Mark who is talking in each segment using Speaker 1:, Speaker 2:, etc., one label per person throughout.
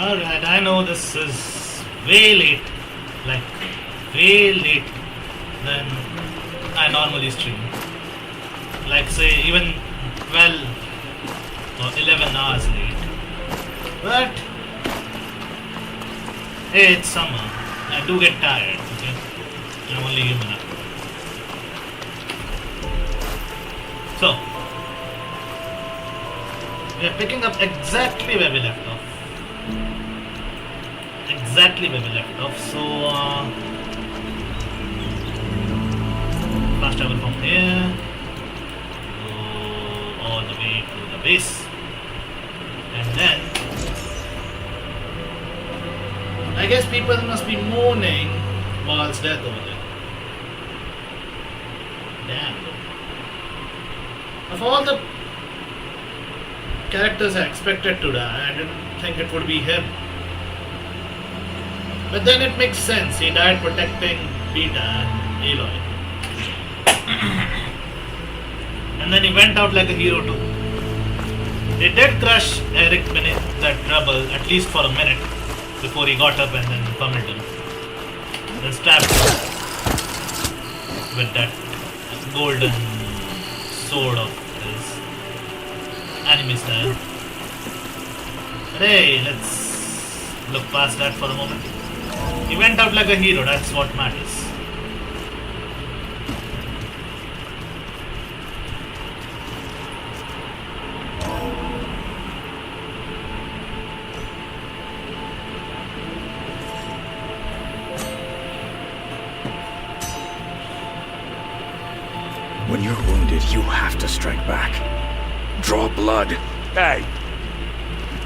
Speaker 1: Alright, I know this is way late. Like, way late than I normally stream. Like, say, even 12 or 11 hours late. But, hey, it's summer. I do get tired, okay? I'm only human. So, we are picking up exactly where we left off. So, fast travel from here, go all the way to the base, and then I guess people must be mourning Varl's death over there. Damn. Of all the characters I expected to die, I didn't think it would be him. But then it makes sense. He died protecting Beta and Aloy. And then he went out like a hero too. They did crush Erik beneath that rubble, at least for a minute, before he got up and then pummeled him. Then stabbed him with that golden sword of his anime style. But hey, let's look past that for a moment. He went out like a hero, that's what matters.
Speaker 2: When you're wounded, you have to strike back. Draw blood.
Speaker 3: Hey!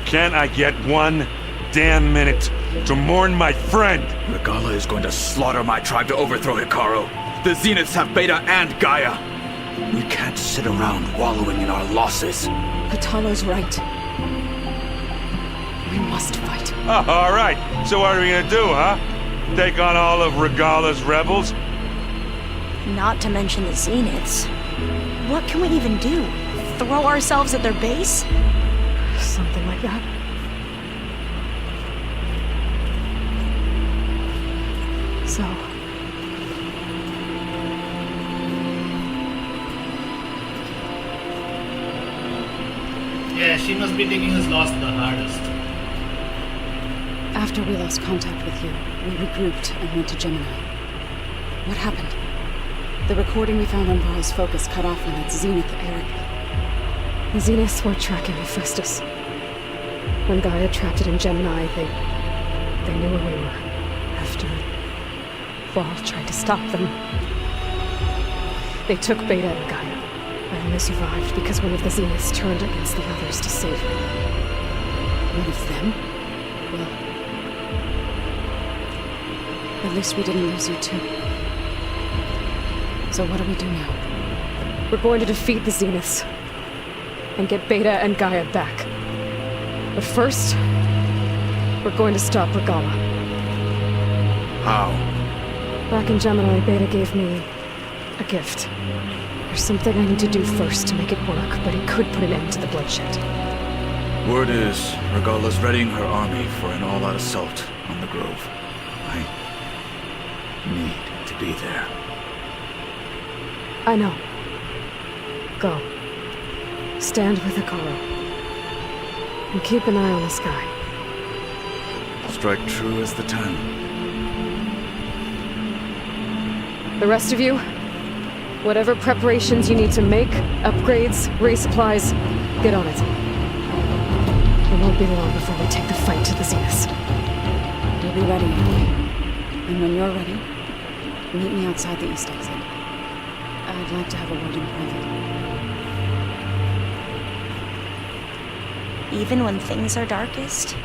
Speaker 3: Can't I get one damn minute to mourn my friend?
Speaker 2: Regalla is going to slaughter my tribe to overthrow Hikaru. The Zeniths have Beta and Gaia. We can't sit around wallowing in our losses.
Speaker 4: Patalo's right. We must fight.
Speaker 3: Oh, all right. So what are we gonna do, huh? Take on all of Regalla's rebels?
Speaker 5: Not to mention the Zeniths. What can we even do? Throw ourselves at their base?
Speaker 4: Something like that. So...
Speaker 1: Yeah, she must be taking his loss the hardest.
Speaker 4: After we lost contact with you, we regrouped and went to Gemini. What happened? The recording we found on Varl's focus cut off when that Zenith Erik. The Zeniths were tracking Hephaestus. When Gaia trapped it in Gemini, they knew where we were. After Varl tried to stop them, they took Beta and Gaia. I only survived because one of the Zeniths turned against the others to save me. One of them? Well, at least we didn't lose you too. So what do we do now? We're going to defeat the Zeniths and get Beta and Gaia back. But first, we're going to stop Regalla.
Speaker 2: How?
Speaker 4: Back in Gemini, Beta gave me a gift. There's something I need to do first to make it work, but it could put an end to the bloodshed.
Speaker 2: Word is, Regalla's readying her army for an all-out assault on the Grove. I need to be there.
Speaker 4: I know. Go. Stand with Hikaru. And keep an eye on the sky.
Speaker 2: Strike true as the time.
Speaker 4: The rest of you, whatever preparations you need to make, upgrades, resupplies, get on it. It won't be long before we take the fight to the Zeniths. We'll be ready, Erik. And when you're ready, meet me outside the east exit. I'd like to have a word in private.
Speaker 5: Even when things are darkest,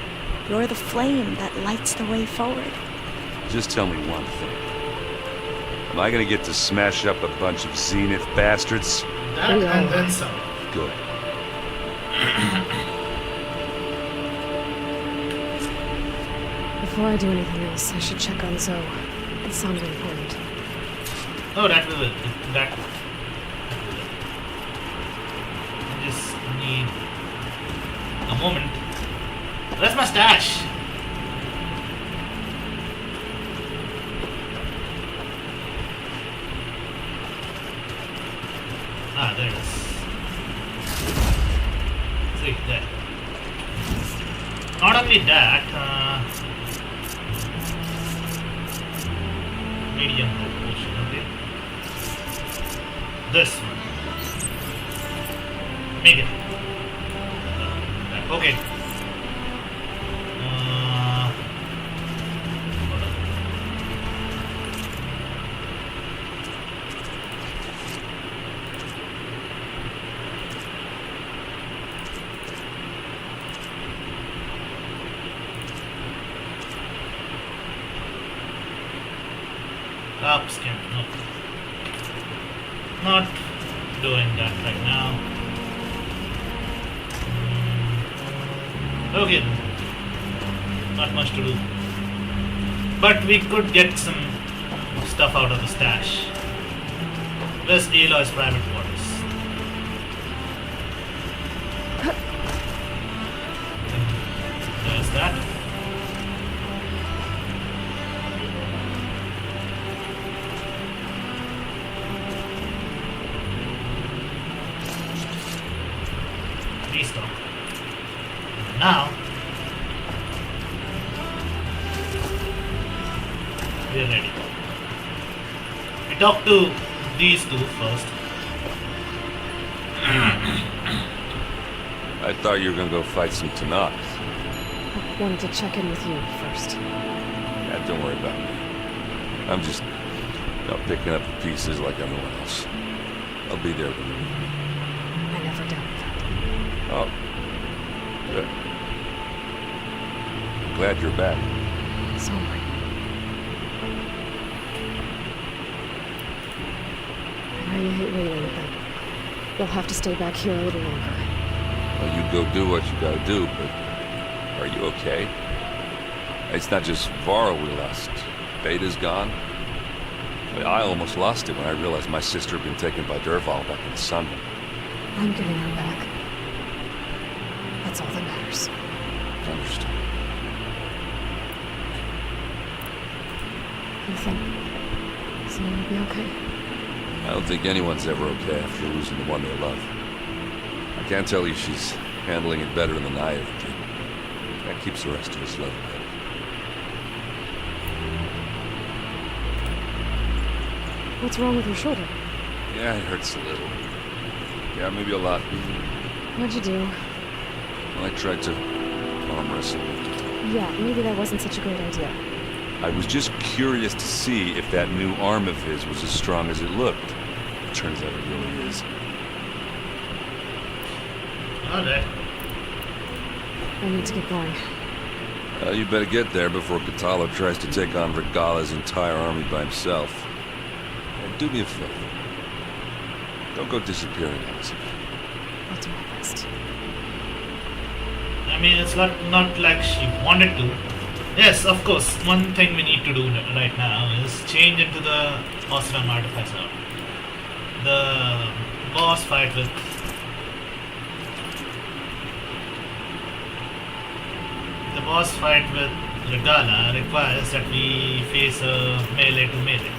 Speaker 5: you're the flame that lights the way forward.
Speaker 3: Just tell me one thing. Am I gonna get to smash up a bunch of Zenith bastards?
Speaker 1: That and then some.
Speaker 3: Good.
Speaker 4: Before I do anything else, I should check on Zoe. It sounded important.
Speaker 1: Oh, that will it. That will. I just need a moment. Where's my stash? Quick, there. Not only that, medium potion, okay. This one. Make it. Okay. Hold on. Up skin, no. Not doing that right now. Okay, not much to do. But we could get some stuff out of the stash. Where's Aloy's private quarters? There's that. Restock. Now, we're ready. We talk to these two first.
Speaker 3: I thought you were gonna go fight some Tanakh.
Speaker 4: I wanted to check in with you first.
Speaker 3: Yeah, don't worry about me. I'm just, picking up the pieces like everyone else. I'll be there when you need me.
Speaker 4: I never doubted that.
Speaker 3: Oh, good. I'm glad you're back.
Speaker 4: So am I. I know you hate waiting, but you'll have to stay back here a little longer.
Speaker 3: Well, you go do what you gotta do, but are you okay? It's not just Varl we lost. Beta's gone. I almost lost it when I realized my sister had been taken by Dervahl back in the sun.
Speaker 4: I'm getting her back. That's all that matters.
Speaker 3: Understood.
Speaker 4: You think someone will be okay?
Speaker 3: I don't think anyone's ever okay after losing the one they love. I can't tell you she's handling it better than I ever did. That keeps the rest of us level-headed.
Speaker 4: What's wrong with your shoulder?
Speaker 3: Yeah, it hurts a little. Yeah, maybe a lot.
Speaker 4: What'd you do?
Speaker 3: Well, I tried to arm wrestle.
Speaker 4: Yeah, maybe that wasn't such a great idea.
Speaker 3: I was just curious to see if that new arm of his was as strong as it looked. Turns out it really is.
Speaker 1: Alright.
Speaker 4: I need to get going.
Speaker 3: You better get there before Katalo tries to take on Regalla's entire army by himself. And do me a favor. Don't go disappearing on us.
Speaker 4: I'll do my best.
Speaker 1: I mean, it's not like she wanted to. Yes, of course, one thing we need to do right now is change into the Osram artifacts out. The boss fight with Regalla requires that we face a melee to melee.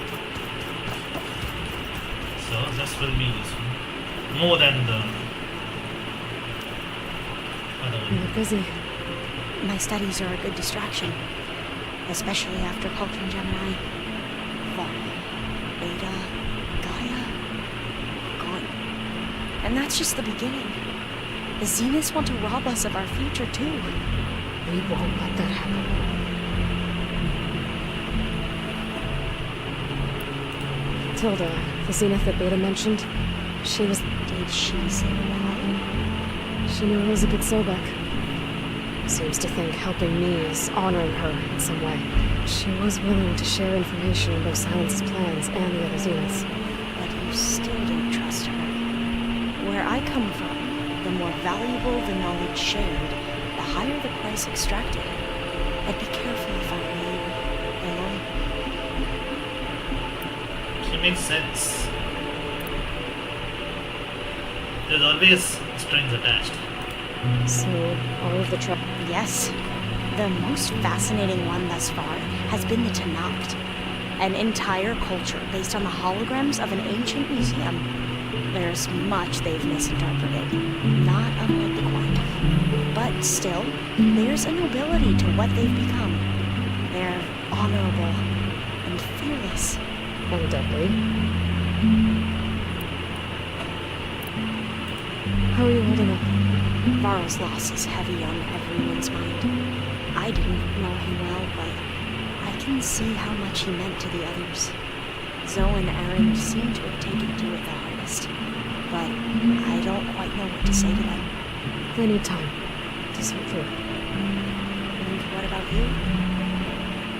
Speaker 1: So this will be useful. More than the other one.
Speaker 4: You're busy.
Speaker 5: My studies are a good distraction, especially after culturing Gemini. Varl, Beta, Gaia, gone. And that's just the beginning. The Zeniths want to rob us of our future too.
Speaker 4: We won't let that happen. Tilda, the Zenith that Beta mentioned, she was...
Speaker 5: Did she say why?
Speaker 4: She knew Elizabeth Sobek. Seems to think helping me is honoring her in some way. She was willing to share information about Silence's plans and the other Zeniths.
Speaker 5: But you still don't trust her. Where I come from, the more valuable the knowledge shared, the higher the price extracted. I'd be careful if I were you, Aloy.
Speaker 1: She makes sense. There's always strings attached.
Speaker 4: So, all of the
Speaker 5: Yes. The most fascinating one thus far has been the Tanakh, an entire culture based on the holograms of an ancient museum. There's much they've misinterpreted, not unlike the quantum. Still, there's a nobility to what they've become. They're honorable and fearless.
Speaker 4: And deadly. How are you holding up?
Speaker 5: Varl's loss is heavy on everyone's mind. I didn't know him well, but I can see how much he meant to the others. Zoe and Aaron seem to have taken to it the hardest, but I don't quite know what to say to them.
Speaker 4: They need time to sort through.
Speaker 5: And what about you?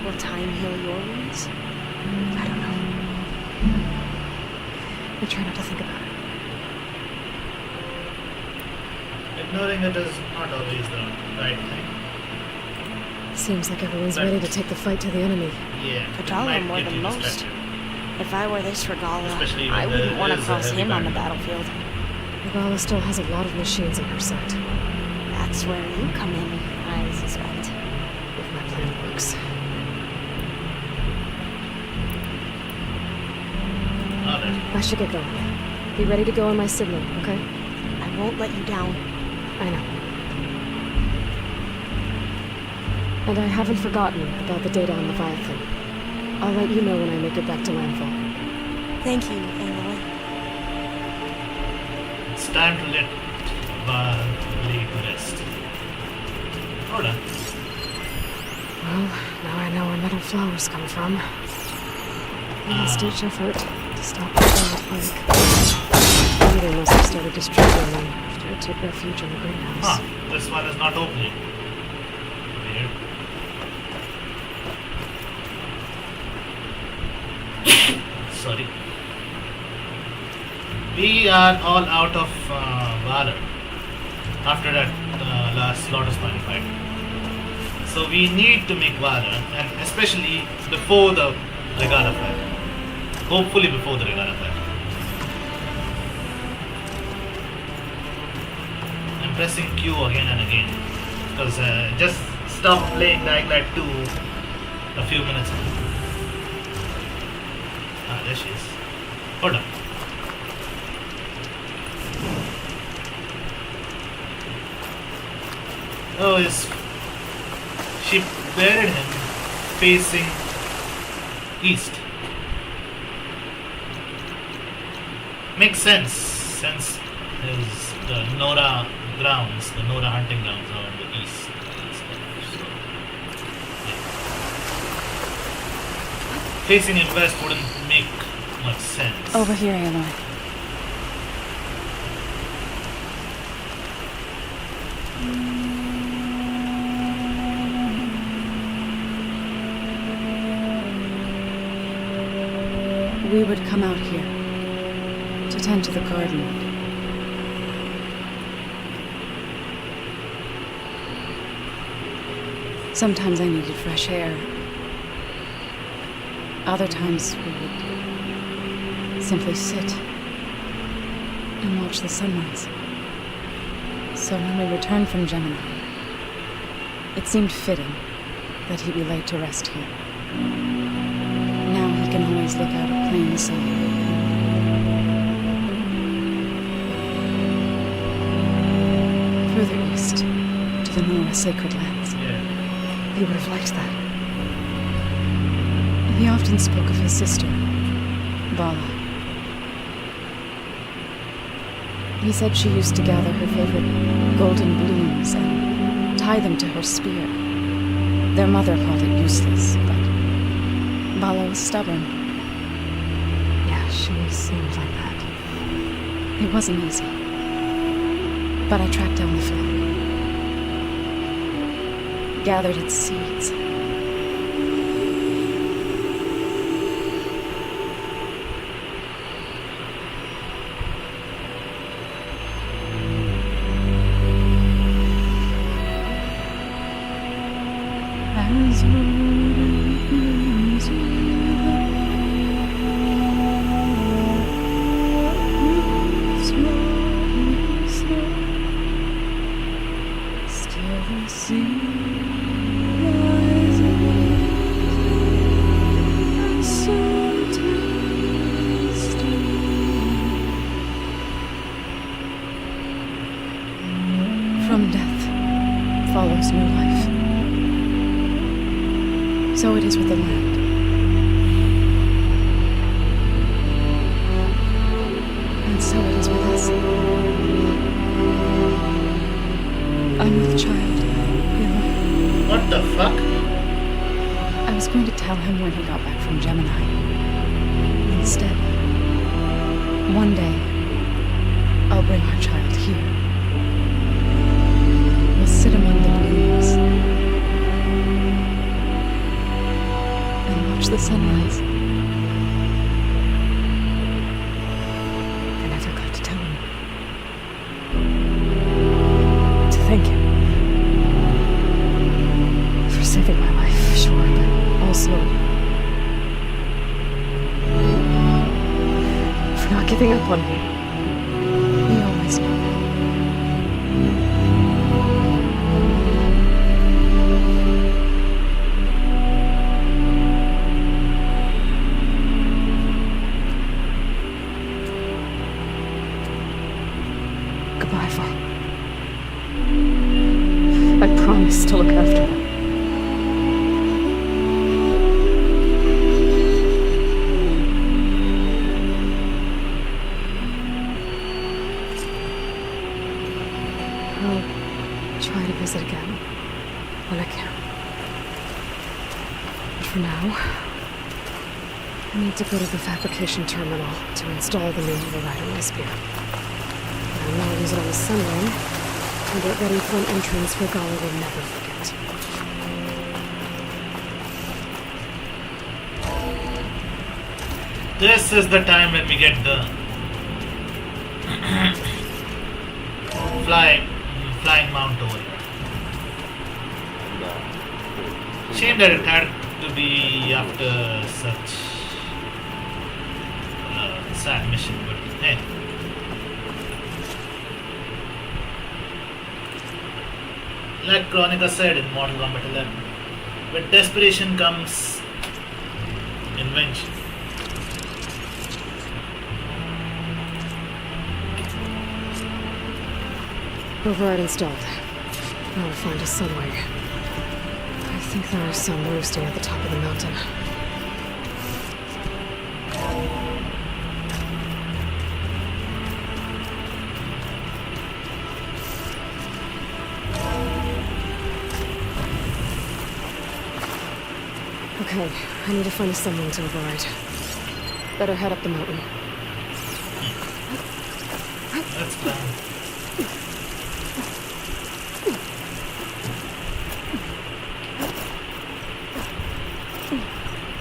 Speaker 5: Will time heal your wounds?
Speaker 4: I don't know. I try not to think about it.
Speaker 1: Ignoring it is not always the right thing.
Speaker 4: Seems like everyone's
Speaker 1: But-
Speaker 4: ready to take the fight to the enemy.
Speaker 1: Yeah. it
Speaker 5: Vidala
Speaker 1: might
Speaker 5: more
Speaker 1: get
Speaker 5: than
Speaker 1: you
Speaker 5: most.
Speaker 1: distracted.
Speaker 5: If I were this Regalla,
Speaker 1: Especially when
Speaker 5: I wouldn't
Speaker 1: there
Speaker 5: want to
Speaker 1: is a
Speaker 5: cross
Speaker 1: heavy
Speaker 5: him on the
Speaker 1: battle.
Speaker 5: battlefield.
Speaker 4: Regalla still has a lot of machines in her sight.
Speaker 5: That's where you come in, I suspect.
Speaker 4: If my plan works.
Speaker 1: Alright.
Speaker 4: I should get going. Be ready to go on my signal, okay?
Speaker 5: I won't let you down.
Speaker 4: I know. And I haven't forgotten about the data on Leviathan. I'll let you know when I make it back to landfall.
Speaker 5: Thank you, Aloy.
Speaker 1: It's time to let Varl lay to rest. Hold on.
Speaker 4: Well, now I know where metal flowers come from. A last-ditch effort to stop the outbreak. They must have started distributing them after it took refuge in the greenhouse.
Speaker 1: Huh, this one is not opening. Weird. Sorry. We are all out of valor after that last Lotus Mine fight. So we need to make valor, and especially before the Regalla fight. Hopefully before the Regalla fight. I'm pressing Q again and again because just stopped playing Dying Light 2 a few minutes ago. Ah, there she is. Hold on. Oh, she buried him facing east. Makes sense since the Nora grounds, the Nora hunting grounds are on the east. So, yeah. Facing it west wouldn't make much sense.
Speaker 4: Over here, Aloy. We would come out here to tend to the garden. Sometimes I needed fresh air. Other times we would simply sit and watch the sunrise. So when we returned from Gemini, it seemed fitting that he be laid to rest here. Now he can always look out at plain sight. Further east, to the Nora sacred lands.
Speaker 1: Yeah.
Speaker 4: He would have liked that. He often spoke of his sister, Vala. He said she used to gather her favorite golden blooms and tie them to her spear. Their mother called it useless, but Vala was stubborn. Yeah, she seemed like that. It wasn't easy. But I tracked down the flower. Gathered its seeds. As still the sea rises, and sometimes still from death follows new life. So it is with the land. And so it is with us. I'm with child, Halo.
Speaker 1: What the fuck?
Speaker 4: I was going to tell him when he got back from Gemini. Instead, one day, I'll bring our child here. We'll sit among the blooms and watch the sunrise. I never got to tell him. To thank him. For saving my life, sure, but also for not giving up on me. He always knew. Goodbye, Varl. I promise to look after him. I'll try to visit again when I can. But for now, I need to go to the fabrication terminal to install the new override on my spear. And I'll use it on the Sunray and get ready for an entrance Regalla will never forget.
Speaker 1: This is the time when we get the flying mount over here. Shame that it had to be after such sad mission, but hey. Like Chronica said in Mortal Kombat 11, with desperation comes invention.
Speaker 4: Override installed. Now we'll find a sunway. I think there are some roosting at the top of the mountain. Okay, I need to find a sunway to override. Better head up the mountain.
Speaker 1: Let's plan.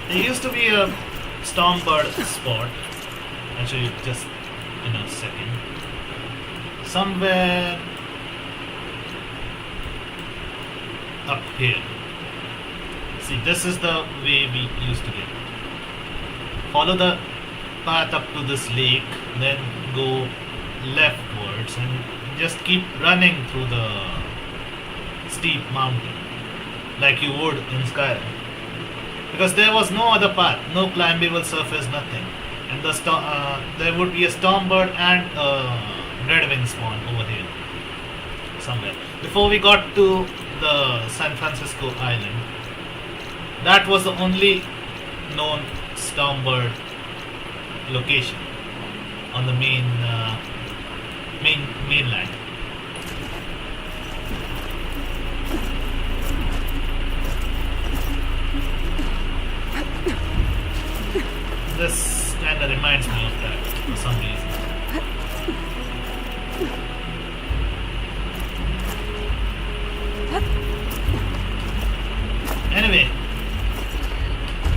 Speaker 1: There used to be a Stormbird spot. I'll show you just in a second. Somewhere up here. See, this is the way we used to get. Follow the path up to this lake, then go leftwards and just keep running through the steep mountain like you would in Skyrim. Because there was no other path, no climbable surface, nothing. And there would be a Stormbird and a Redwing spawn over here. Somewhere. Before we got to the San Francisco Island, that was the only known Stormbird location on the mainland. This kinda reminds me of that for some reason. Anyway,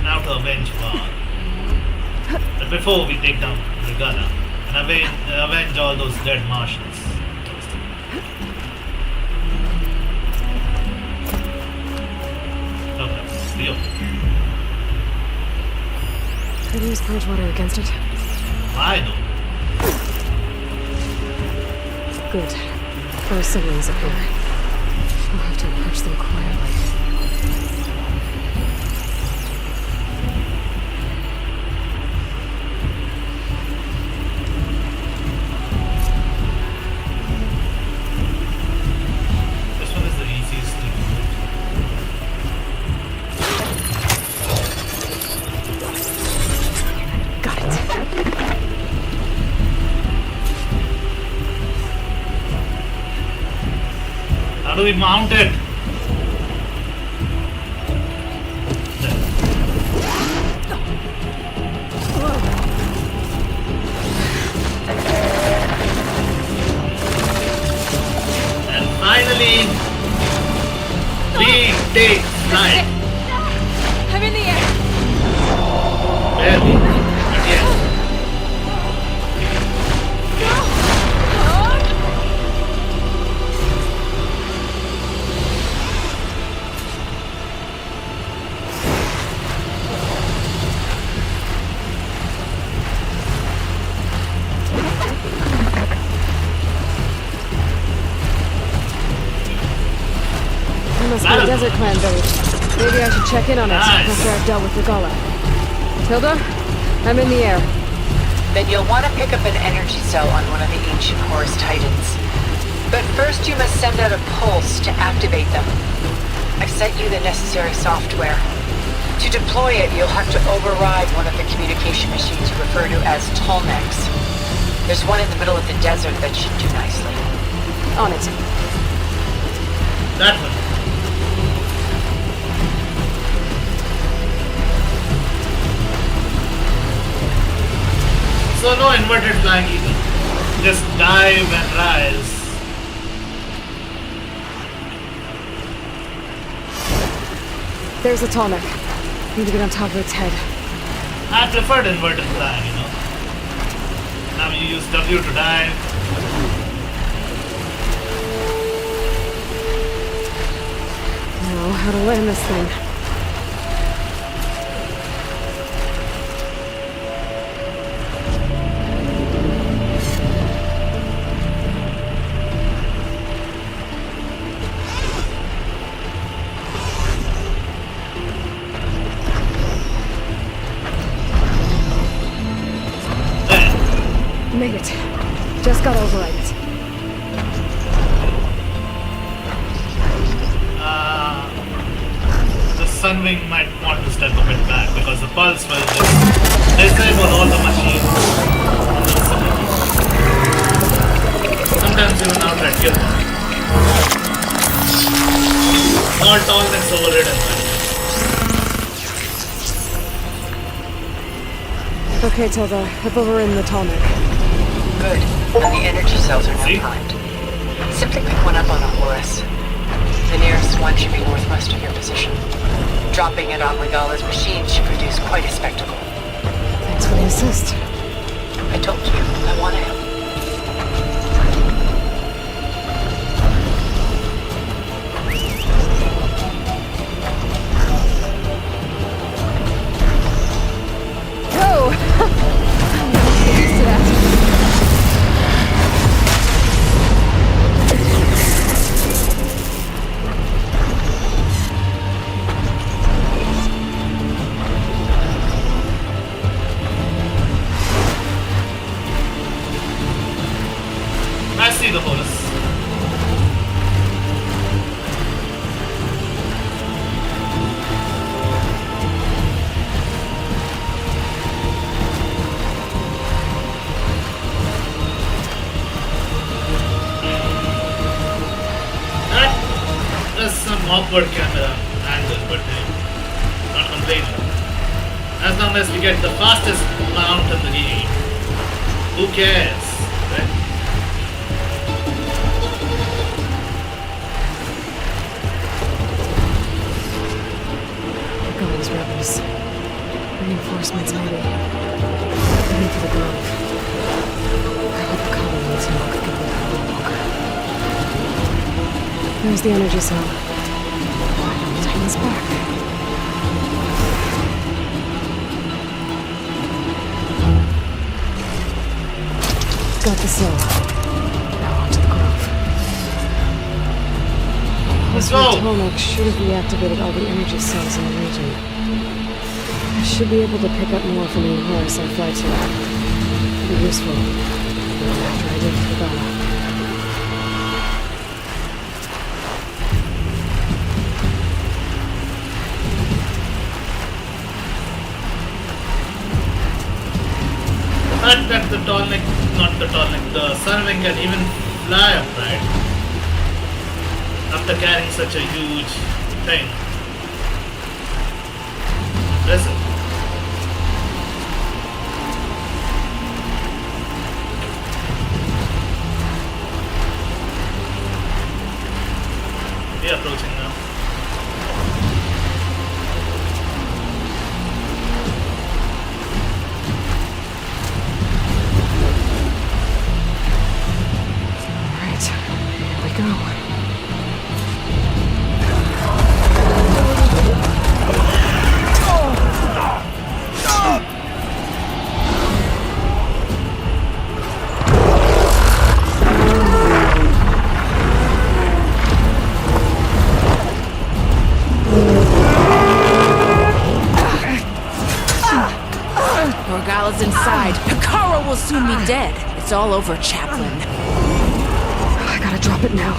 Speaker 1: now to avenge Varl. But before we take down Regalla and avenge all those dead Martians. Okay, Leo.
Speaker 4: Could use purge water against it.
Speaker 1: I know.
Speaker 4: Good. There are siblings up here. I'll have to approach them quietly.
Speaker 1: This one is the easiest How do we mount it? And finally, we take flight.
Speaker 5: I'm in the air.
Speaker 1: Barely, but yes.
Speaker 4: There must be a desert clan village. Maybe I should check in on it
Speaker 1: Nice.
Speaker 4: after I've dealt with Regalla. Tilda, I'm in the air.
Speaker 6: Then you'll want to pick up an energy cell on one of the ancient Horus Titans. But first you must send out a pulse to activate them. I've sent you the necessary software. To deploy it, you'll have to override one of the communication machines you refer to as Tolmecs. There's one in the middle of the desert that should do nicely.
Speaker 4: On it.
Speaker 1: That one. So no inverted flying either. Just dive and rise.
Speaker 4: There's a Tolmec. Need to get on top of its head.
Speaker 1: I preferred inverted flying, you know. Now you use W to dive.
Speaker 4: Now, how to land this thing?
Speaker 1: There.
Speaker 4: Made it. Just gotta override it.
Speaker 1: The Sunwing might want to step a bit back because the pulse will just disable all the machines on the facility. Sometimes even outright kill them. All tallness overridden by it.
Speaker 4: Okay, Tilda. I've overridden the Tolmec.
Speaker 6: Good. And the energy cells are now
Speaker 1: See?
Speaker 6: primed. Simply pick one up on a Horus. The nearest one should be northwest of your position. Dropping it on Regalla's machine should produce quite a spectacle.
Speaker 4: Thanks for the assist.
Speaker 6: I told you, I want to help.
Speaker 4: Whoa! I'm not used to that.
Speaker 1: I see the Horus. That is some awkward camera angle, but not complaining. As long as we get the fastest mount in the game, who cares, right?
Speaker 4: Regalla's rebels. Reinforcements maybe. Heading for the grove. I hope the colony needs help to get out of the bunker. There's the energy cell. Why don't we turn this back? Got the cell. Now onto the grove.
Speaker 1: Let's
Speaker 4: Oswald
Speaker 1: go!
Speaker 4: Tolmec should have reactivated all the energy cells in the region. I should be able to pick up more from any Horus I fly to. It'll be useful. After I deal with Regalla.
Speaker 1: The fact that the Sunwing can even fly upright. Up after carrying such a huge thing. Impressive. We are approaching now.
Speaker 4: Alright, here we go.
Speaker 7: Regalla's inside. Hikaru will soon be dead. It's all over, Chaplain.
Speaker 4: I gotta drop it now.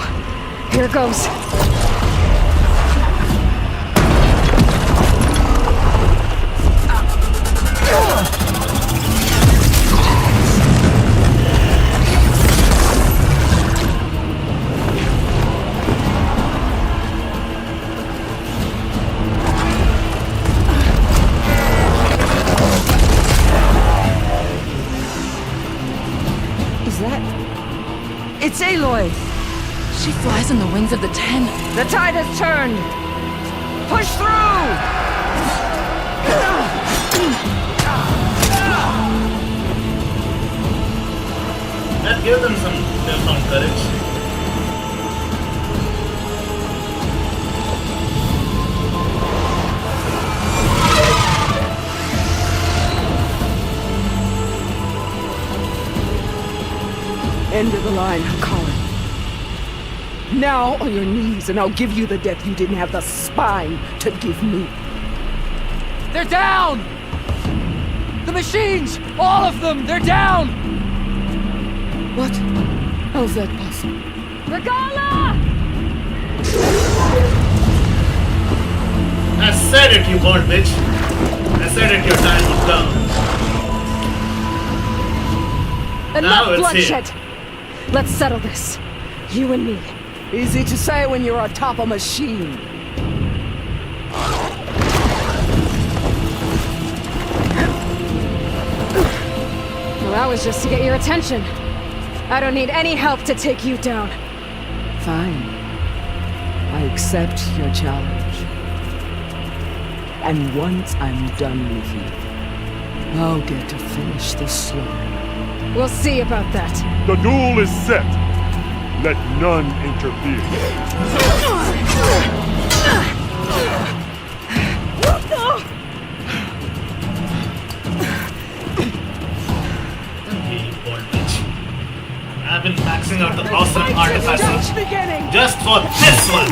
Speaker 4: Here goes.
Speaker 7: Is that... It's Aloy! She flies on the wings of the Ten.
Speaker 8: The tide has turned! Push through!
Speaker 1: That gave them some newfound courage.
Speaker 8: End of the line, Hikaru. Now on your knees, and I'll give you the death you didn't have the spine to give me.
Speaker 9: They're down! The machines! All of them! They're down!
Speaker 8: What? How's that possible?
Speaker 9: Regalla!
Speaker 1: I said it, you bald bitch. I said it, your time was down. Now
Speaker 4: Enough
Speaker 1: it's here.
Speaker 4: bloodshed! Let's settle this. You and me.
Speaker 8: Easy to say when you're atop a machine.
Speaker 4: Well, that was just to get your attention. I don't need any help to take you down.
Speaker 8: Fine. I accept your challenge. And once I'm done with you, I'll get to finish the slaughter.
Speaker 4: We'll see about that.
Speaker 10: The duel is set. Let none interfere.
Speaker 1: Hey, you bald bitch. I've been maxing out the awesome artificer just for this one.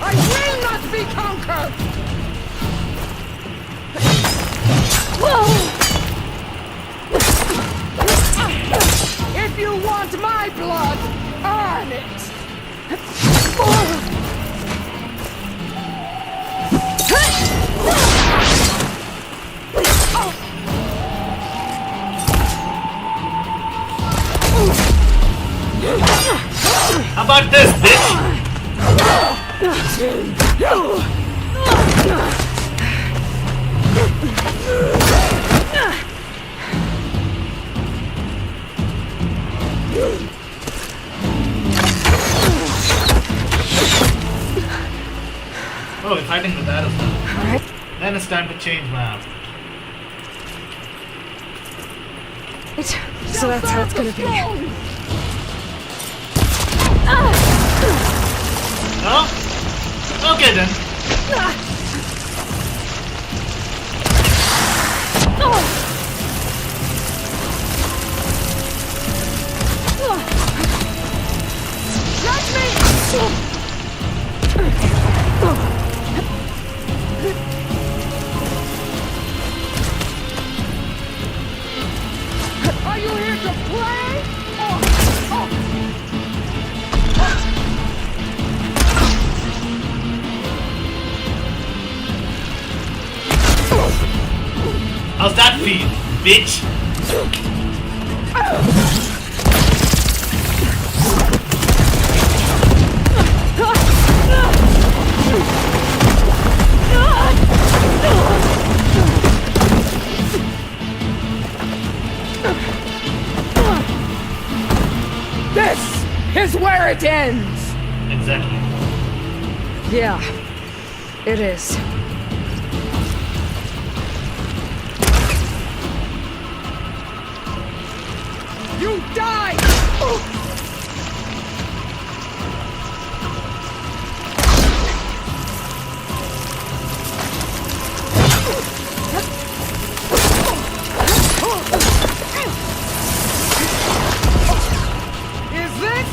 Speaker 8: I will not be conquered! If you want my blood, earn it!
Speaker 1: How about this, bitch? Oh, we're fighting with arrows now.
Speaker 4: Alright.
Speaker 1: Then it's time to change my outfit.
Speaker 4: So that's how it's gonna be.
Speaker 1: No? Okay then.
Speaker 8: Are you here to play?
Speaker 1: to you, bitch.
Speaker 8: This is where it ends!
Speaker 1: Exactly.
Speaker 4: Yeah, it is.
Speaker 8: You die! Is this?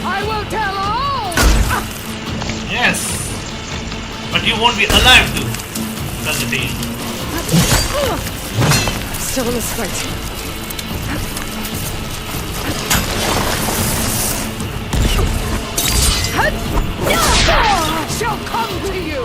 Speaker 8: I will tell all!
Speaker 1: Yes. But you won't be alive to tell the tale.
Speaker 4: Still in this fight.
Speaker 8: Shall come to you!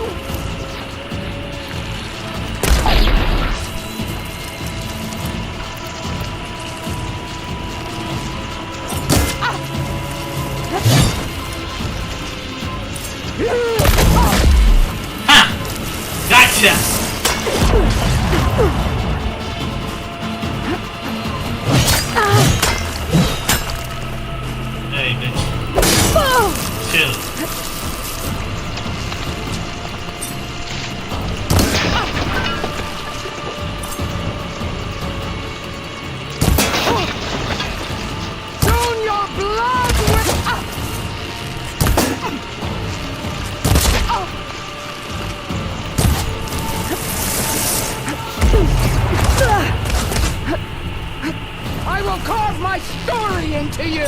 Speaker 1: Ha! Gotcha! Hey, bitch. Chill.
Speaker 8: Soon your blood will... I will carve my story into you!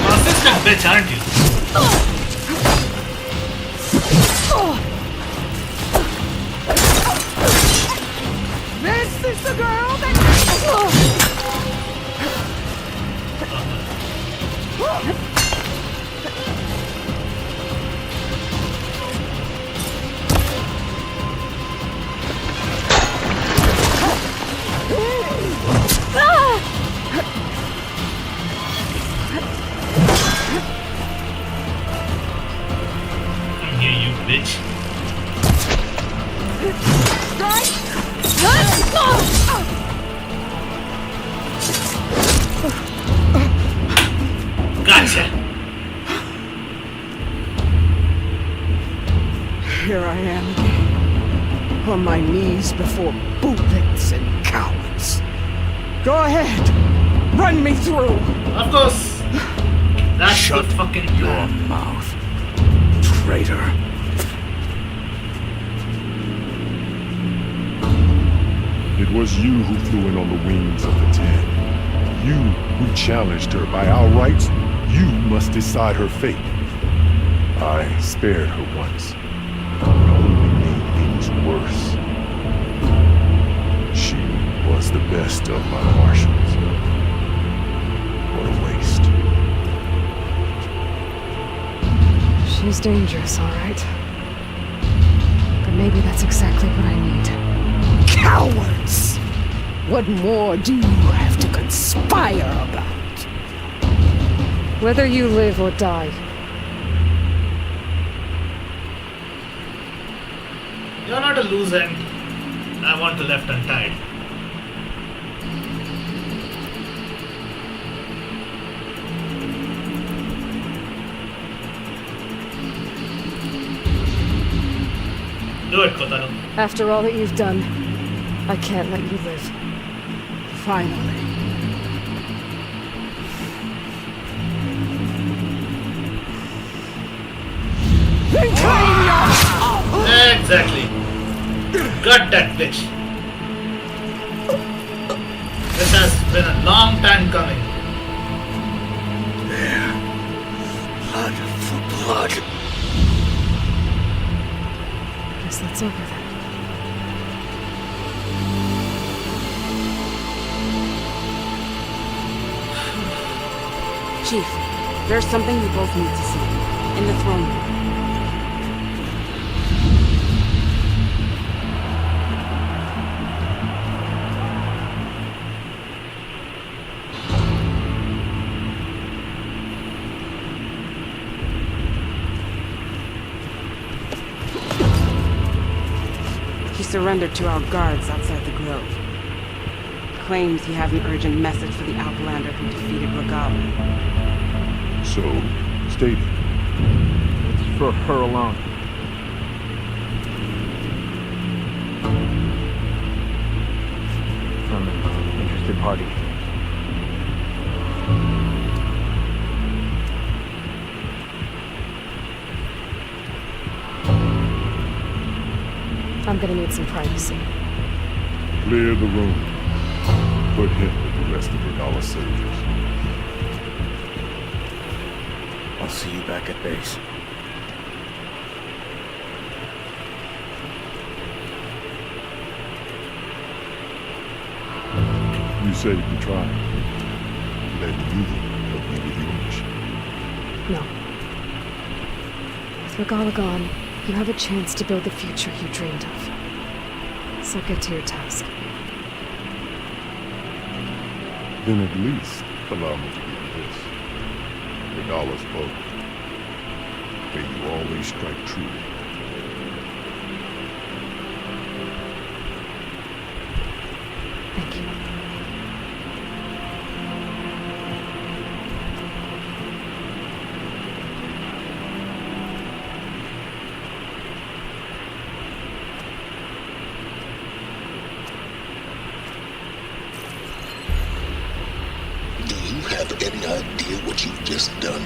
Speaker 1: Consistent bitch, aren't you?
Speaker 8: This is the girl that...
Speaker 1: Come here, you bitch. Gotcha!
Speaker 8: Here I am again, on my knees before bootlicks and cowards. Go ahead, run me through.
Speaker 1: Of course! That's
Speaker 2: Shut
Speaker 1: the fucking
Speaker 2: your
Speaker 1: plan.
Speaker 2: mouth, traitor.
Speaker 10: It was you who flew in on the wings of the Ten. You who challenged her. By our rights, you must decide her fate. I spared her once. It only made things worse. She was the best of my marshals. What a waste.
Speaker 4: She's dangerous, all right. But maybe that's exactly what I need.
Speaker 8: Cowards! What more do you have to conspire about?
Speaker 4: Whether you live or die,
Speaker 1: You're not a loose end. I want to left untied. Do it, Kotaro.
Speaker 4: after all that you've done, I can't let you live.
Speaker 8: Finally. Then claim your...
Speaker 1: Exactly. Got that bitch. This has been a long time coming.
Speaker 2: Blood for blood.
Speaker 4: Guess that's over then.
Speaker 11: Chief, there's something you both need to see. In the throne room. He surrendered to our guards outside the grove. Claims he has an urgent message for the Outlander who defeated Regalla.
Speaker 10: So, state it.
Speaker 9: It's for her alone. From an interested party.
Speaker 4: I'm gonna need some privacy.
Speaker 10: Clear the room. Put him with the rest of Regalla's soldiers.
Speaker 2: I'll see you back at base.
Speaker 10: You said you tried. Let me help you with your mission.
Speaker 4: No. With Regalla gone, you have a chance to build the future you dreamed of. So get to your task.
Speaker 10: Then at least allow me to give you this. Regalla's bow. May you always strike true.
Speaker 4: Thank you.
Speaker 12: Do you have any idea what you've just done?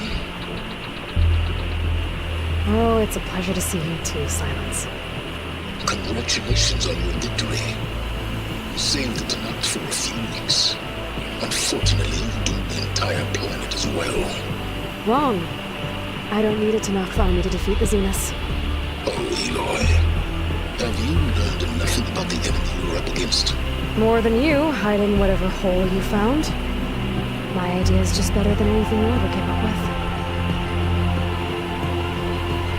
Speaker 4: Oh, it's a pleasure to see you too, Silence.
Speaker 12: Congratulations on your victory. You saved the Tanakh for a few weeks. Unfortunately, you doomed the entire planet as well.
Speaker 4: Wrong. I don't need a Tanakh army to defeat the Zeniths.
Speaker 12: Oh, Eloy. Have you learned nothing about the enemy you're up against?
Speaker 4: More than you, hiding whatever hole you found. My idea is just better than anything you ever came up with.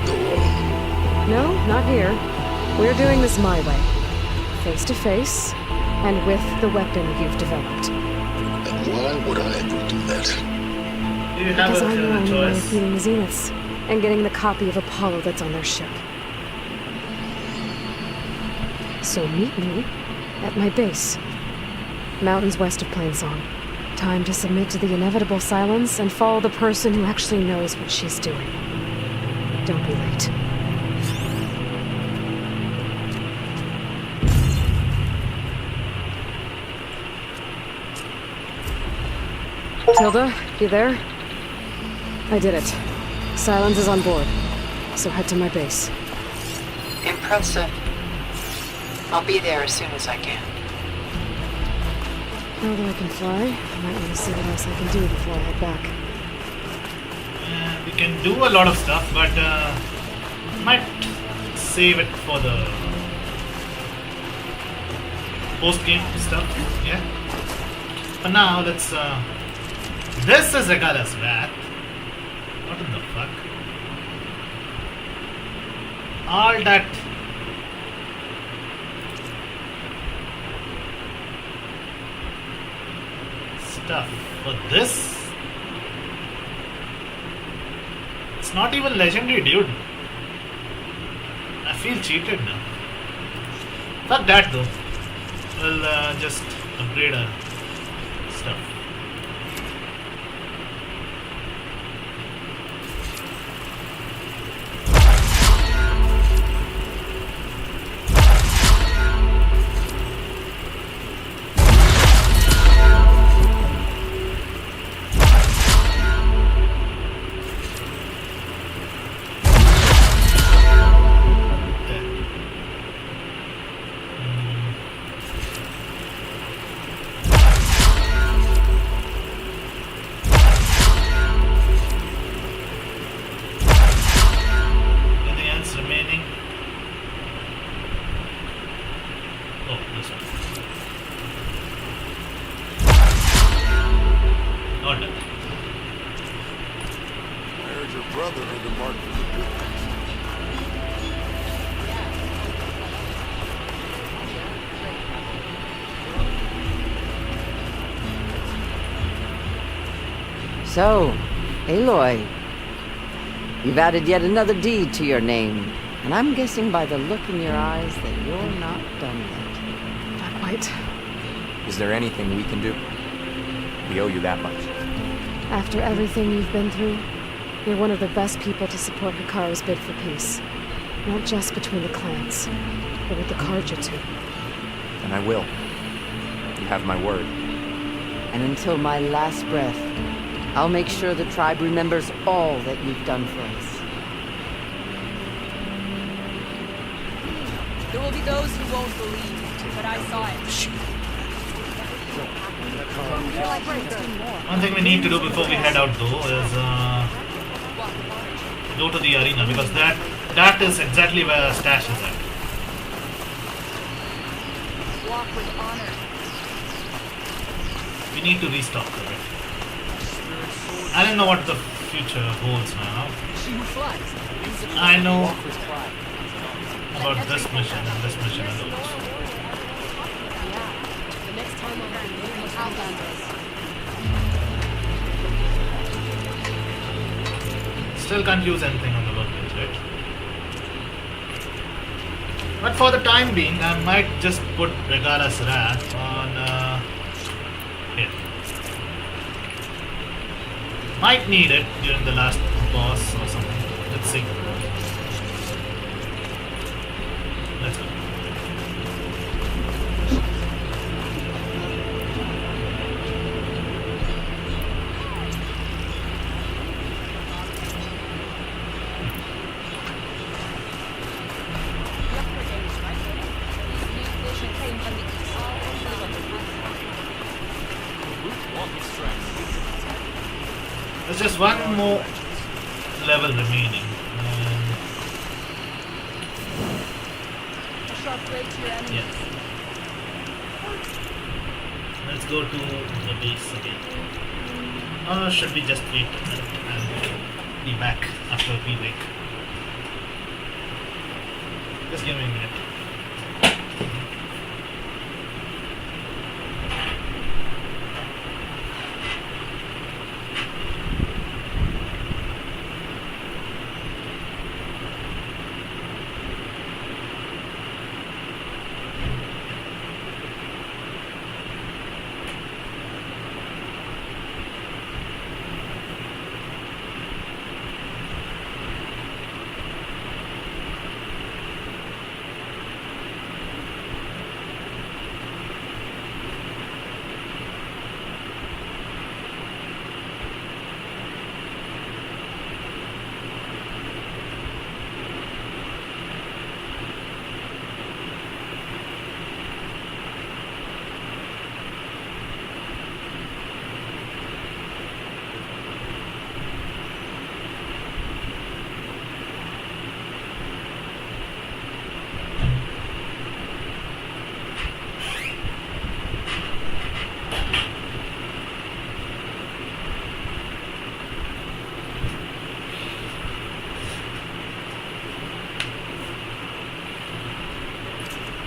Speaker 12: Go on.
Speaker 4: No, not here. We're doing this my way. Face to face, and with the weapon you've developed.
Speaker 12: And why would I ever do that?
Speaker 1: You have
Speaker 4: Because
Speaker 1: a
Speaker 4: I'm the only way of
Speaker 1: choice.
Speaker 4: beating the Zeniths, and getting the copy of Apollo that's on their ship. So meet me at my base. Mountains west of Plainsong. Time to submit to the inevitable silence and follow the person who actually knows what she's doing. Don't be late. Tilda, you there? I did it. Silence is on board, so head to my base.
Speaker 6: Impressive. I'll be there as soon as I can.
Speaker 4: Now that I can fly, I might want to see what else I can do before I head back.
Speaker 1: We can do a lot of stuff, but might save it for the post-game stuff. Yeah. For now, let's. This is Regalla's wrath. What in the fuck? All that. Stuff for this. It's not even legendary, dude. I feel cheated now. Fuck that though. We'll just upgrade our stuff.
Speaker 13: brother earned a mark for the good things.
Speaker 14: So, Aloy, you've added yet another deed to your name, and I'm guessing by the look in your eyes that you're not done yet.
Speaker 4: Not quite.
Speaker 15: Is there anything we can do? We owe you that much.
Speaker 4: After everything you've been through, you're one of the best people to support Hikaru's bid for peace. Not just between the clans, but with the Carja too.
Speaker 15: And I will. You have my word.
Speaker 14: And until my last breath, I'll make sure the tribe remembers all that you've done for us.
Speaker 7: There will be those who won't believe, but I saw it.
Speaker 1: One thing we need to do before we head out though is go to the arena, because that is exactly where our stash is at.
Speaker 7: Walk with honor.
Speaker 1: We need to restock a bit. I don't know what the future holds now. I know about this mission and this mission and those. Still can't use anything on the workbench, right? But for the time being, I might just put Regalla's Wrath on here. Might need it during the last boss or something. Let's see. Let's go. There's just one more level remaining. Yeah. Let's go to the base again. Or should we just wait a minute and be back after we break? Just give me a minute.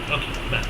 Speaker 1: Okay, back.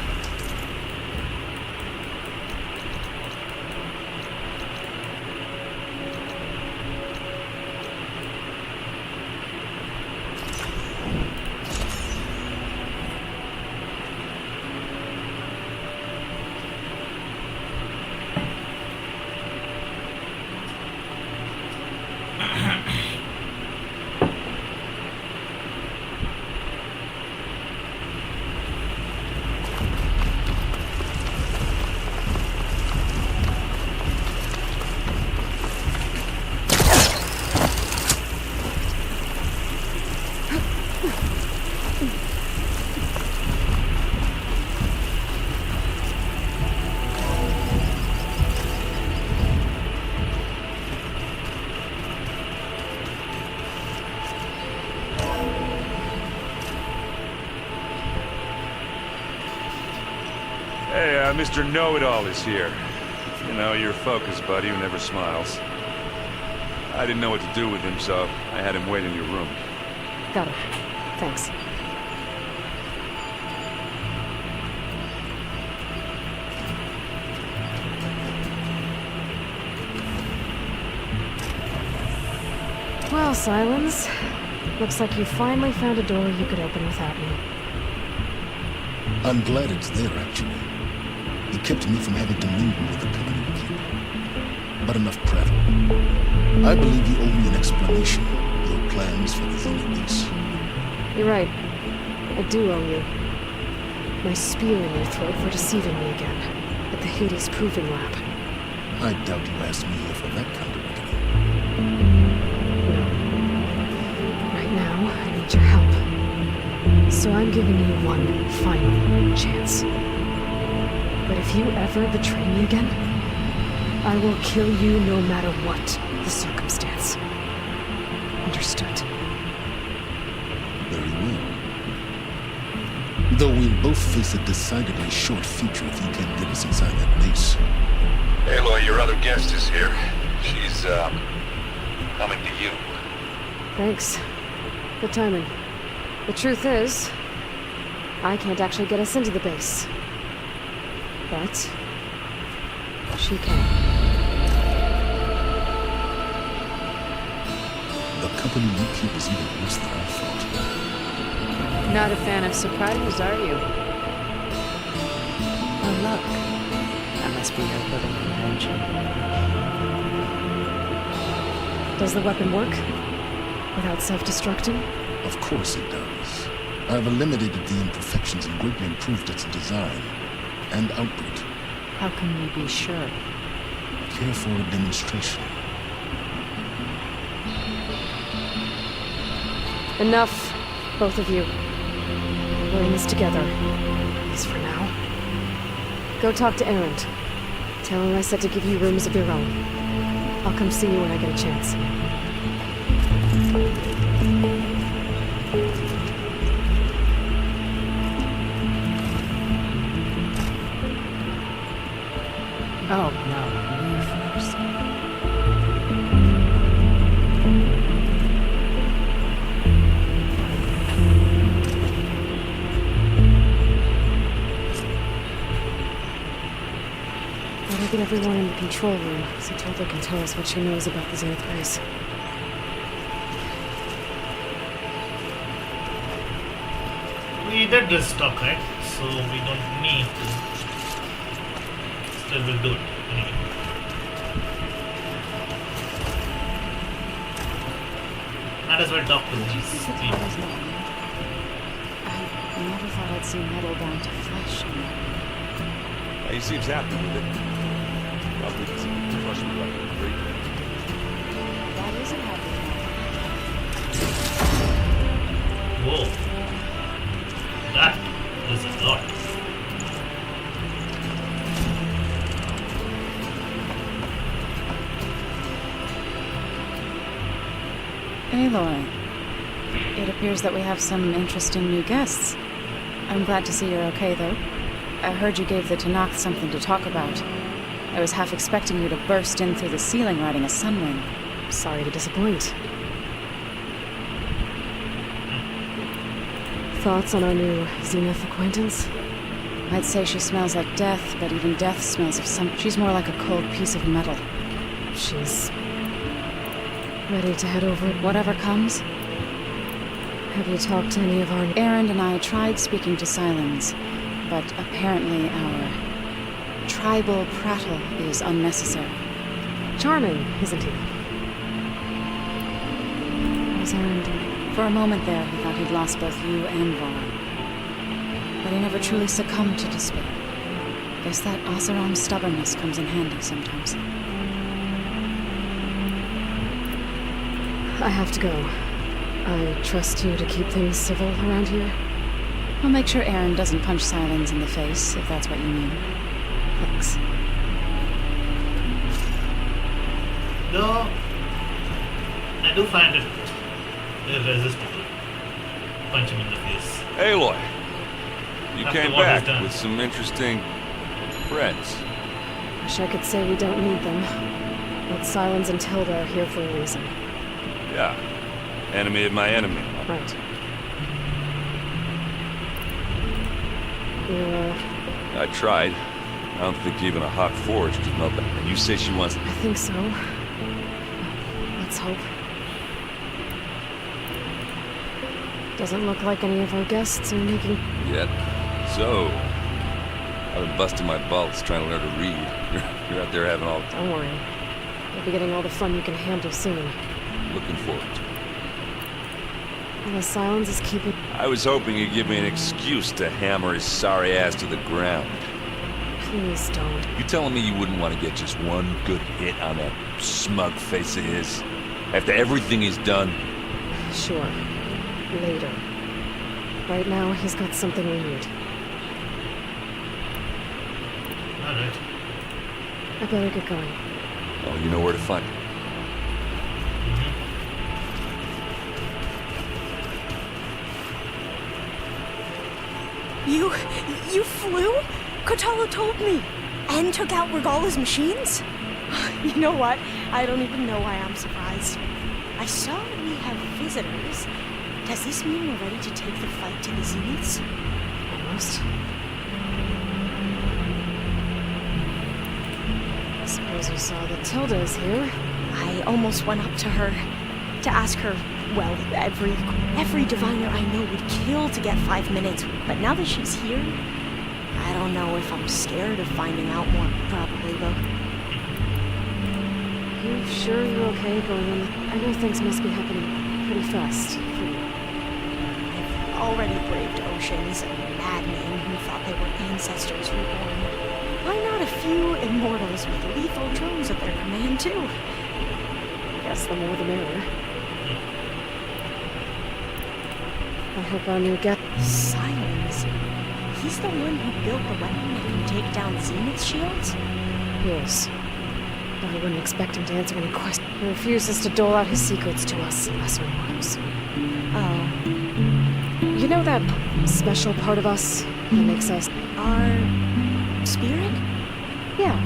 Speaker 16: Hey, Mr. Know-It-All is here. You know, your focus buddy who never smiles. I didn't know what to do with him, so I had him wait in your room.
Speaker 4: Got it. Thanks. Well, Silence. Looks like you finally found a door you could open without me.
Speaker 12: I'm glad it's there, actually. It kept me from having to mingle with the community keeper. But enough prattle. I believe you owe me an explanation. Your plans for the Zenith base.
Speaker 4: You're right. I do owe you. My spear in your throat for deceiving me again. At the Hades Proving Lab.
Speaker 12: I doubt you asked me here for that kind of reckoning.
Speaker 4: Right now, I need your help. So I'm giving you one final chance. But if you ever betray me again, I will kill you no matter what the circumstance. Understood?
Speaker 12: Very well. Though we'll both face a decidedly short future if you can't get us inside that base.
Speaker 17: Aloy, your other guest is here. She's, coming to you.
Speaker 4: Thanks. Good timing. The truth is, I can't actually get us into the base. But she can.
Speaker 12: The company you keep is even worse than I thought.
Speaker 11: Not a fan of surprises, are you? Oh, look. That must be your little invention.
Speaker 4: Does the weapon work? Without self-destructing?
Speaker 12: Of course it does. I've eliminated the imperfections and greatly improved its design and output.
Speaker 11: How can we be sure?
Speaker 12: Care for a demonstration?
Speaker 4: Enough, both of you. We're in this together. At least for now. Go talk to Erend. Tell him I said to give you rooms of your own. I'll come see you when I get a chance.
Speaker 11: Oh, no. You first.
Speaker 4: Better get everyone in the control room, so Tilda can tell us what she knows about the Zenith race.
Speaker 1: We did this talk, right? So we don't need to. Still will do it anyway. Might as well talk to these people.
Speaker 11: I never thought I'd see metal down to flesh.
Speaker 16: He seems happy with it. Probably because he can crush me like a grape.
Speaker 11: That is a happy
Speaker 1: Whoa. That is a lot.
Speaker 11: Aloy, it appears that we have some interesting new guests. I'm glad to see you're okay, though. I heard you gave the Tanakh something to talk about. I was half expecting you to burst in through the ceiling riding a sunwing.
Speaker 4: Sorry to disappoint. Thoughts on our new Zenith acquaintance?
Speaker 11: I'd say she smells like death, but even death smells of She's more like a cold piece of metal.
Speaker 4: She's ready to head over.
Speaker 11: Whatever comes.
Speaker 4: Have you talked to any of our...
Speaker 11: Erend and I tried speaking to Silence, but apparently our tribal prattle is unnecessary.
Speaker 4: Charming, isn't he? How's Erend doing?
Speaker 11: For a moment there, he thought he'd lost both you and Varl. But he never truly succumbed to despair. Guess that Oseram stubbornness comes in handy sometimes.
Speaker 4: I have to go. I trust you to keep things civil around here.
Speaker 11: I'll make sure Erend doesn't punch Silence in the face, if that's what you mean.
Speaker 4: Thanks.
Speaker 1: Though, I do find it irresistible. Punch him in the face.
Speaker 3: Aloy, you
Speaker 1: After
Speaker 3: came
Speaker 1: what he's
Speaker 3: back
Speaker 1: done.
Speaker 3: with some interesting friends.
Speaker 4: Wish I could say we don't need them. But Silence and Tilda are here for a reason.
Speaker 3: Yeah. Enemy of my enemy.
Speaker 4: Right.
Speaker 3: I tried. I don't think even a hot forge could melt that. And you say she wants...
Speaker 4: I think so. Let's hope. Doesn't look like any of our guests are making...
Speaker 3: Yet. So... I've been busting my balls trying to learn to read. You're out there having all...
Speaker 4: Don't worry. You'll be getting all the fun you can handle soon.
Speaker 3: Looking forward to it.
Speaker 4: The Silence is keeping...
Speaker 3: I was hoping you'd give me an excuse to hammer his sorry ass to the ground.
Speaker 4: Please don't.
Speaker 3: You telling me you wouldn't want to get just one good hit on that smug face of his? After everything he's done?
Speaker 4: Sure. Later. Right now, he's got something we need.
Speaker 1: Alright.
Speaker 4: I better get going.
Speaker 3: Oh, you know where to find him.
Speaker 5: You flew? Kotalo told me. And took out Regalla's machines? You know what? I don't even know why I'm surprised. I saw we have visitors. Does this mean we're ready to take the fight to the Zeniths?
Speaker 4: Almost. I suppose you saw that Tilda is here.
Speaker 5: I almost went up to her to ask her, well, every diviner I know would kill to get 5 minutes, but now that she's here, I don't know if I'm scared of finding out more. Probably, though.
Speaker 4: You sure you're okay going on? I know things must be happening pretty fast.
Speaker 5: I've already braved oceans and madmen who thought they were ancestors reborn. Why not a few immortals with lethal drones at their command, too?
Speaker 4: I guess the more the merrier. I hope our new guest...
Speaker 5: Silence. He's the one who built the weapon that can take down Zenith shields?
Speaker 4: Yes. But I wouldn't expect him to answer any questions. He refuses to dole out his secrets to us lesser mortals.
Speaker 5: Oh.
Speaker 4: You know that special part of us that makes us...
Speaker 5: Our... spirit?
Speaker 4: Yeah.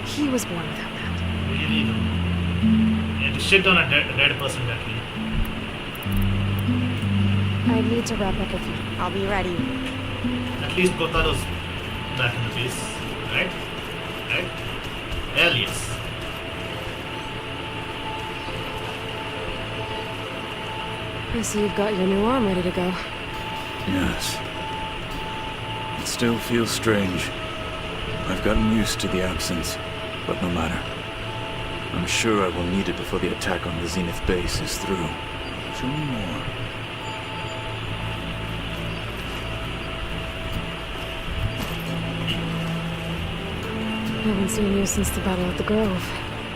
Speaker 4: He was born without that.
Speaker 1: Really though. Yeah, to shit on a dead person that way.
Speaker 4: I need to wrap up with you.
Speaker 5: I'll be ready.
Speaker 1: At least Kotaro's back in the base. Right? Right? Hell yes.
Speaker 4: I see you've got your new arm ready to go.
Speaker 18: Yes. It still feels strange. I've gotten used to the absence, but no matter. I'm sure I will need it before the attack on the Zenith base is through. Show me more.
Speaker 4: I haven't seen you since the battle at the Grove.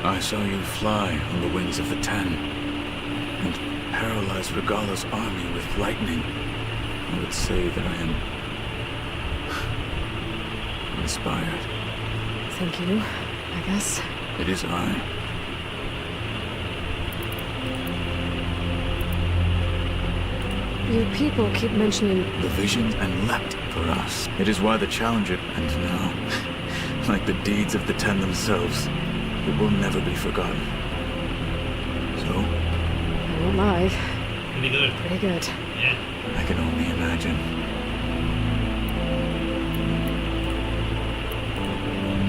Speaker 18: I saw you fly on the wings of the Ten, and paralyze Regalla's army with lightning. I would say that I am... inspired.
Speaker 4: Thank you, I guess.
Speaker 18: It is I.
Speaker 4: Your people keep mentioning...
Speaker 18: The vision and leapt for us. It is why the Challenger, and now, like the deeds of the Ten themselves, it will never be forgotten. So?
Speaker 4: I won't lie.
Speaker 1: Pretty good.
Speaker 4: Pretty good.
Speaker 1: Yeah.
Speaker 18: I can only imagine.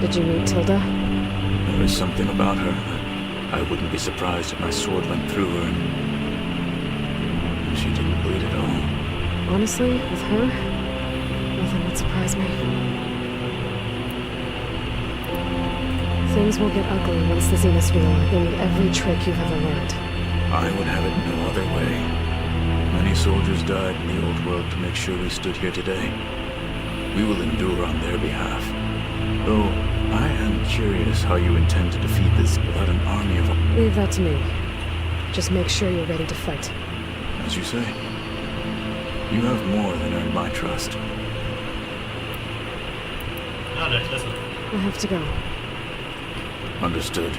Speaker 4: Did you meet Tilda?
Speaker 18: There is something about her that I wouldn't be surprised if my sword went through her and she didn't bleed at all.
Speaker 4: Honestly, with her, nothing would surprise me. Things will get ugly once the Zeniths realize they need every trick you've ever learned.
Speaker 18: I would have it no other way. Many soldiers died in the old world to make sure we stood here today. We will endure on their behalf. Though, I am curious how you intend to defeat this without an army of...
Speaker 4: Leave that to me. Just make sure you're ready to fight.
Speaker 18: As you say. You have more than earned my trust.
Speaker 1: Alright, let's go.
Speaker 4: I have to go.
Speaker 18: Understood.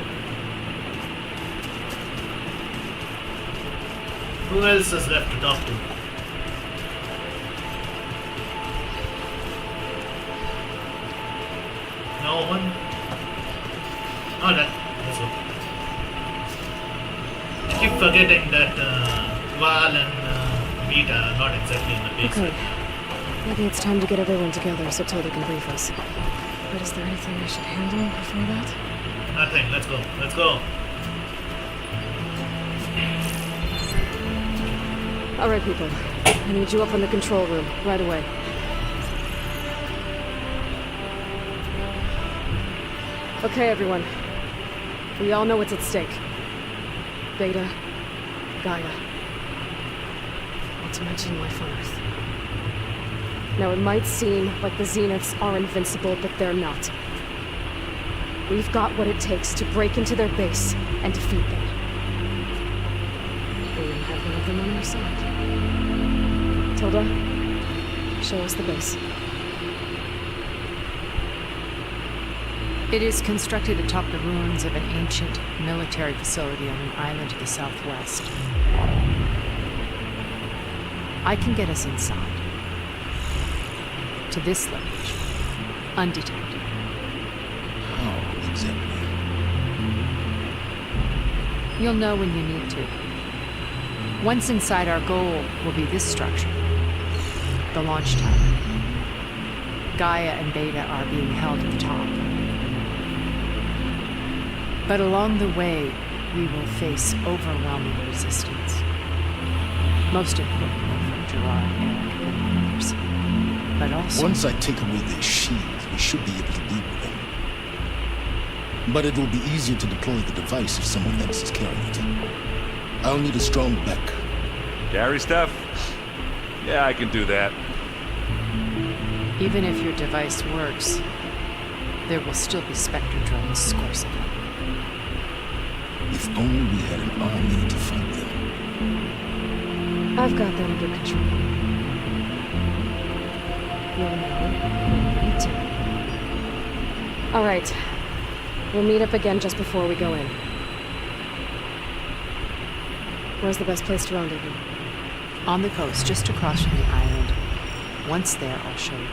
Speaker 1: Who else is left to talk to? No one? Alright. forgetting that Varl and Beta are not exactly in the basement.
Speaker 4: Okay. Maybe it's time to get everyone together so Tilda can brief us. But is there anything I should handle before that?
Speaker 1: Nothing. Let's go. Let's go.
Speaker 4: Alright, people. I need you up in the control room, right away. Okay, everyone. We all know what's at stake. Beta, Gaia. Not to mention life on Earth. Now, it might seem like the Zeniths are invincible, but they're not. We've got what it takes to break into their base and defeat them. We even have one of them on our side. Tilda, show us the base.
Speaker 11: It is constructed atop the ruins of an ancient military facility on an island to the southwest. I can get us inside. To this location, undetected.
Speaker 12: How exactly?
Speaker 11: You'll know when you need to. Once inside, our goal will be this structure, the launch tower. Gaia and Beta are being held at the top. But along the way, we will face overwhelming resistance. Most importantly from Gerard, Erik, and others. But also...
Speaker 12: Once I take away their shield, we should be able to deal with them. But it will be easier to deploy the device if someone else is carrying it. I'll need a strong back.
Speaker 16: Gary stuff? Yeah, I can do that.
Speaker 11: Even if your device works, there will still be Spectre drones scores of them.
Speaker 12: If only we had an army to fight them.
Speaker 4: I've got that under control. You'll know. Me too. Alright. We'll meet up again just before we go in. Where's the best place to rendezvous?
Speaker 11: On the coast, just across from the island. Once there, I'll show you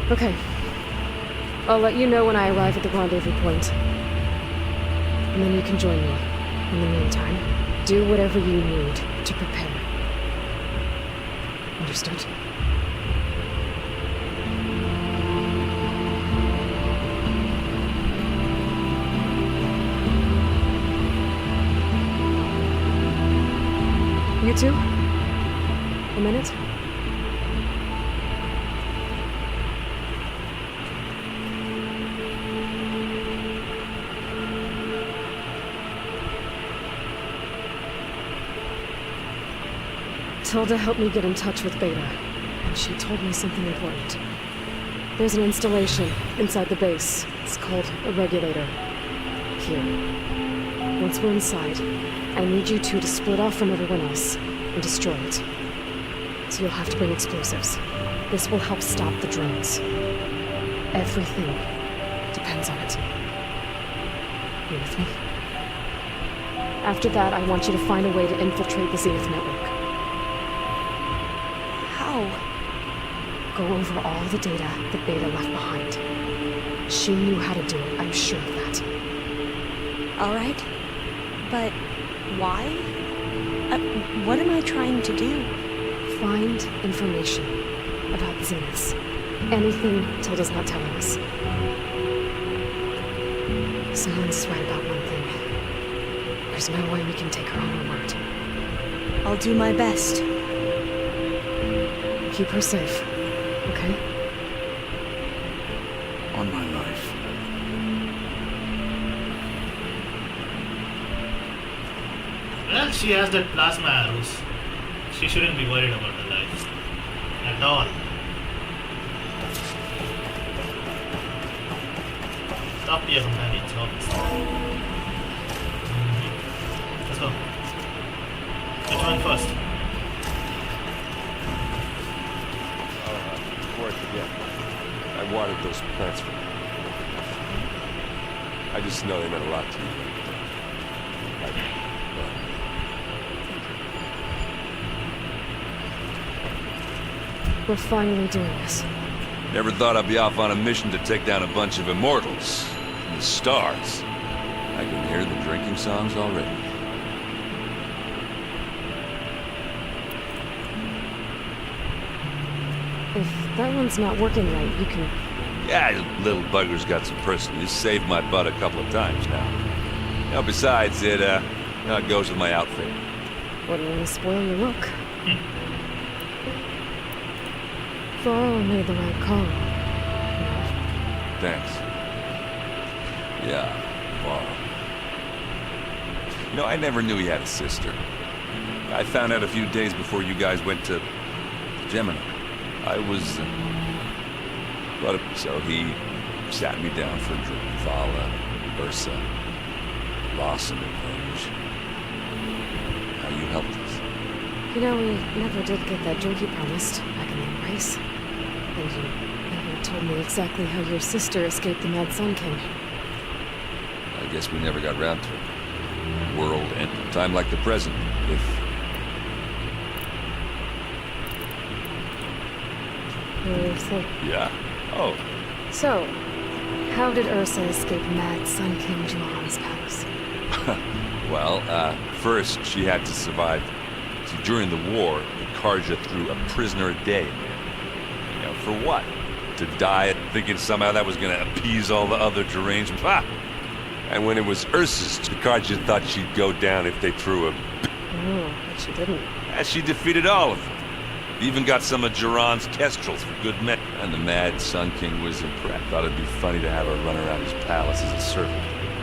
Speaker 11: where.
Speaker 4: Okay. I'll let you know when I arrive at the rendezvous point. And then you can join me. In the meantime, do whatever you need to prepare. Understood? You two? A minute? Tilda helped me get in touch with Beta, and she told me something important. There's an installation inside the base. It's called a regulator. Here. Once we're inside, I need you two to split off from everyone else and destroy it. So you'll have to bring explosives. This will help stop the drones. Everything depends on it. You with me? After that, I want you to find a way to infiltrate the Zenith network. Go over all the data that Beta left behind. She knew how to do it, I'm sure of that.
Speaker 5: All right. But why? What am I trying to do?
Speaker 4: Find information about the Zeniths. Anything Tilda's not telling us. Silence is right about one thing. There's no way we can take her on her word.
Speaker 5: I'll do my best.
Speaker 4: Keep her safe. Okay?
Speaker 18: On my life.
Speaker 1: Well, she has that plasma arrows. She shouldn't be worried about her life. At all. Stop your companions, obviously. Let's go. Which one first?
Speaker 16: Before I forget, I wanted those plants for you. I just know they meant a lot to you.
Speaker 4: We're finally doing this.
Speaker 3: Never thought I'd be off on a mission to take down a bunch of immortals from the stars. I can hear the drinking songs already.
Speaker 4: If that one's not working right, you can...
Speaker 3: Yeah, little bugger's got some person. He's saved my butt a couple of times now. Besides, it goes with my outfit.
Speaker 4: Wouldn't want to spoil your look. Varl made the right call.
Speaker 3: Thanks. Yeah, Varl. I never knew he had a sister. I found out a few days before you guys went to Gemini. I was... So he sat me down for a drink. Vala, Ursa, loss and avenged. How you helped us.
Speaker 4: We never did get that drink you promised back in the embrace. And you never told me exactly how your sister escaped the Mad Sun King.
Speaker 3: I guess we never got round to it. World end. Time like the present, if... Yeah. Oh.
Speaker 4: So, how did Ursa escape Mad Sun King Juan's palace?
Speaker 3: Well, first she had to survive. See, during the war, the Karja threw a prisoner a day. For what? To die thinking somehow that was gonna appease all the other derangements. And when it was Ursa's, the Karja thought she'd go down if they threw a...
Speaker 4: Oh, but she didn't.
Speaker 3: And she defeated all of them. Even got some of Jiran's kestrels for good men. And the Mad Sun King was impressed. Thought it'd be funny to have her run around his palace as a servant.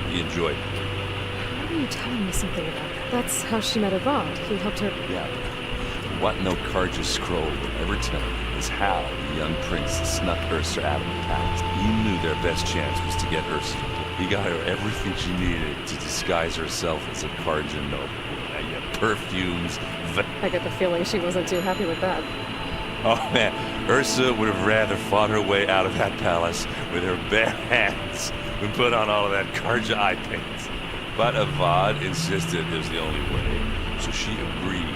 Speaker 3: He enjoyed it.
Speaker 4: Why are you telling me something about that? That's how she met Avad. He helped her...
Speaker 3: Yeah, but what no Karja scroll will ever tell you is how the young prince snuck Ursa out of the palace. He knew their best chance was to get Ursa. He got her everything she needed to disguise herself as a Karja noble. Perfumes...
Speaker 4: I get the feeling she wasn't too happy with that.
Speaker 3: Oh man, Ursa would have rather fought her way out of that palace with her bare hands than put on all of that Karja eye paint. But Avad insisted it was the only way, so she agreed.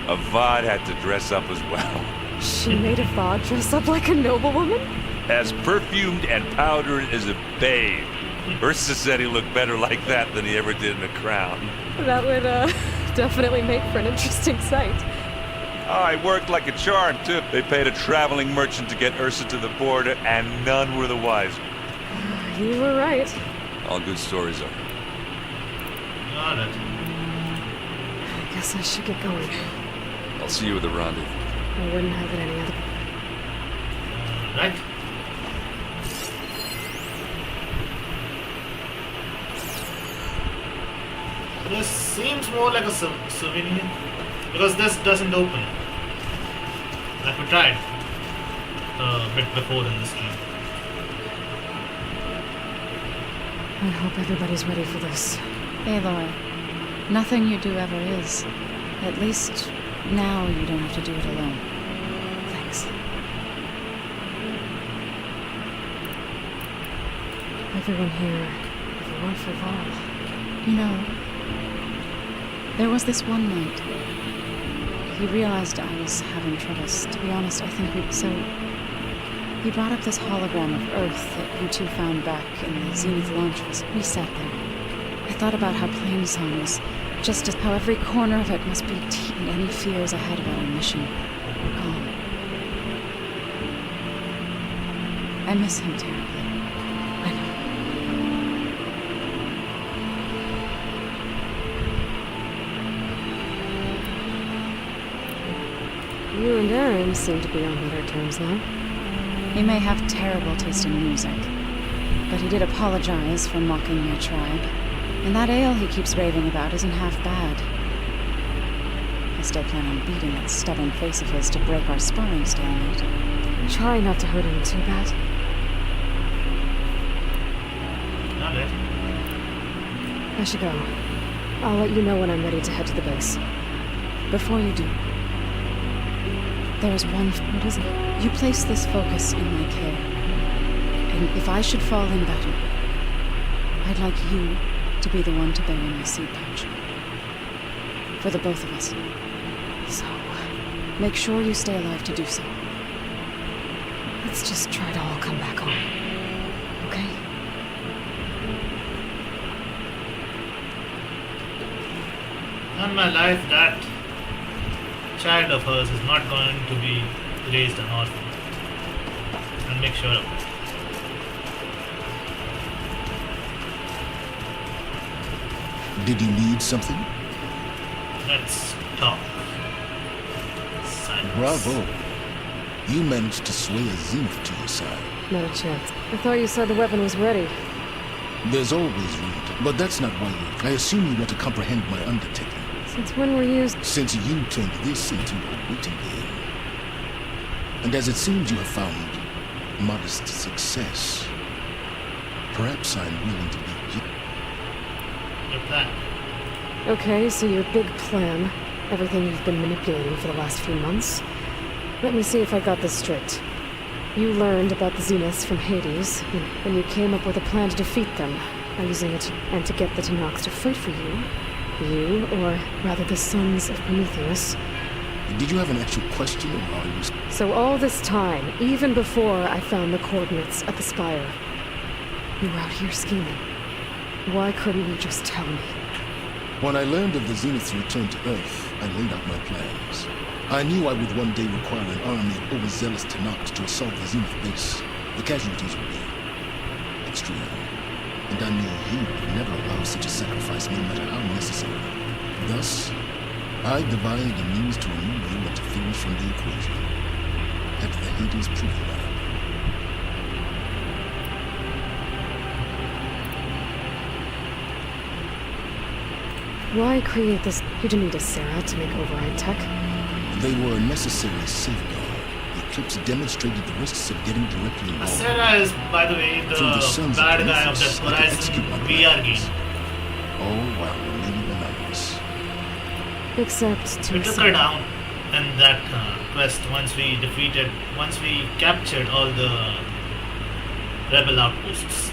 Speaker 3: Avad had to dress up as well.
Speaker 4: She made Avad dress up like a noblewoman?
Speaker 3: As perfumed and powdered as a babe. Ursa said he looked better like that than he ever did in a crown.
Speaker 4: That would, definitely make for an interesting sight.
Speaker 3: Oh, it worked like a charm, too. They paid a traveling merchant to get Ursa to the border, and none were the wiser.
Speaker 4: You were right.
Speaker 3: All good stories are.
Speaker 1: Got it.
Speaker 4: I guess I should get going.
Speaker 3: I'll see you at the rendezvous.
Speaker 4: I wouldn't have it any other way.
Speaker 1: Right. This seems more like a souvenir, because this doesn't open. Like we tried a bit before in this game.
Speaker 4: I hope everybody's ready for this.
Speaker 11: Aloy, nothing you do ever is. At least now you don't have to do it alone.
Speaker 4: Thanks. Everyone here, if it weren't for Varl.
Speaker 11: There was this one night. He realized I was having troubles. To be honest, I think he brought up this hologram of Earth that you two found back in the Zenith launchers. We sat there. I thought about how Plainsong was just as how every corner of it must be and any fears I had about our mission were gone. I miss him terribly.
Speaker 4: I know. You and Aaron seem to be on better terms now.
Speaker 11: He may have terrible taste in music, but he did apologize for mocking my tribe. And that ale he keeps raving about isn't half bad. I still plan on beating that stubborn face of his to break our sparring stalemate.
Speaker 4: Try not to hurt him too bad.
Speaker 1: Got it.
Speaker 4: I should go. I'll let you know when I'm ready to head to the base.
Speaker 11: Before you do, there's one... What is it? You place this focus in my care. And if I should fall in battle, I'd like you to be the one to bury my seed pouch. For the both of us. So, make sure you stay alive to do so.
Speaker 4: Let's just try to all come back home. Okay?
Speaker 1: On my life, that child of hers is not going to be raised an orphan. I'll make sure of it.
Speaker 12: Did you need something?
Speaker 1: Let's talk. Silence.
Speaker 12: Bravo. You managed to sway a Zenith to your side.
Speaker 4: Not a chance. I thought you said the weapon was ready.
Speaker 12: There's always room, but that's not why you... I assume you want to comprehend my undertaking.
Speaker 4: Since when were you...
Speaker 12: Since you turned this into a waiting game. And as it seems you have found modest success, perhaps I'm willing to be...
Speaker 1: Your plan.
Speaker 4: Okay, so your big plan. Everything you've been manipulating for the last few months. Let me see if I got this straight. You learned about the Zeniths from Hades, and you came up with a plan to defeat them by using it and to get the Tanox to fight for you. You, or rather the sons of Prometheus.
Speaker 12: Did you have an actual question, or are you...
Speaker 4: So all this time, even before I found the coordinates at the spire, you were out here scheming. Why couldn't you just tell me?
Speaker 12: When I learned of the Zenith's return to Earth, I laid out my plans. I knew I would one day require an army of overzealous Tanox to assault the Zenith base. The casualties would be extreme. And I knew you would never allow such a sacrifice, no matter how necessary. Thus, I devised a means to remove you interference from the equation. At the Hades Proving Lab.
Speaker 4: Why create this? You didn't need a Sarah to make override tech.
Speaker 12: They were a necessary safeguard. The Eclipse demonstrated the risks of getting directly involved.
Speaker 1: Sarah is, by the way, the bad guy of that Horizon VR game.
Speaker 12: Oh, well, maybe anonymous.
Speaker 4: Except to
Speaker 1: we took her down in that quest once we captured all the rebel outposts.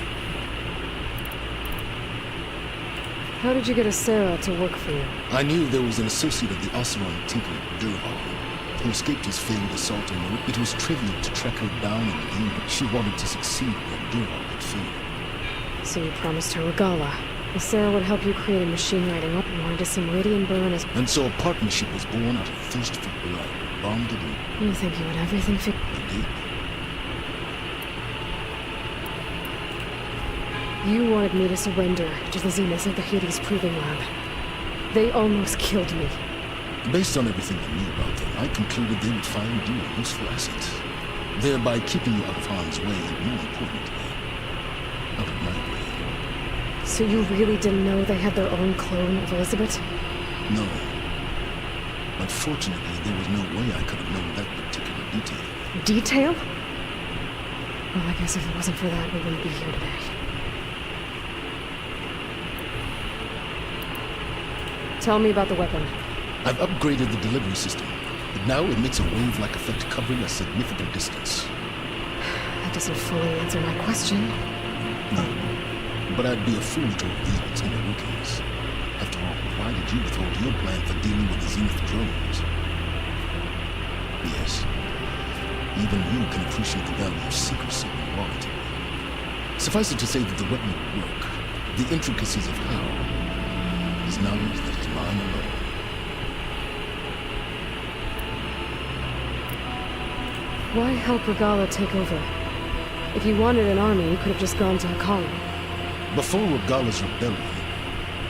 Speaker 4: How did you get a Sarah to work for you?
Speaker 12: I knew there was an associate of the Oseron tinker, Durval, who escaped his failed assault on Erik. It was trivial to track her down in the game, but she wanted to succeed where Durval had failed.
Speaker 4: So you promised her Regalla. The Sarah would help you create a machine riding up and wanted to see Meridian burn as...
Speaker 12: And so a partnership was born out of thirst for blood, bonded in...
Speaker 4: You think you had everything figured...
Speaker 12: Indeed.
Speaker 4: You wanted me to surrender to the Zeniths at the Hades Proving Lab. They almost killed me.
Speaker 12: Based on everything I knew about them, I concluded they would find you a useful asset, thereby keeping you out of harm's way and, more importantly, out of my way.
Speaker 4: So you really didn't know they had their own clone of Elizabeth?
Speaker 12: No. But fortunately, there was no way I could have known that particular detail.
Speaker 4: Detail? Well, I guess if it wasn't for that, we wouldn't be here today. Tell me about the weapon.
Speaker 12: I've upgraded the delivery system. It now emits a wave-like effect covering a significant distance.
Speaker 4: That doesn't fully answer my question.
Speaker 12: No, but I'd be a fool to reveal its inner workings. After all, why did you withhold your plan for dealing with the Zenith drones? Yes, even you can appreciate the value of secrecy when warranted. Suffice it to say that the weapon will work. The intricacies of how is knowledge that is mine alone.
Speaker 4: Why help Regalla take over? If you wanted an army, you could have just gone to Hikaru.
Speaker 12: Before Regalla's rebellion,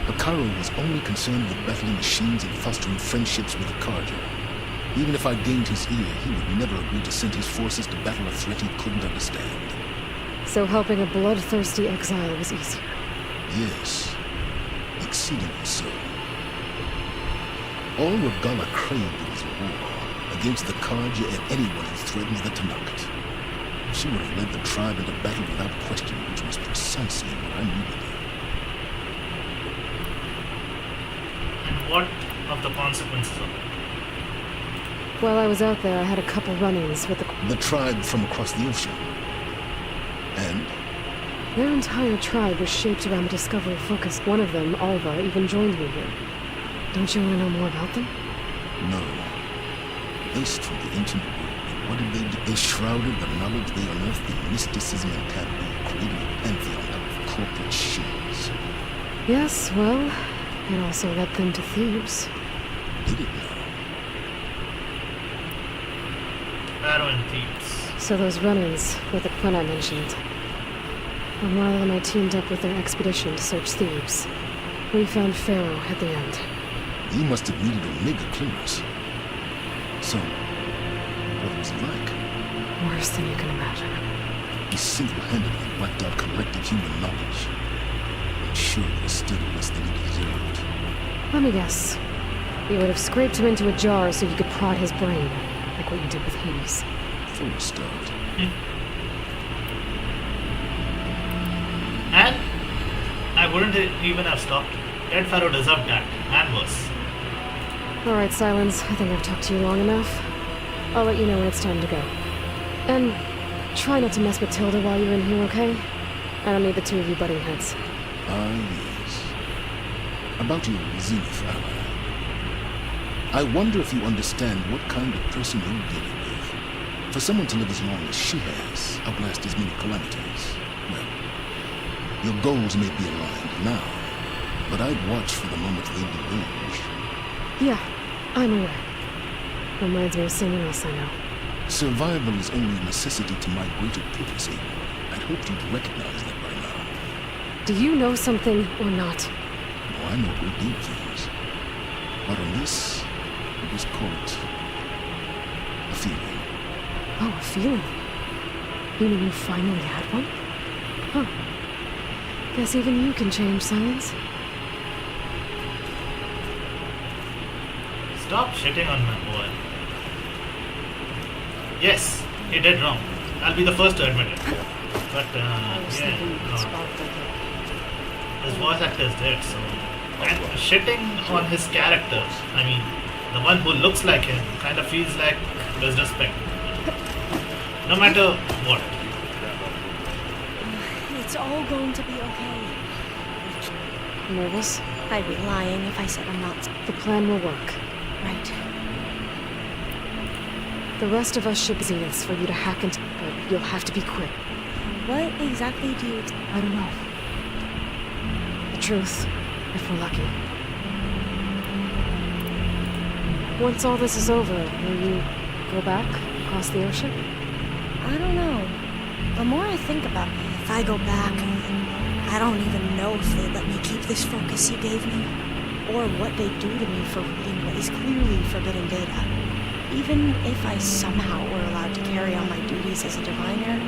Speaker 12: Hikaru was only concerned with battling machines and fostering friendships with Akarja. Even if I gained his ear, he would never agree to send his forces to battle a threat he couldn't understand.
Speaker 4: So helping a bloodthirsty exile was easier?
Speaker 12: Yes. Exceedingly so. All Regalla craved was war against the Karja and anyone who threatened the Tanakh. She would have led the tribe into battle without question, which was precisely what I needed.
Speaker 1: And what of the consequences of it?
Speaker 4: While I was out there, I had a couple run-ins with
Speaker 12: the tribe from across the ocean. And?
Speaker 4: Their entire tribe was shaped around the Discovery focus. One of them, Alva, even joined me here. Don't you want to know more about them?
Speaker 12: No. They from the ancient world. And what did they do? They shrouded the knowledge they unearthed in mysticism and taboo, creating a pantheon out of corporate shills.
Speaker 4: Yes, well, It also led them to Thebes.
Speaker 12: Did it now?
Speaker 1: Pharaoh and Thebes.
Speaker 4: So those run-ins were the Quinn I mentioned. On one of them I teamed up with their expedition to search Thebes. We found Pharaoh at the end.
Speaker 12: You must have needed a mega clearance. So, what was it like?
Speaker 4: Worse than you can imagine.
Speaker 12: He single-handedly wiped out collective human knowledge. I'm sure it was still less than he deserved.
Speaker 4: Let me guess. You would have scraped him into a jar so you could prod his brain, like what you did with Hades.
Speaker 12: For a start.
Speaker 1: And I wouldn't even have stopped. Dead Pharaoh deserved that, and worse.
Speaker 4: Alright, Silence. I think I've talked to you long enough. I'll let you know when it's time to go. And try not to mess with Tilda while you're in here, okay? I don't need the two of you butting heads.
Speaker 12: Ah, yes. About your Zenith ally. I wonder if you understand what kind of person you're dealing with. For someone to live as long as she has, outlast as many calamities, well, your goals may be aligned now, but I'd watch for the moment they diverge.
Speaker 4: Yeah, I'm aware. Reminds me of someone else I know.
Speaker 12: Survival is only a necessity to my greater purpose. I'd hoped you'd recognize that by now.
Speaker 4: Do you know something or not?
Speaker 12: Oh, I know a great deal of things. But on this, we just call it a feeling.
Speaker 4: Oh, a feeling? You mean you finally had one? Huh. Guess even you can change, Silence.
Speaker 1: Stop shitting on my boy. Yes, he did wrong. I'll be the first to admit it. But, yeah, his voice actor is dead, so... And shitting on his character, I mean, the one who looks like him, kind of feels like disrespect. No matter what.
Speaker 5: It's all going to be okay.
Speaker 4: Nervous?
Speaker 5: I'd be lying if I said I'm not.
Speaker 4: The plan will work.
Speaker 5: Right.
Speaker 4: The rest of us ship Zeniths for you to hack into, but you'll have to be quick.
Speaker 5: What exactly do you...
Speaker 4: I don't know. The truth, if we're lucky. Once all this is over, will you go back across the ocean?
Speaker 5: I don't know. The more I think about it, if I go back, I don't even know if they'd let me keep this focus you gave me, or what they'd do to me for reading what is clearly forbidden data. Even if I somehow were allowed to carry on my duties as a diviner,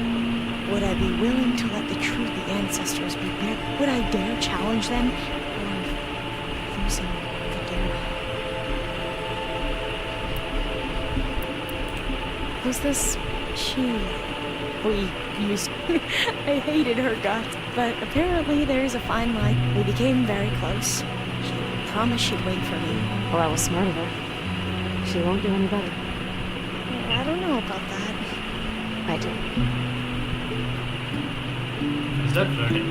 Speaker 5: would I be willing to let the truth of the ancestors be bare? Would I dare challenge them? Or losing Videra?
Speaker 4: Who's this?
Speaker 5: We used... I hated her guts, but apparently there's a fine line. We became very close. She promised she'd wait for me.
Speaker 4: Well, I was smart of her. She won't do any better.
Speaker 5: I don't know about that.
Speaker 4: I do.
Speaker 1: Is that flirting?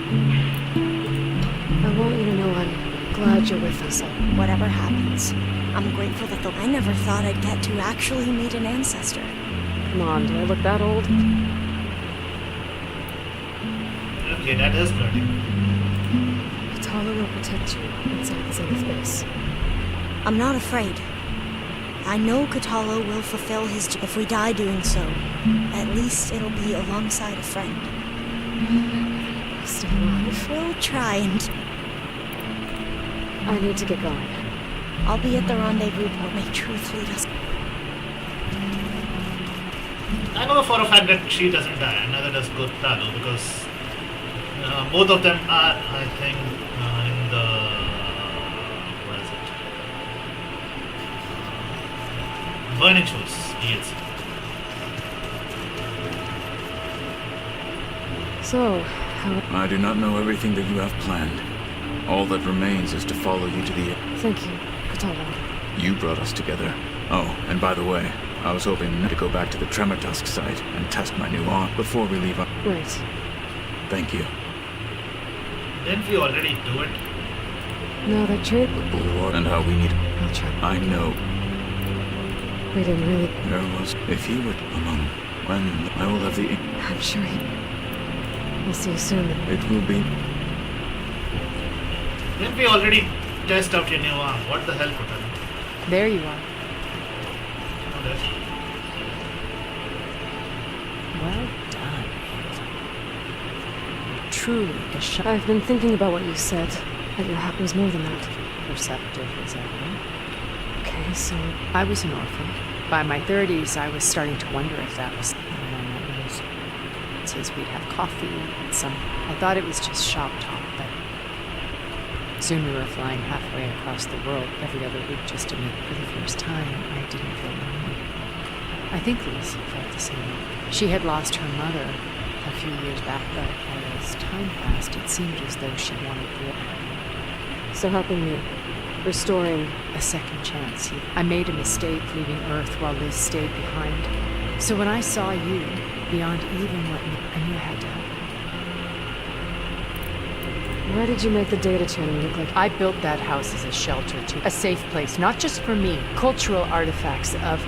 Speaker 4: I want you to know I'm glad you're with us.
Speaker 5: Whatever happens, I'm grateful that I never thought I'd get to actually meet an ancestor.
Speaker 4: Come on, do I look that old?
Speaker 1: Okay, that is flirting.
Speaker 4: Katala will protect you inside the Zenith base.
Speaker 5: I'm not afraid. I know Katala will fulfill his job if we die doing so. At least it'll be alongside a friend.
Speaker 4: Stay alive.
Speaker 5: We'll try and...
Speaker 4: I need to get going.
Speaker 5: I'll be at the rendezvous point. May truth lead us.
Speaker 1: I know for a fact that she doesn't die, and neither does Katala, because both of them are, I think, in the... what is it? Burning Shoes, yes.
Speaker 4: So, how...
Speaker 18: I do not know everything that you have planned. All that remains is to follow you to the...
Speaker 4: Thank you, Katala.
Speaker 18: You brought us together. Oh, and by the way, I was hoping to go back to the Tremortusk site and test my new arm before we leave.
Speaker 4: Right.
Speaker 18: Thank you.
Speaker 1: Didn't we already do it?
Speaker 4: No, that trade...
Speaker 18: The bulwark and how we need...
Speaker 4: I'll try.
Speaker 18: I know.
Speaker 4: We didn't really...
Speaker 18: There was... If he were among... When I will have the...
Speaker 4: I'm sure he... We'll see you soon.
Speaker 18: It will be...
Speaker 1: Didn't we already test out your new arm. What the hell, Cortana?
Speaker 11: There you are.
Speaker 1: Okay.
Speaker 11: Well done. Truly a shot.
Speaker 4: I've been thinking about what you said. That your heart was more than that.
Speaker 11: Perceptive as ever.
Speaker 4: Okay, so
Speaker 11: I was an orphan. By my 30s, I was starting to wonder if that was says we'd have coffee and some. I thought it was just shop talk, but soon we were flying halfway across the world every other week just to meet for the first time. I didn't feel lonely. I think Liz felt the same. She had lost her mother a few years back, but as time passed, it seemed as though she wanted to.
Speaker 4: So helping me, restoring
Speaker 11: a second chance. I made a mistake leaving Earth while Liz stayed behind. So when I saw you, beyond even what I knew I had to help.
Speaker 4: Why did you make the data channel look like?
Speaker 11: I built that house as a shelter too. A safe place, not just for me. Cultural artifacts of,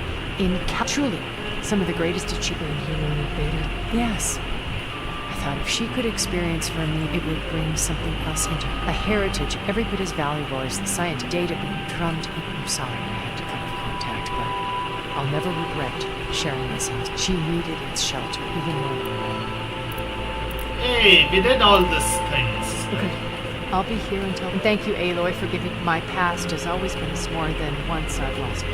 Speaker 11: truly, some of the greatest achievement in human beta. Yes. I thought if she could experience for me, it would bring something else into her. A heritage every bit as valuable as the scientific data being drummed in. I'm sorry I had to cut off contact, but I'll never regret sharing this house. She needed its shelter, even more.
Speaker 1: Hey, we did all these things.
Speaker 11: Okay. I'll be here until... And thank you, Aloy, for giving... My past has always been more than once I've lost me.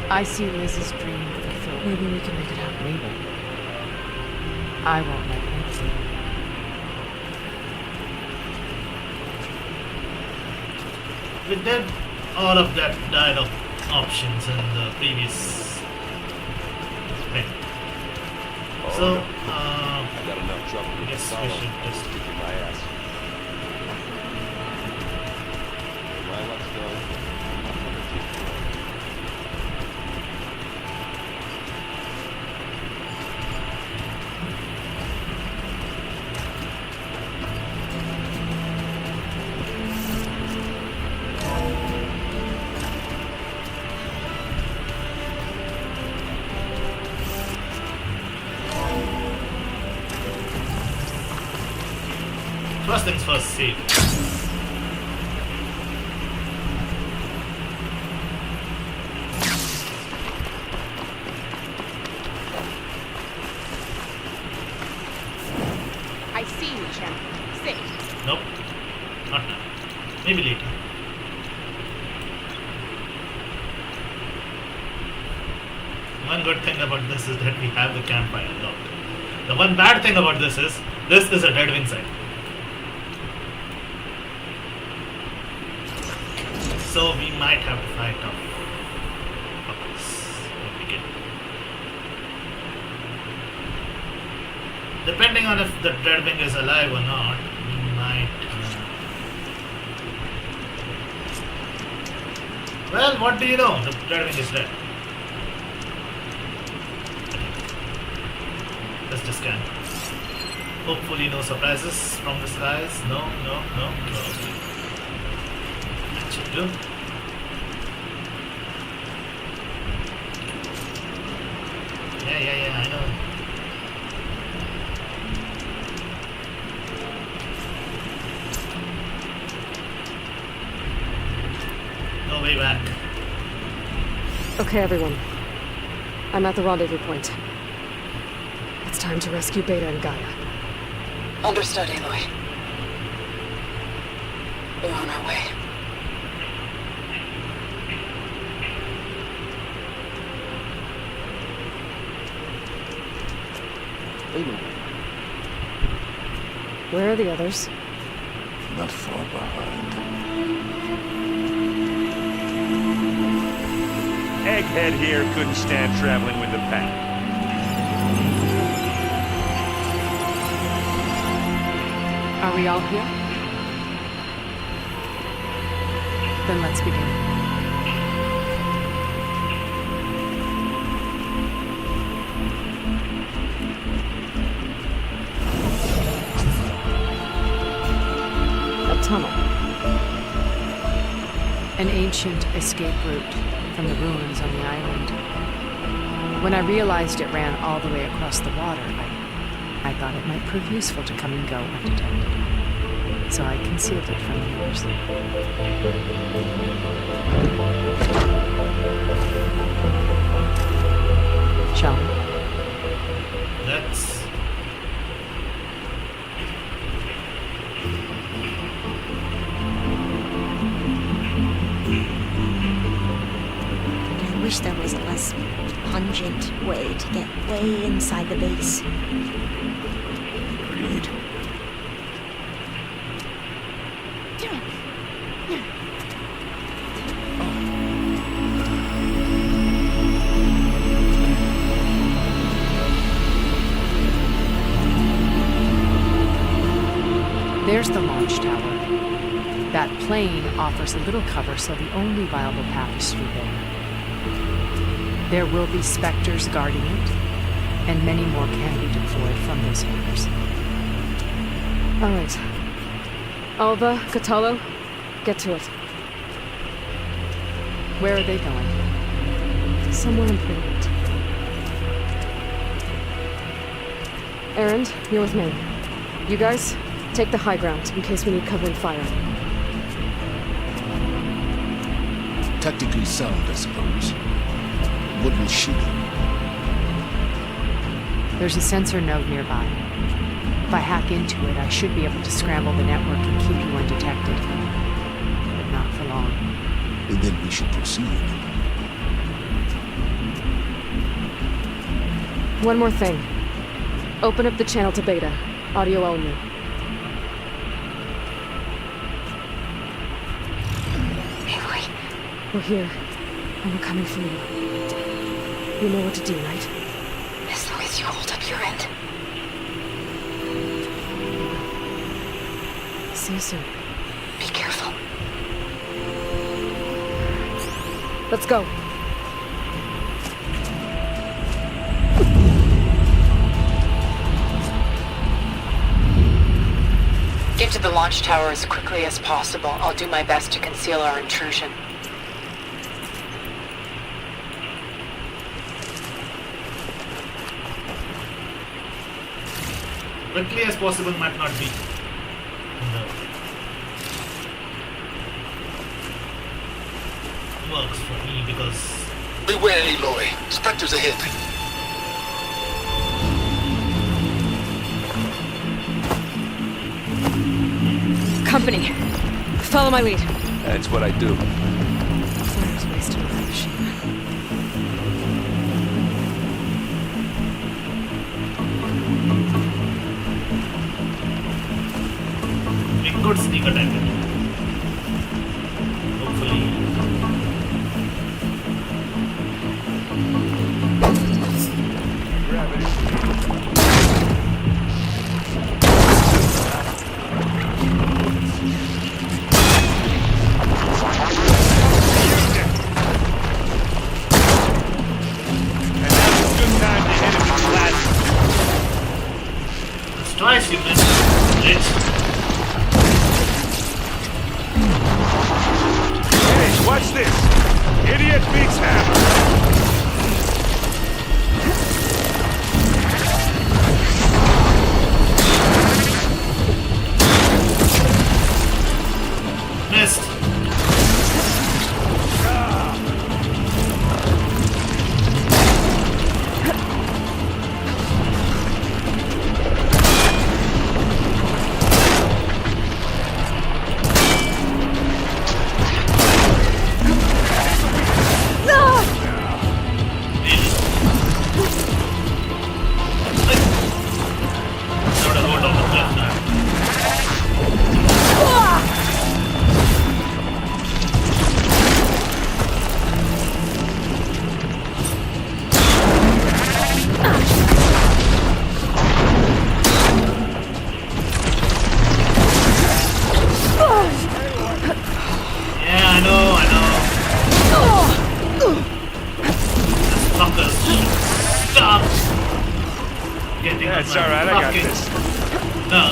Speaker 11: I see Liz's dream fulfilled.
Speaker 4: Maybe we can make it happen.
Speaker 11: Maybe. I won't let you.
Speaker 1: We did all of that dialogue options in the previous thing. So,
Speaker 16: I got enough trouble with
Speaker 1: yes,
Speaker 16: the
Speaker 1: we should just
Speaker 16: kicking my ass. Well, let's go.
Speaker 1: first things first, save.
Speaker 19: I see you, champion. Safe.
Speaker 1: Nope. Not now. Maybe later. One good thing about this is that we have the campfire unlocked. The one bad thing about this is a Deadwing site. So we might have to fight off puppets if we get. Depending on if the Deadwing is alive or not, we might. Well, what do you know? The Deadwing is dead. Let's just scan. Hopefully no surprises from the skies. No. That should do. Yeah, I know. No way back.
Speaker 4: Okay, everyone. I'm at the rendezvous point. It's time to rescue Beta and Gaia.
Speaker 6: Understood, Aloy. We're on our way.
Speaker 4: Where are the others?
Speaker 12: Not far behind.
Speaker 20: Egghead here couldn't stand traveling with the pack.
Speaker 11: Are we all here? Then let's begin.
Speaker 4: A tunnel.
Speaker 11: An ancient escape route from the ruins on the island. When I realized it ran all the way across the water, I thought it might prove useful to come and go undetected. so I concealed it from the others. Shall we?
Speaker 1: That's...
Speaker 5: I wish there was a less pungent way to get way inside the base.
Speaker 18: Agreed.
Speaker 11: There's the launch tower. That plane offers a little cover, so the only viable path is through there. There will be specters guarding it, and many more can be deployed from those hangars.
Speaker 4: All right. Alva, Catalo, get to it.
Speaker 11: Where are they going?
Speaker 4: Somewhere important. Erend, you're with me. You guys, take the high ground in case we need covering fire.
Speaker 12: Tactically sound, I suppose. What will she do?
Speaker 11: There's a sensor node nearby. If I hack into it, I should be able to scramble the network and keep you undetected. But not for long.
Speaker 12: And then we should proceed.
Speaker 4: One more thing. Open up the channel to Beta. Audio only.
Speaker 5: Aloy.
Speaker 4: We're here, and we're coming for you. You know what to do, right?
Speaker 5: As long as you hold up your end.
Speaker 4: See you soon.
Speaker 5: Be careful.
Speaker 4: Let's go.
Speaker 6: Get to the launch tower as quickly as possible. I'll do my best to conceal our intrusion.
Speaker 1: Quickly as possible might not be. No. Works for me because...
Speaker 12: Beware, Aloy. Spectres ahead.
Speaker 4: Company. Follow my lead.
Speaker 3: That's what I do.
Speaker 4: Fire's wasted on that machine.
Speaker 1: We could sneak attack it. Hopefully. Twice you missed, bitch.
Speaker 20: Hey, watch this! Idiot beats hammer!
Speaker 1: Missed.
Speaker 20: That's alright, I got this.
Speaker 1: No.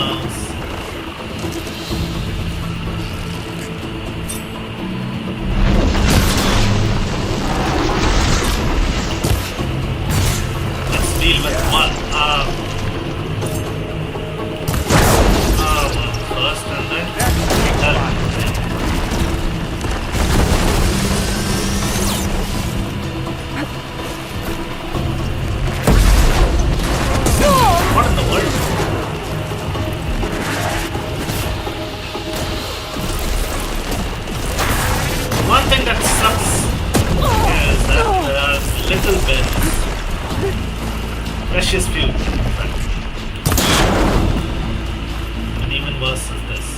Speaker 1: Let's deal with one. First and then Precious few. And even worse is this.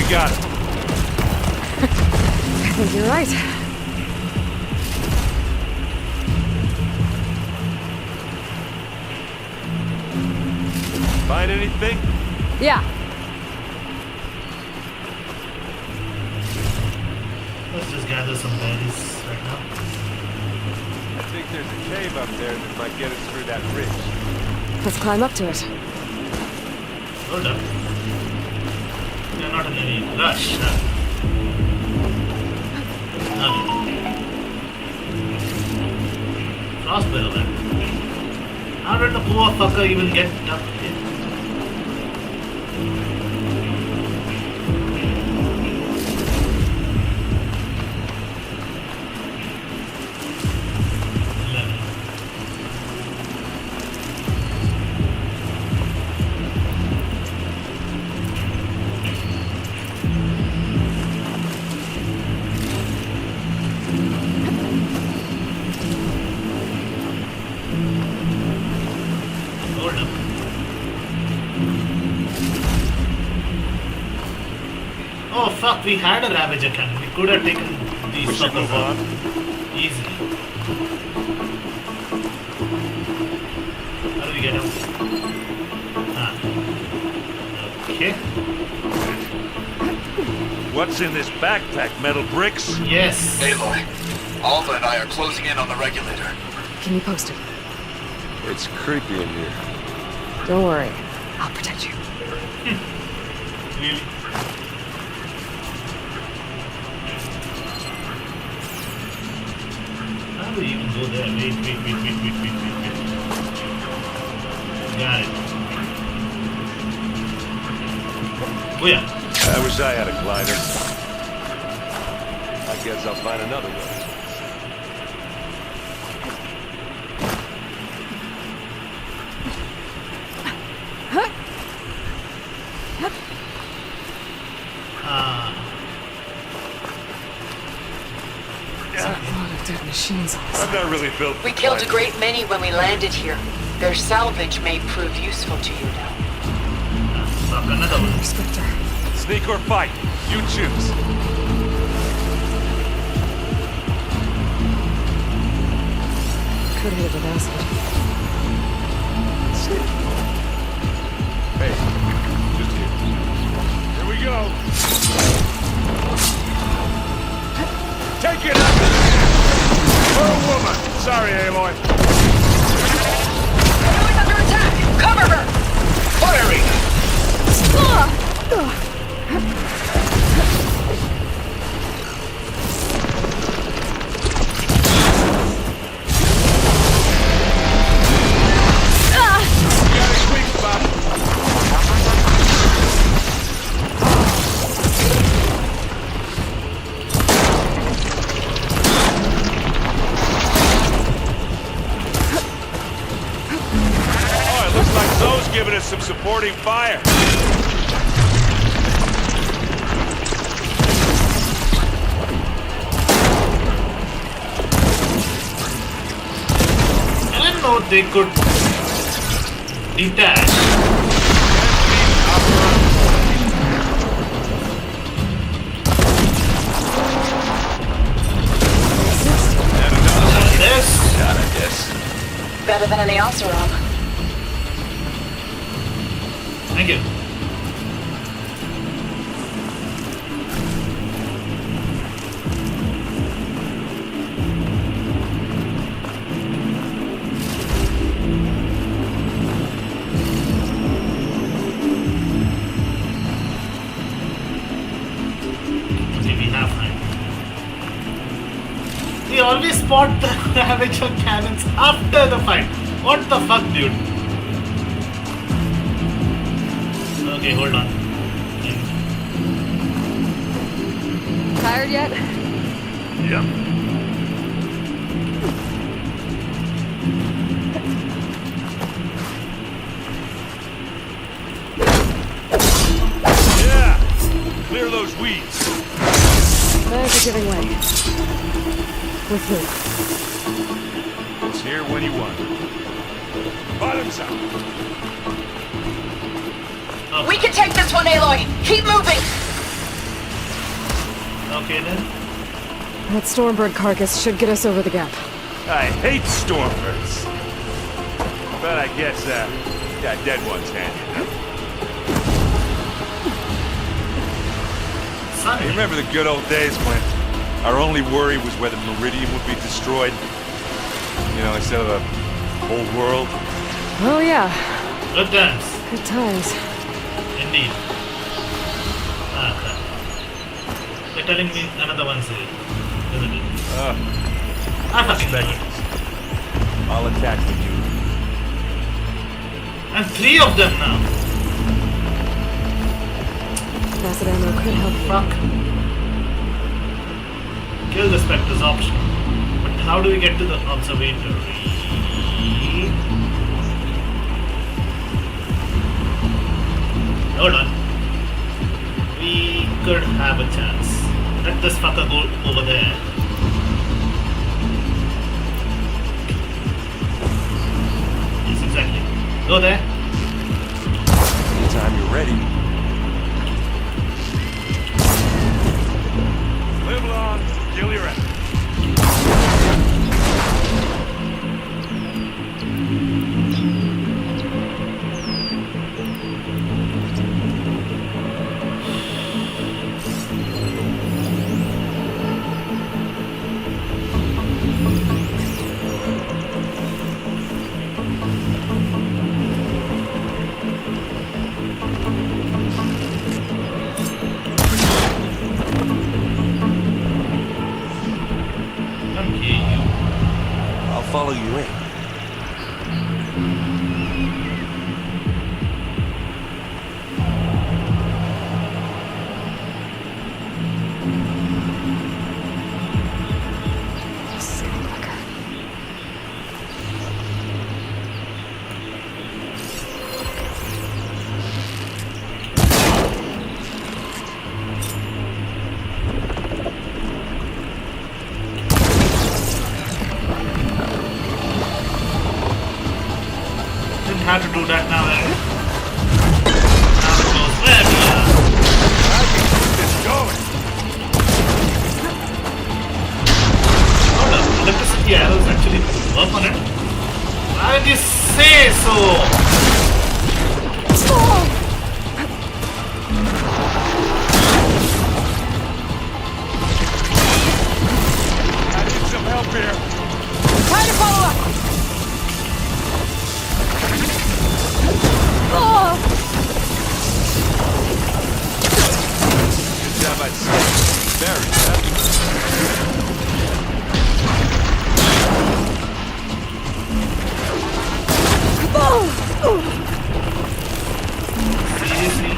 Speaker 20: got it.
Speaker 4: I think you're right.
Speaker 20: Find anything?
Speaker 4: Yeah.
Speaker 1: Let's just gather some berries right now.
Speaker 20: I think there's a cave up there that might get us through that ridge.
Speaker 4: Let's climb up to it.
Speaker 1: Hold up. You're not in any rush, huh? Frostbill then. How did the poor fucker even get up here? Oh fuck, we had a Ravager cannon. We could have taken these suckers out easily. How do we get out? Ah. Okay.
Speaker 20: What's in this backpack? Metal bricks?
Speaker 1: Yes.
Speaker 17: Aloy, Alva and I are closing in on the regulator.
Speaker 4: Can you post it?
Speaker 3: It's creepy in here.
Speaker 4: Don't worry. I'll protect you.
Speaker 1: Really? How do we even go there? Wait. Got it. Oh yeah.
Speaker 20: I wish I had a glider. I guess I'll find another way.
Speaker 4: Dead machines.
Speaker 20: I'm not really built for
Speaker 6: We killed a
Speaker 20: climbing.
Speaker 6: great many when we landed here. Their salvage may prove useful to you now.
Speaker 1: Another one.
Speaker 4: Spectre.
Speaker 20: Sneak or fight, you choose.
Speaker 4: Could hit with acid.
Speaker 20: Hey, just here. Here we go. Take it up! For a woman! Sorry, Aloy.
Speaker 6: Aloy's under attack! Cover her!
Speaker 17: Firing!
Speaker 20: Got a sweet spot. Oh, it looks like Zoe's giving us some supporting fire.
Speaker 1: I didn't know they could detach.
Speaker 6: on the Oseram.
Speaker 1: Thank you. We always spot the Ravager cannons after the fight. What the fuck, dude? Okay, hold on.
Speaker 7: Tired yet?
Speaker 20: Yep. Yeah! Clear those weeds.
Speaker 4: There's a giving way. With who?
Speaker 20: It's here when you want it. Bottoms out.
Speaker 6: We can take this one, Aloy. Keep moving.
Speaker 1: Okay then.
Speaker 4: That Stormbird carcass should get us over the gap.
Speaker 20: I hate Stormbirds. But I guess, got dead ones handy enough. You remember the good old days when our only worry was whether Meridian would be destroyed? You know, instead of a whole world?
Speaker 4: Oh yeah.
Speaker 1: Good times.
Speaker 4: Good times.
Speaker 1: Indeed. Okay. You're telling me another one's here, isn't it? I fucking bet you.
Speaker 20: I'll attack the unit.
Speaker 1: And 3 of them now.
Speaker 4: Acid ammo could help.
Speaker 1: Fuck. Kill the Spectre's option. But how do we get to the observatory? Hold on. We could have a chance. Let this fucker go over there. Yes, exactly. Go there.
Speaker 20: Anytime you're ready. Live long, kill your enemy.
Speaker 3: Follow you in.
Speaker 1: How to do that now, Erik? Now it goes where we are.
Speaker 20: I can keep this going.
Speaker 1: Hold up, electricity arrows actually work on it. Why did you say so?
Speaker 20: I need some help here.
Speaker 7: Try to follow up!
Speaker 20: Good job at staying very happy.
Speaker 1: Seriously?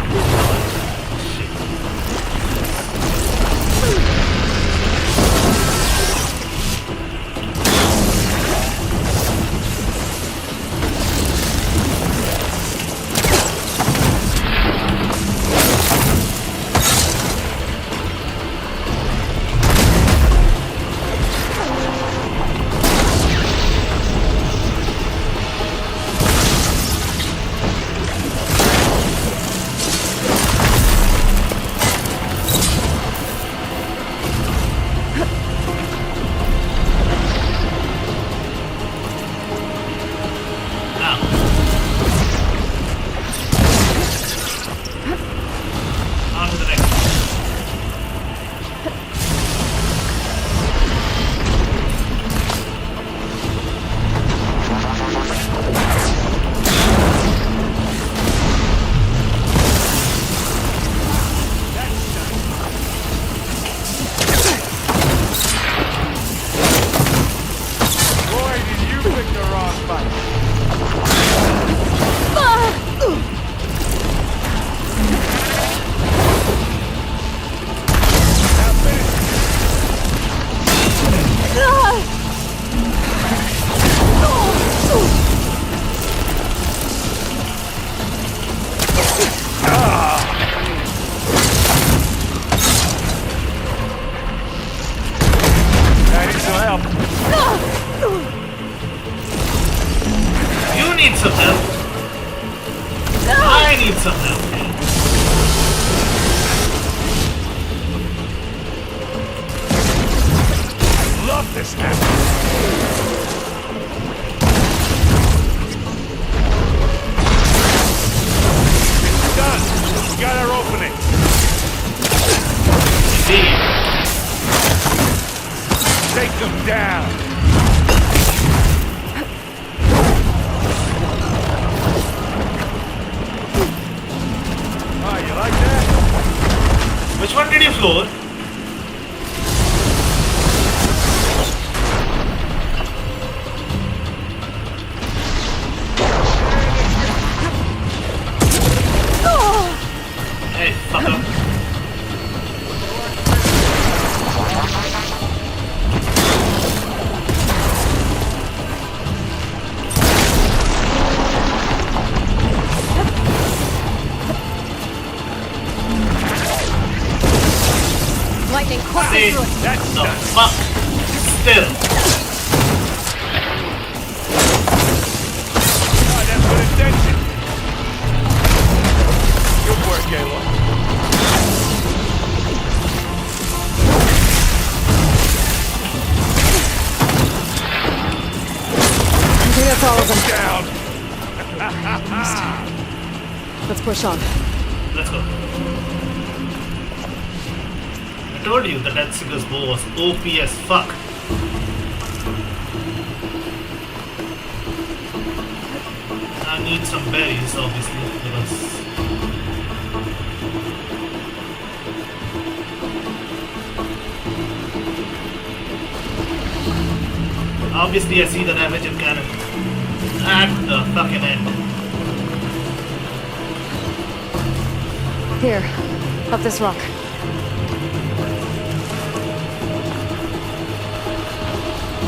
Speaker 20: snap. Done. We got our opening. Take them down. Oh, you like that?
Speaker 1: Which one did you floor? Hey, fucker.
Speaker 5: Lightning coursing through it.
Speaker 1: That's the fuck. Still.
Speaker 20: Oh, that's good intention. Good work, Aloy.
Speaker 4: I think that's all of them.
Speaker 20: Down.
Speaker 4: Let's push on.
Speaker 1: Let's go. I told you the Deathseeker's bow was OP as fuck. I need some berries, obviously, because obviously I see the Ravager cannon at the fucking end.
Speaker 4: Here, up this rock.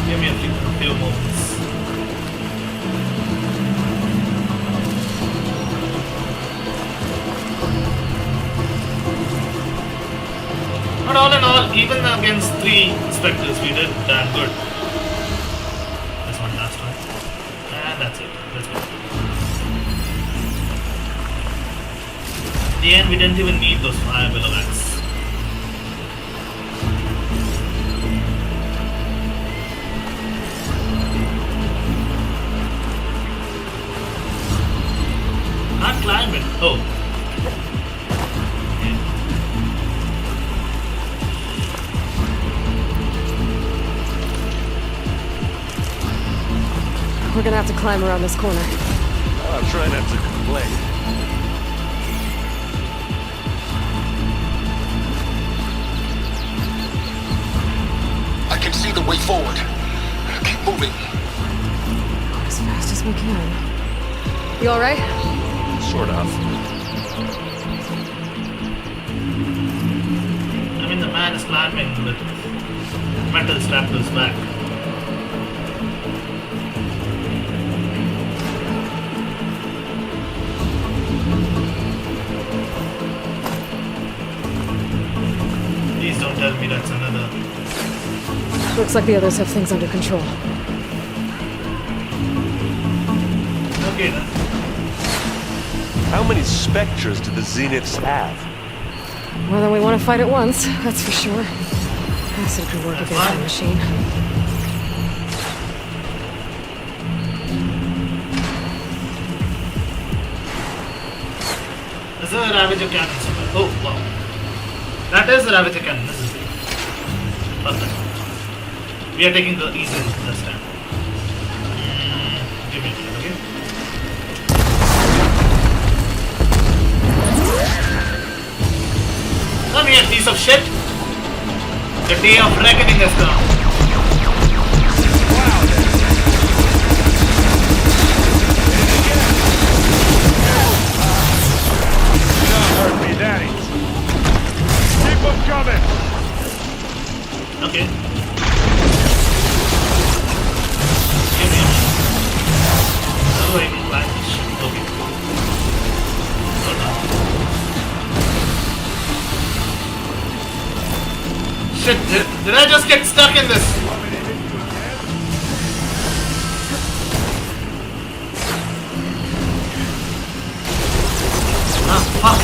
Speaker 1: Give me a few moments. But all in all, even against 3 specters, we did damn good. This one last one. And that's it. Let's go. In the end, we didn't even need those fire billowbacks. Can't climb it. Oh.
Speaker 4: We're gonna have to climb around this corner.
Speaker 20: I'll try not to complain.
Speaker 12: I can see the way forward. Keep moving.
Speaker 4: Go as fast as we can. You alright?
Speaker 20: Sort of.
Speaker 1: I mean, the man is climbing with metal strapped to his back. Please don't tell me that's another.
Speaker 4: Looks like the others have things under control.
Speaker 1: Okay then.
Speaker 20: How many specters do the Zeniths have?
Speaker 4: More than we want to fight at once, that's for sure. Acid could work against our machine.
Speaker 1: Is there a Ravager cannon somewhere? Oh, wow. That is a Ravager cannon. This is it. Perfect. We are taking the easy route this time. Give me a minute, okay? Come here, piece of shit! The day of reckoning has come.
Speaker 20: Hurt me, that easy. Keep them coming!
Speaker 1: Okay. Give me a minute. How do I even climb this shit? Okay. Hold on. Shit, did I just get stuck in this? Ah, fuck.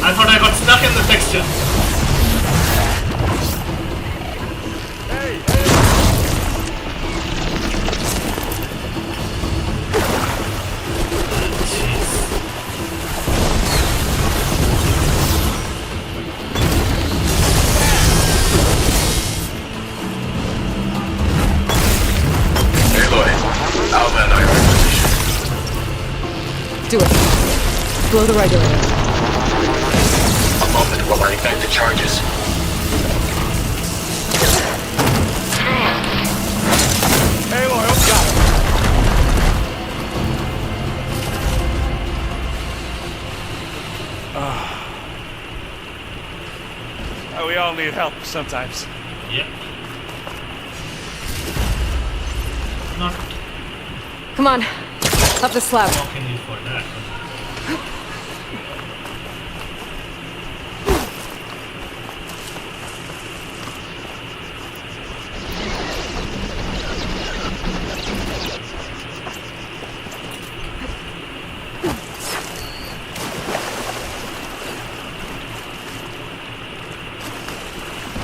Speaker 1: I thought I got stuck in the texture.
Speaker 4: Do it. Blow the regulator.
Speaker 17: A moment while I ignite the charges.
Speaker 20: Aloy, oh God! We all need help sometimes.
Speaker 1: Yep. Not
Speaker 4: Come on. Up the slab.
Speaker 1: mocking you for that.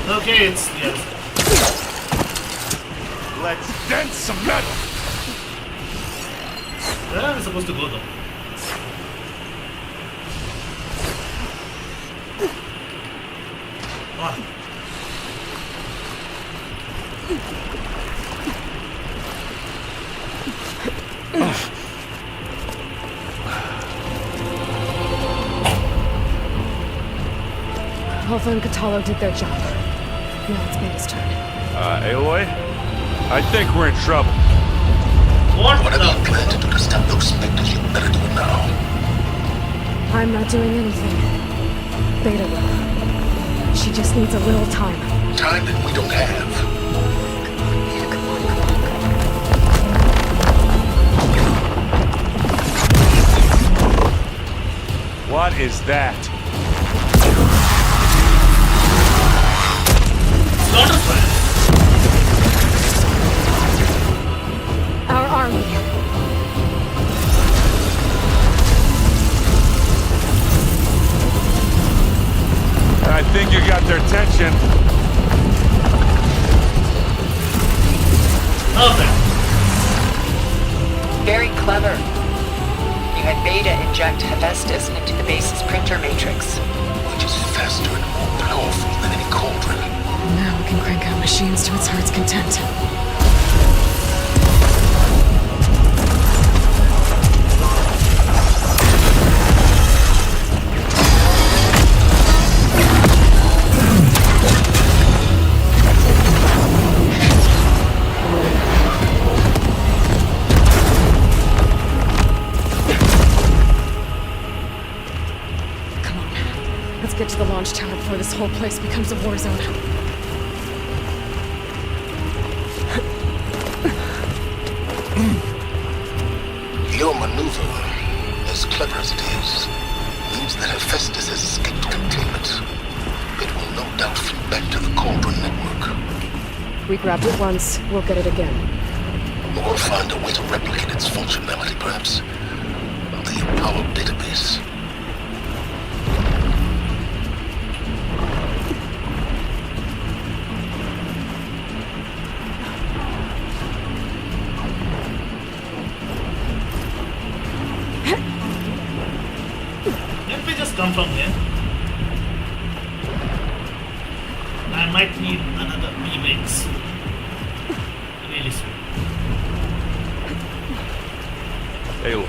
Speaker 1: Okay, it's yes.
Speaker 20: Let's dent some metal.
Speaker 1: Where are we supposed to go though? Come on.
Speaker 4: Alpha and Catalo did their job. Now it's Beta's turn.
Speaker 20: Aloy? I think we're in trouble.
Speaker 17: Whatever you plan to do to stop those specters, you better do it now.
Speaker 4: I'm not doing anything. Beta will. She just needs a little time.
Speaker 17: Time that we don't have.
Speaker 20: What is that?
Speaker 4: Our army.
Speaker 20: I think you got their attention.
Speaker 1: Okay.
Speaker 6: Very clever. You had Beta inject Hephaestus into the base's printer matrix.
Speaker 17: Which is faster and more powerful than any cauldron.
Speaker 4: Now we can crank out machines to its heart's content. Come on. Let's get to the launch tower before this whole place becomes a war zone.
Speaker 17: Your maneuver, as clever as it is, means that Hephaestus has escaped containment. It will no doubt flee back to the Cauldron network.
Speaker 4: We grabbed it once, we'll get it again.
Speaker 17: Or find a way to replicate its functionality, perhaps. The Apollo database.
Speaker 1: Let me just come from here. I might need another E-Wings. Really soon.
Speaker 20: Aloy.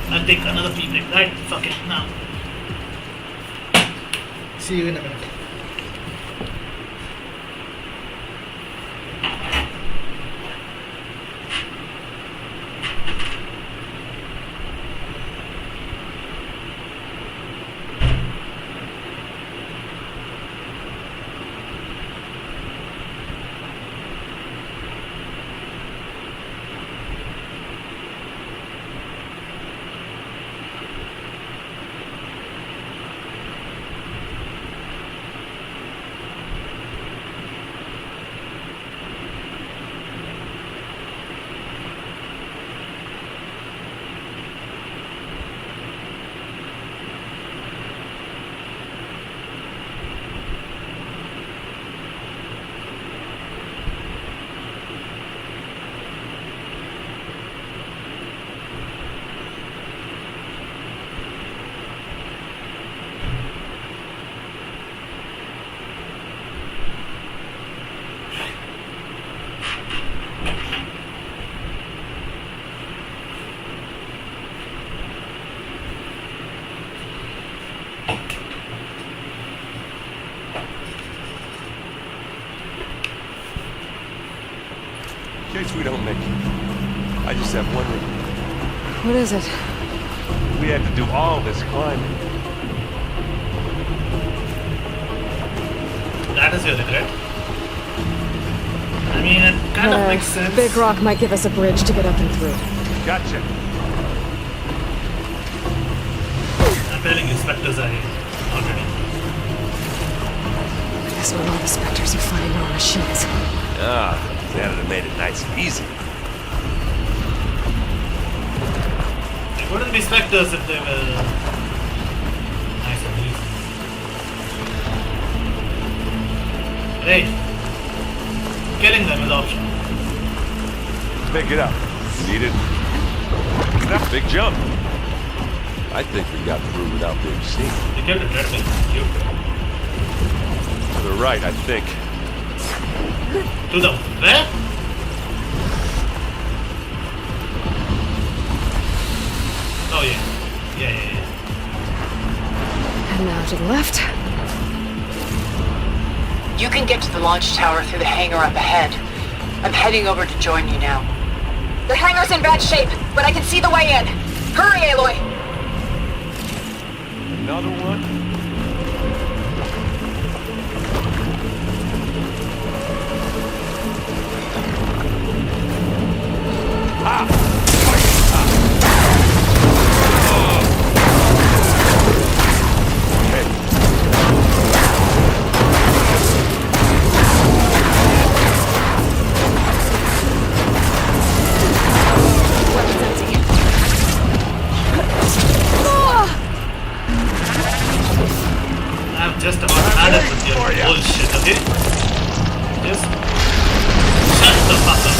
Speaker 1: I'll take another P-Wing. Right, fuck it, now. See you in a minute.
Speaker 16: In case we don't make it, I just have one regret.
Speaker 11: What is it?
Speaker 16: We had to do all this climbing.
Speaker 1: That is your regret. I mean, it kind of makes sense.
Speaker 4: Big rock might give us a bridge to get up and through.
Speaker 16: Gotcha.
Speaker 1: I'm telling you, specters are here already.
Speaker 4: I guess we're all the specters who find our machines.
Speaker 16: Ah, that'd have made it nice and easy.
Speaker 1: They wouldn't be specters if they were nice and easy. Hey, killing them is optional.
Speaker 16: Pick it up. Need it? Big jump.
Speaker 3: I think we got through without being seen.
Speaker 1: They killed it, right? You.
Speaker 16: To the right, I think.
Speaker 1: To the where? Oh yeah. Yeah.
Speaker 4: And now to the left.
Speaker 6: You can get to the launch tower through the hangar up ahead. I'm heading over to join you now. The hangar's in bad shape, but I can see the way in. Hurry, Aloy!
Speaker 16: Another one?
Speaker 1: I'm just about had it with your bullshit, okay? Just shut the fuck up.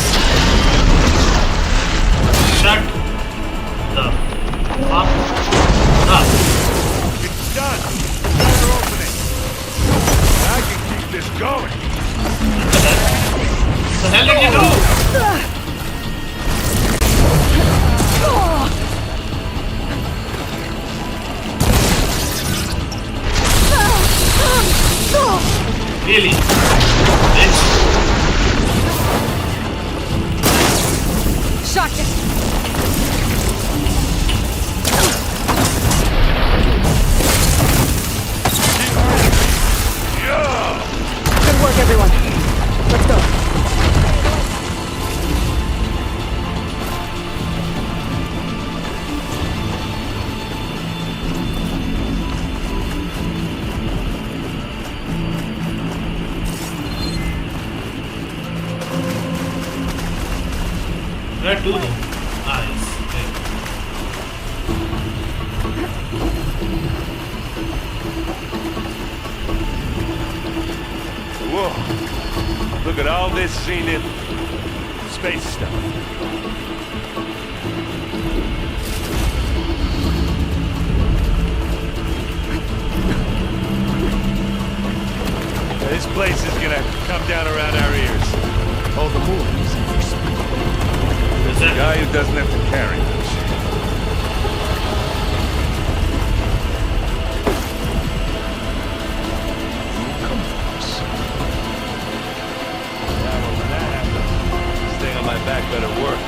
Speaker 1: Shut the fuck up.
Speaker 16: It's done. Another opening. I can keep this going.
Speaker 1: What the hell did you do? Really? Bitch.
Speaker 4: Shotgun! Good work, everyone. Let's go.
Speaker 1: Where to though? Ah, yes. Okay.
Speaker 16: Whoa. Look at all this Zenith space stuff. This place is gonna come down around our ears.
Speaker 12: All the more reason for speed.
Speaker 16: There's a guy who doesn't have to carry much. Yeah, well, when that happens, this thing on my back better work.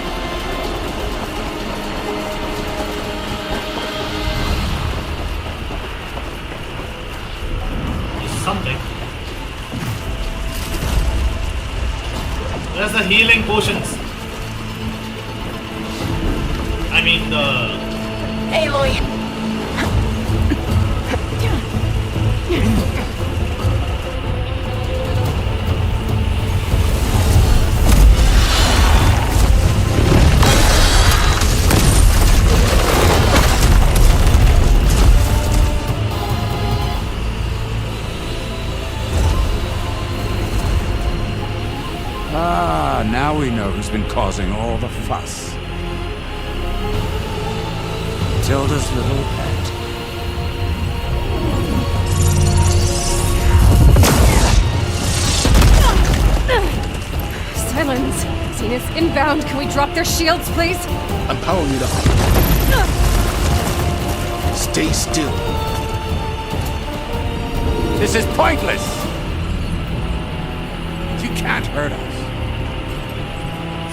Speaker 1: There's something. Where's the healing potions? I mean the...
Speaker 6: Aloy!
Speaker 18: Ah, now we know who's been causing all the fuss. Tilda's little pet.
Speaker 4: Silence. Zenith inbound. Can we drop their shields, please?
Speaker 12: I'm powering it up. Stay still.
Speaker 18: This is pointless! You can't hurt us.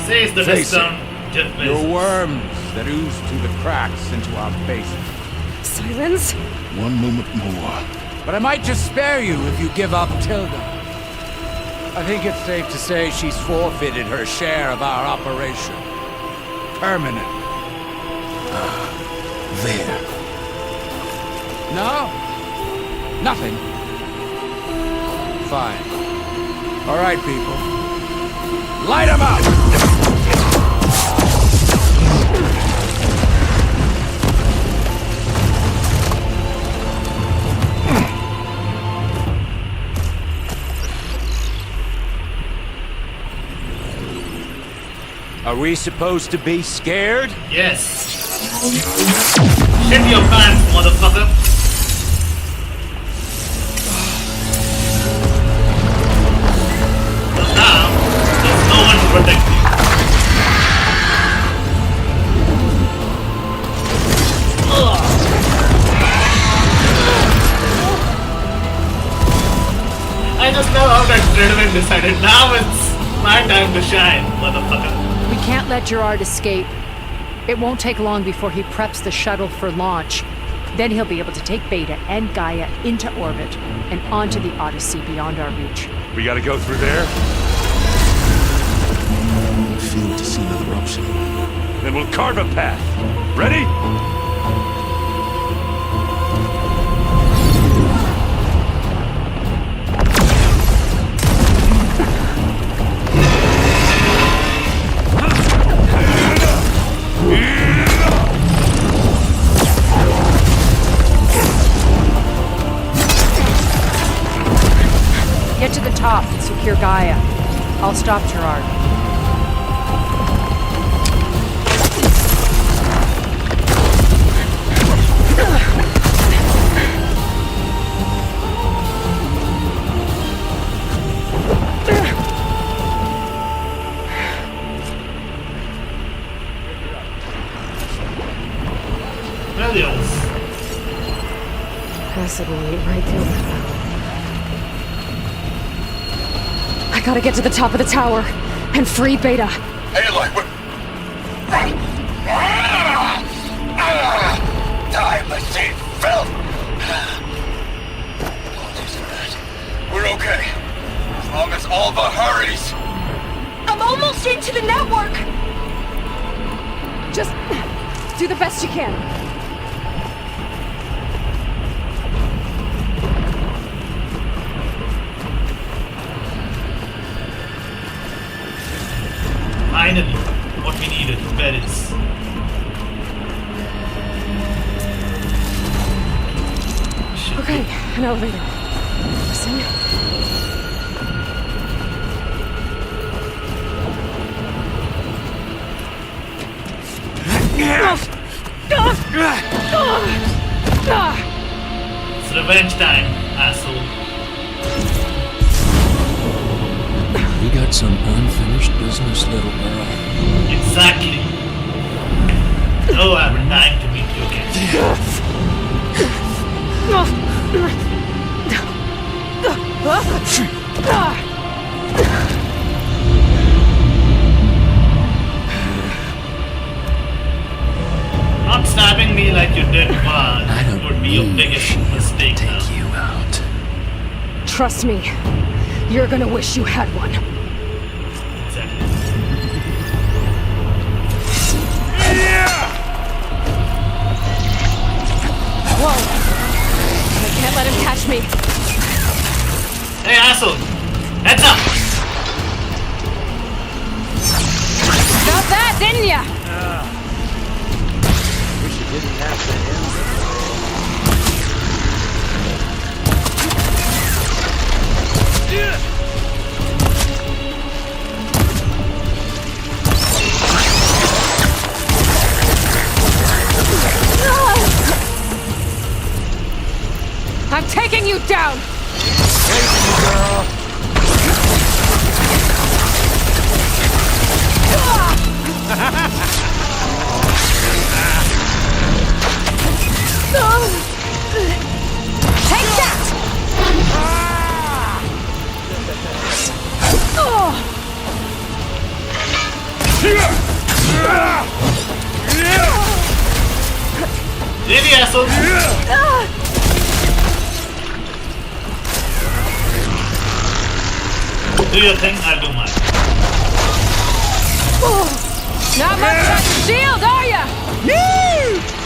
Speaker 1: Says the
Speaker 21: Face
Speaker 1: discount
Speaker 21: it,
Speaker 1: Jeff Bezos.
Speaker 21: you're worms that ooze through the cracks into our basement.
Speaker 4: Silence?
Speaker 12: One moment more.
Speaker 21: But I might just spare you if you give up Tilda. I think it's safe to say she's forfeited her share of our operation. Permanent.
Speaker 12: There.
Speaker 21: No? Nothing? Fine. All right, people. Light 'em up! Are we supposed to be scared?
Speaker 1: Yes. Shit your pants, motherfucker. Well, now, there's no one to protect me. I just know how that Dreadwing decided now it's my time to shine, motherfucker.
Speaker 22: We can't let Gerard escape. It won't take long before he preps the shuttle for launch. Then he'll be able to take Beta and Gaia into orbit and onto the Odyssey beyond our reach.
Speaker 20: We gotta go through there?
Speaker 12: I failed to see another option.
Speaker 20: Then we'll carve a path. Ready?
Speaker 22: Get to the top and secure Gaia. I'll stop Gerard.
Speaker 1: Helios.
Speaker 4: Acid will eat right through that valve. I gotta get to the top of the tower and free Beta.
Speaker 17: Aloy, we're... Die, my same filth! Apologies for that. We're okay. As long as Alva hurries.
Speaker 5: I'm almost into the network!
Speaker 4: Just do the best you can.
Speaker 1: Finally, what we needed, berries.
Speaker 4: Okay, an elevator. Listen.
Speaker 1: It's revenge time, asshole.
Speaker 18: We got some unfinished business, little girl.
Speaker 1: Exactly. Oh, I have time to meet you again. Not stabbing me like you did once would be your biggest mistake now.
Speaker 18: You out.
Speaker 4: Trust me, you're gonna wish you had one.
Speaker 1: Exactly.
Speaker 4: Whoa! I can't let him catch me.
Speaker 1: Hey, asshole! Heads up!
Speaker 22: Got that, didn't ya?
Speaker 18: Wish you didn't have to end
Speaker 22: I'm taking you down! Take that!
Speaker 1: Really, asshole? Do your thing, I'll do mine.
Speaker 22: Not much of a shield, are ya?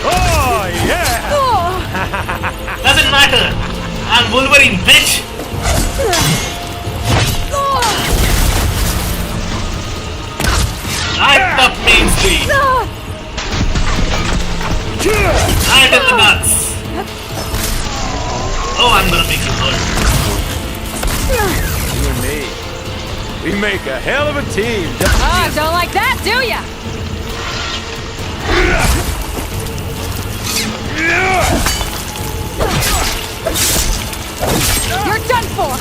Speaker 20: Oh, yeah!
Speaker 1: Doesn't matter. I'm Wolverine, bitch. Right up Main Street. Right in the nuts. Oh, I'm gonna make you hurt.
Speaker 20: You and me, we make a hell of a team.
Speaker 22: Don't like that, do ya? You're done for!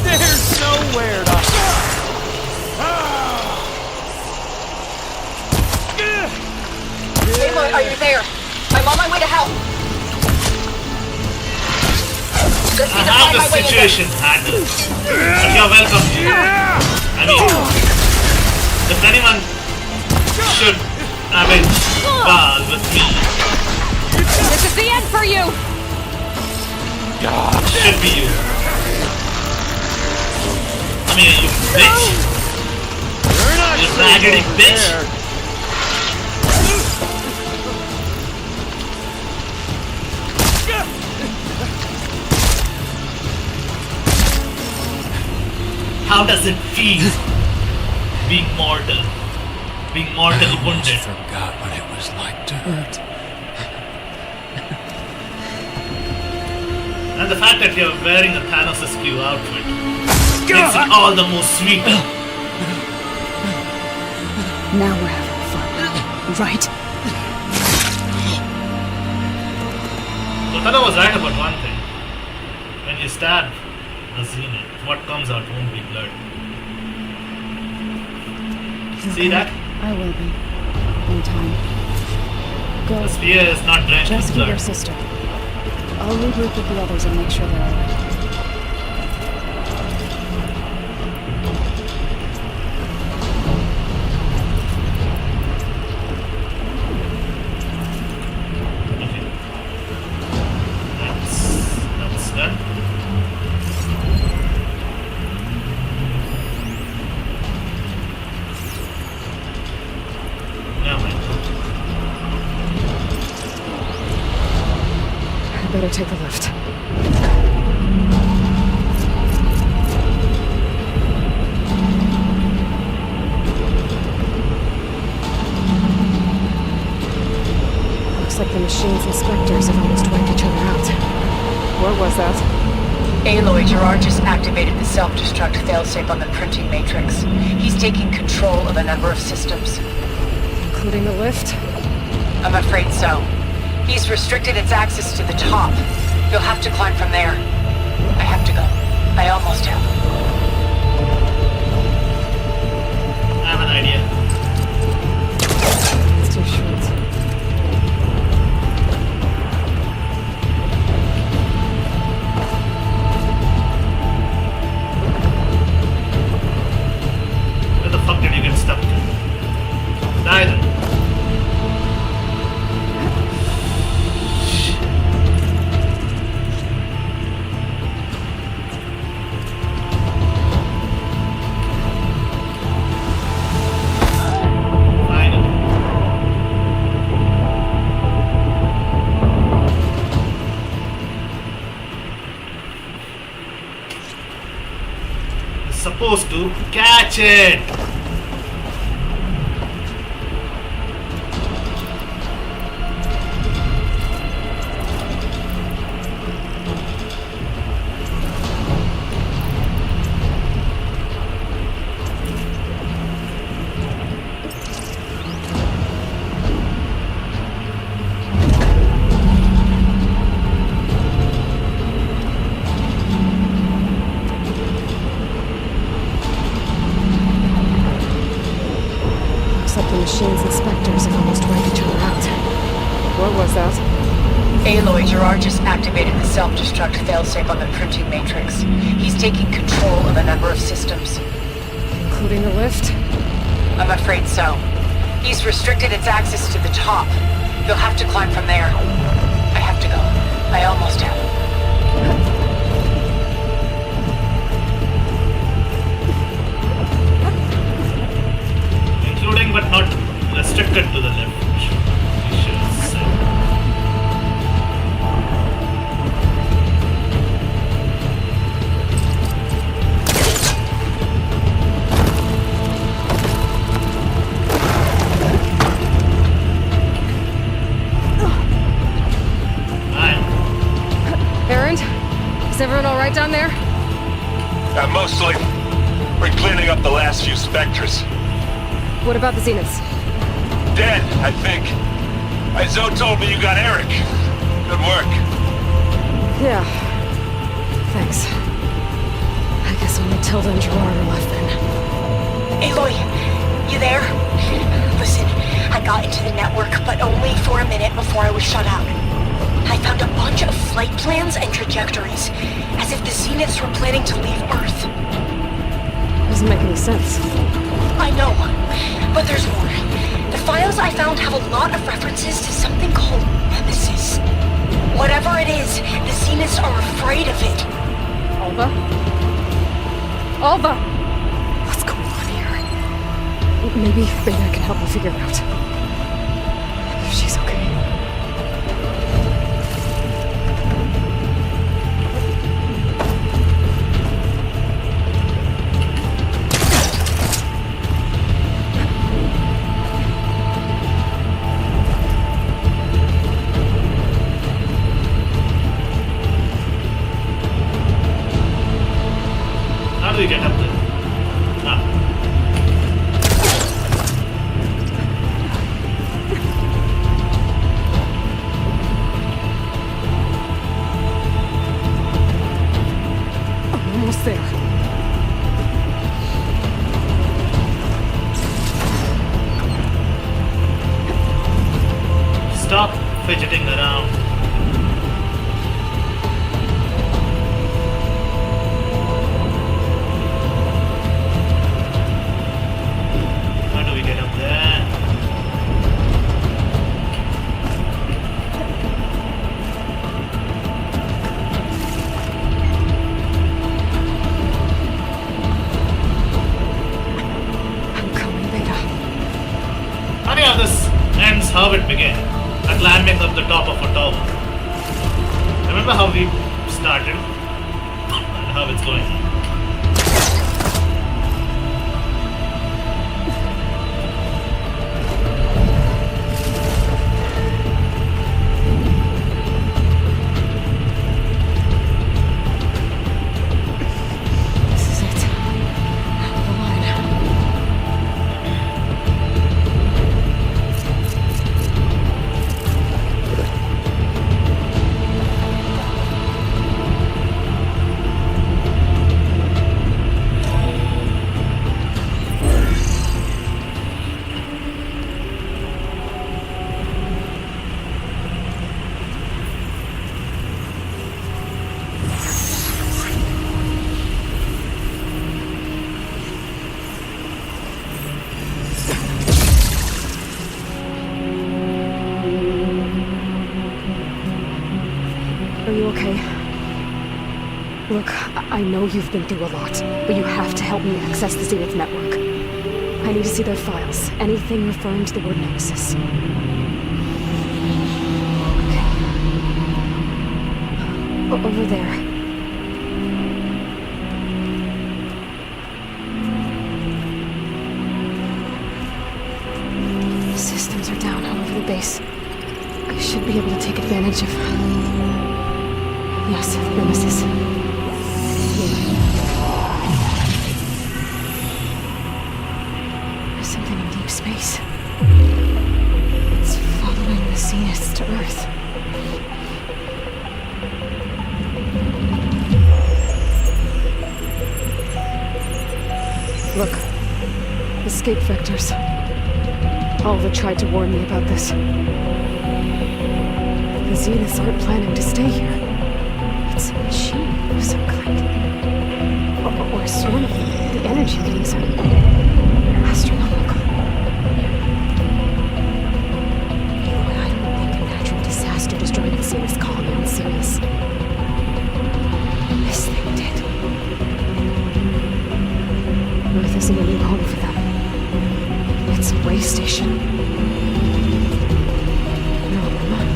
Speaker 20: There's nowhere to
Speaker 6: Aloy, are you there? I'm on my way to help. Just need to
Speaker 1: I
Speaker 6: find my
Speaker 1: have the
Speaker 6: way in there.
Speaker 1: situation handled. But you're welcome here. I mean, if anyone should avenge Varl with me,
Speaker 22: This is the end for you!
Speaker 1: it should be you. I mean, you bitch. You raggedy bitch. How does it feel being mortal? Being mortally wounded?
Speaker 21: I forgot what it was like to hurt.
Speaker 1: And the fact that you're wearing a Thanos askew outfit makes it all the more sweeter.
Speaker 4: Now we're having fun, right?
Speaker 1: Lotana was right about one thing. When you stab the Zenith, what comes out won't be blood. See that?
Speaker 4: I will be. In time. Go.
Speaker 1: The spear is not drenched in
Speaker 4: Rescue
Speaker 1: blood.
Speaker 4: your sister. I'll regroup with the others and make sure they're alright.
Speaker 1: That's done. Now,
Speaker 4: I better take the lift. Looks like the machine's inspectors have almost wiped each other out. What was that?
Speaker 6: Aloy, Gerard just activated the self-destruct failsafe on the printing matrix. He's taking control of a number of systems.
Speaker 4: Including the lift?
Speaker 6: I'm afraid so. He's restricted its access to the top. You'll have to climb from there. I have to go. I almost have.
Speaker 1: I have an idea.
Speaker 4: It's too short.
Speaker 1: Where the fuck did you get stuck? Die then. Supposed to catch it.
Speaker 4: Looks like the machine's inspectors have almost wiped each other out. What was that?
Speaker 6: Aloy, Gerard just activated the self-destruct failsafe on the printing matrix. He's taking control of a number of systems.
Speaker 4: Including the lift?
Speaker 6: I'm afraid so. He's restricted its access to the top. You'll have to climb from there. I have to go. I almost have.
Speaker 1: Including but not restricted to the left. We should say.
Speaker 4: Aaron? Is everyone alright down there?
Speaker 16: Mostly. We're cleaning up the last few specters.
Speaker 4: What about the Zeniths?
Speaker 16: Dead, I think. Zoe told me you got Erik. Good work.
Speaker 4: Yeah. Thanks. I guess only Tilda and Gerard are left then.
Speaker 5: Aloy, you there? Listen, I got into the network, but only for a minute before I was shut out. I found a bunch of flight plans and trajectories, as if the Zeniths were planning to leave Earth.
Speaker 4: Doesn't make any sense.
Speaker 5: I know, but there's more. The files I found have a lot of references to something called Nemesis. Whatever it is, the Zeniths are afraid of it.
Speaker 4: Alva? Alva! What's going on here? Maybe Beta can help me figure it out. If she's okay.
Speaker 1: How do we get up there?
Speaker 4: I'm almost there.
Speaker 1: Stop fidgeting around. How do we get up there?
Speaker 4: I'm coming, Beta.
Speaker 1: Funny how this ends how it began. At landing up the top of a tower. Remember how we started? And how it's going.
Speaker 4: This is it. Out of the line. Are you okay? Look, I know you've been through a lot, but you have to help me access the Zenith network. I need to see their files. Anything referring to the word Nemesis. Okay. Over there. Systems are down all over the base. I should be able to take advantage of... Yes, Nemesis. There's something in deep space. It's following the Zeniths to Earth. Look. Escape vectors. Alva tried to warn me about this. The Zeniths aren't planning to stay here. It's a machine of some kind. Or sort of. The energy readings are astronomical. Aloy, I don't think a natural disaster destroyed the Zenith's colony on Sirius. This thing did. Earth isn't a new home for them. It's a way station. No, we're not.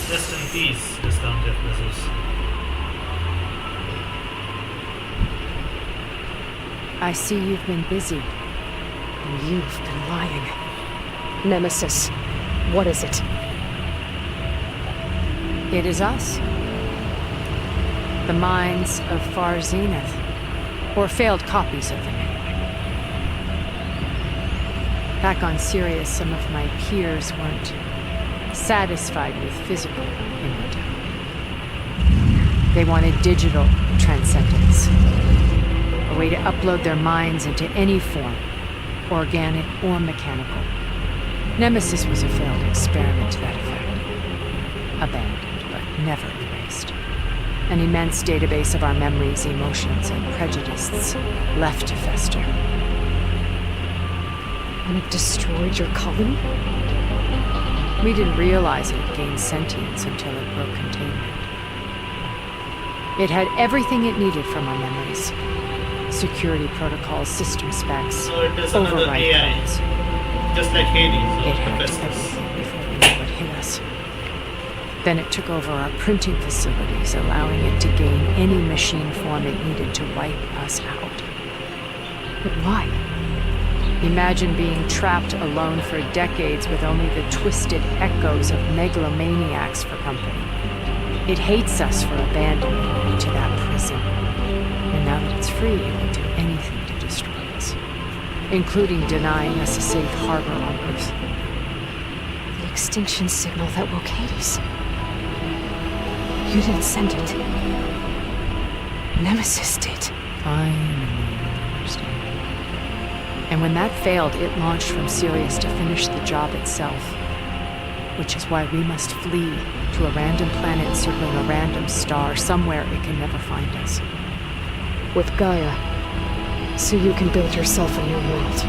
Speaker 1: Rest in peace, discounted vessels.
Speaker 22: I see you've been busy.
Speaker 4: And you've been lying. Nemesis, what is it?
Speaker 22: It is us. The minds of Far Zenith. Or failed copies of them, anyway. Back on Sirius, some of my peers weren't satisfied with physical immortality. They wanted digital transcendence. A way to upload their minds into any form, organic or mechanical. Nemesis was a failed experiment to that effect. Abandoned, but never erased. An immense database of our memories, emotions, and prejudices left to fester.
Speaker 4: And it destroyed your colony?
Speaker 22: We didn't realize it had gained sentience until it broke containment. It had everything it needed from our memories. Security protocols, system specs,
Speaker 1: So it is another
Speaker 22: override
Speaker 1: AI.
Speaker 22: codes.
Speaker 1: Just like Hades or
Speaker 22: It hacked
Speaker 1: Hephaestus.
Speaker 22: everything before we knew what hit us. Then it took over our printing facilities, allowing it to gain any machine form it needed to wipe us out.
Speaker 4: But why?
Speaker 22: Imagine being trapped alone for decades with only the twisted echoes of megalomaniacs for company. It hates us for abandoning it to that prison. And now that it's free, it will do anything to destroy us, including denying us a safe harbor on Earth.
Speaker 4: The extinction signal that woke Hades. You didn't send it. Nemesis did.
Speaker 22: Finally, you understand. And when that failed, it launched from Sirius to finish the job itself. Which is why we must flee to a random planet circling a random star, somewhere it can never find us.
Speaker 4: With Gaia. So you can build yourself a new world.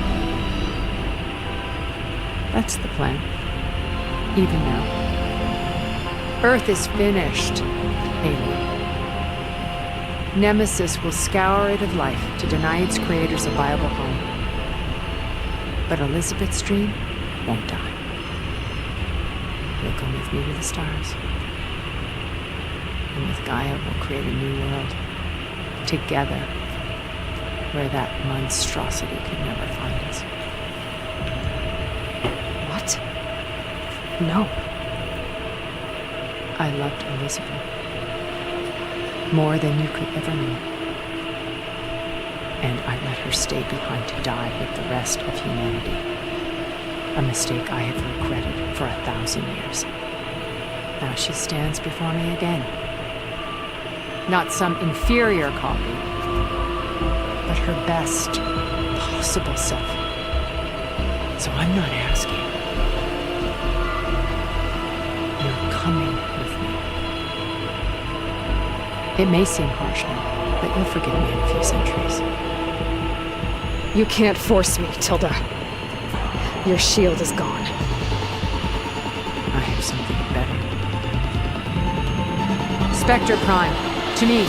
Speaker 22: That's the plan. Even now. Earth is finished, Aloy. Nemesis will scour it of life to deny its creators a viable home. But Elizabeth's dream won't die. You'll come with me to the stars. And with Gaia, we'll create a new world. Together. Where that monstrosity could never find us.
Speaker 4: What? No.
Speaker 22: I loved Elizabeth. More than you could ever know. And I let her stay behind to die with the rest of humanity. A mistake I have regretted for 1,000 years. Now she stands before me again. Not some inferior copy, but her best possible self. So I'm not asking. You're coming with me. It may seem harsh now, but you'll forgive me in a few centuries.
Speaker 4: You can't force me, Tilda. Your shield is gone.
Speaker 22: I have something better. Spectre Prime, to me.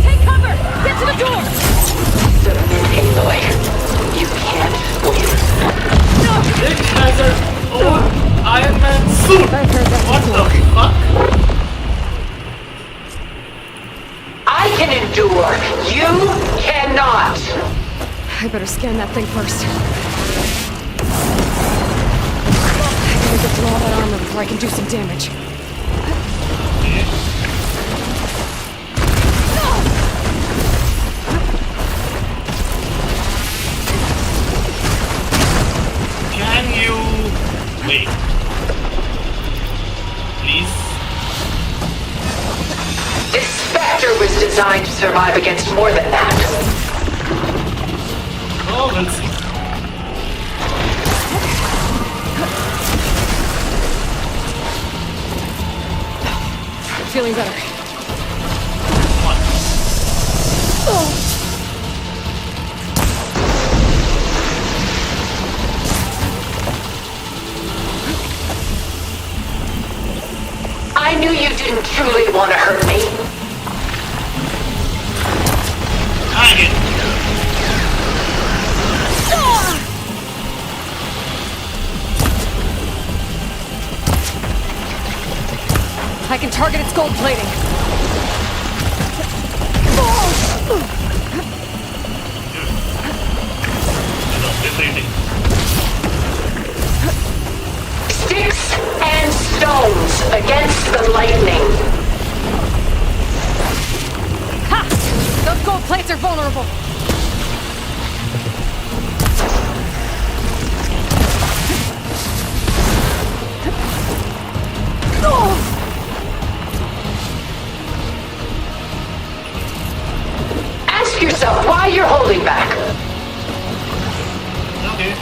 Speaker 7: Take cover! Get to the door!
Speaker 6: Aloy, you can't win.
Speaker 1: It has her own Iron Man suit! What the fuck?
Speaker 6: I can endure. You cannot.
Speaker 4: I better scan that thing first. I gotta get through all that armor before I can do some damage.
Speaker 1: Can you wait? Please?
Speaker 6: survive against more than that.
Speaker 1: Oh, we'll see.
Speaker 22: Feeling better.
Speaker 6: I knew you didn't truly want to hurt me.
Speaker 22: I can target its gold plating.
Speaker 6: Sticks and stones against the lightning.
Speaker 22: Ha! Those gold plates are vulnerable.
Speaker 6: Ask yourself why you're holding back.
Speaker 1: Okay.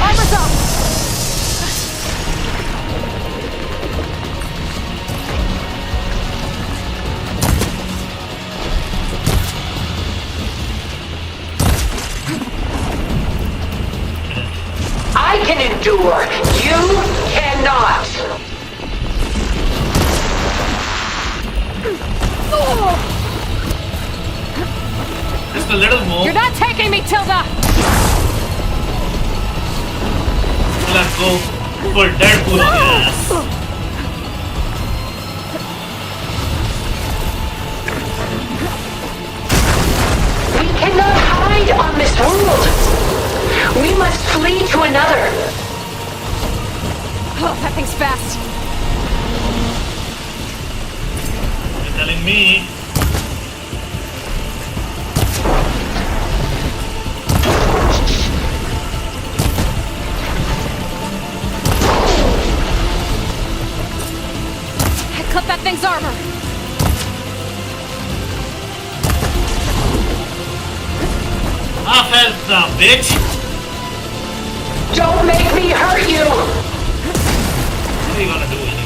Speaker 22: Armor's up!
Speaker 6: I can endure. You cannot.
Speaker 1: Just a little more.
Speaker 22: You're not taking me, Tilda!
Speaker 1: Let's go for Deadpool on your ass.
Speaker 6: We cannot hide on this world. We must flee to another.
Speaker 22: Oh, that thing's fast.
Speaker 1: You're telling me.
Speaker 22: I clipped that thing's armor.
Speaker 1: Half health now, bitch.
Speaker 6: Don't make me hurt you.
Speaker 1: What are you gonna do anyway?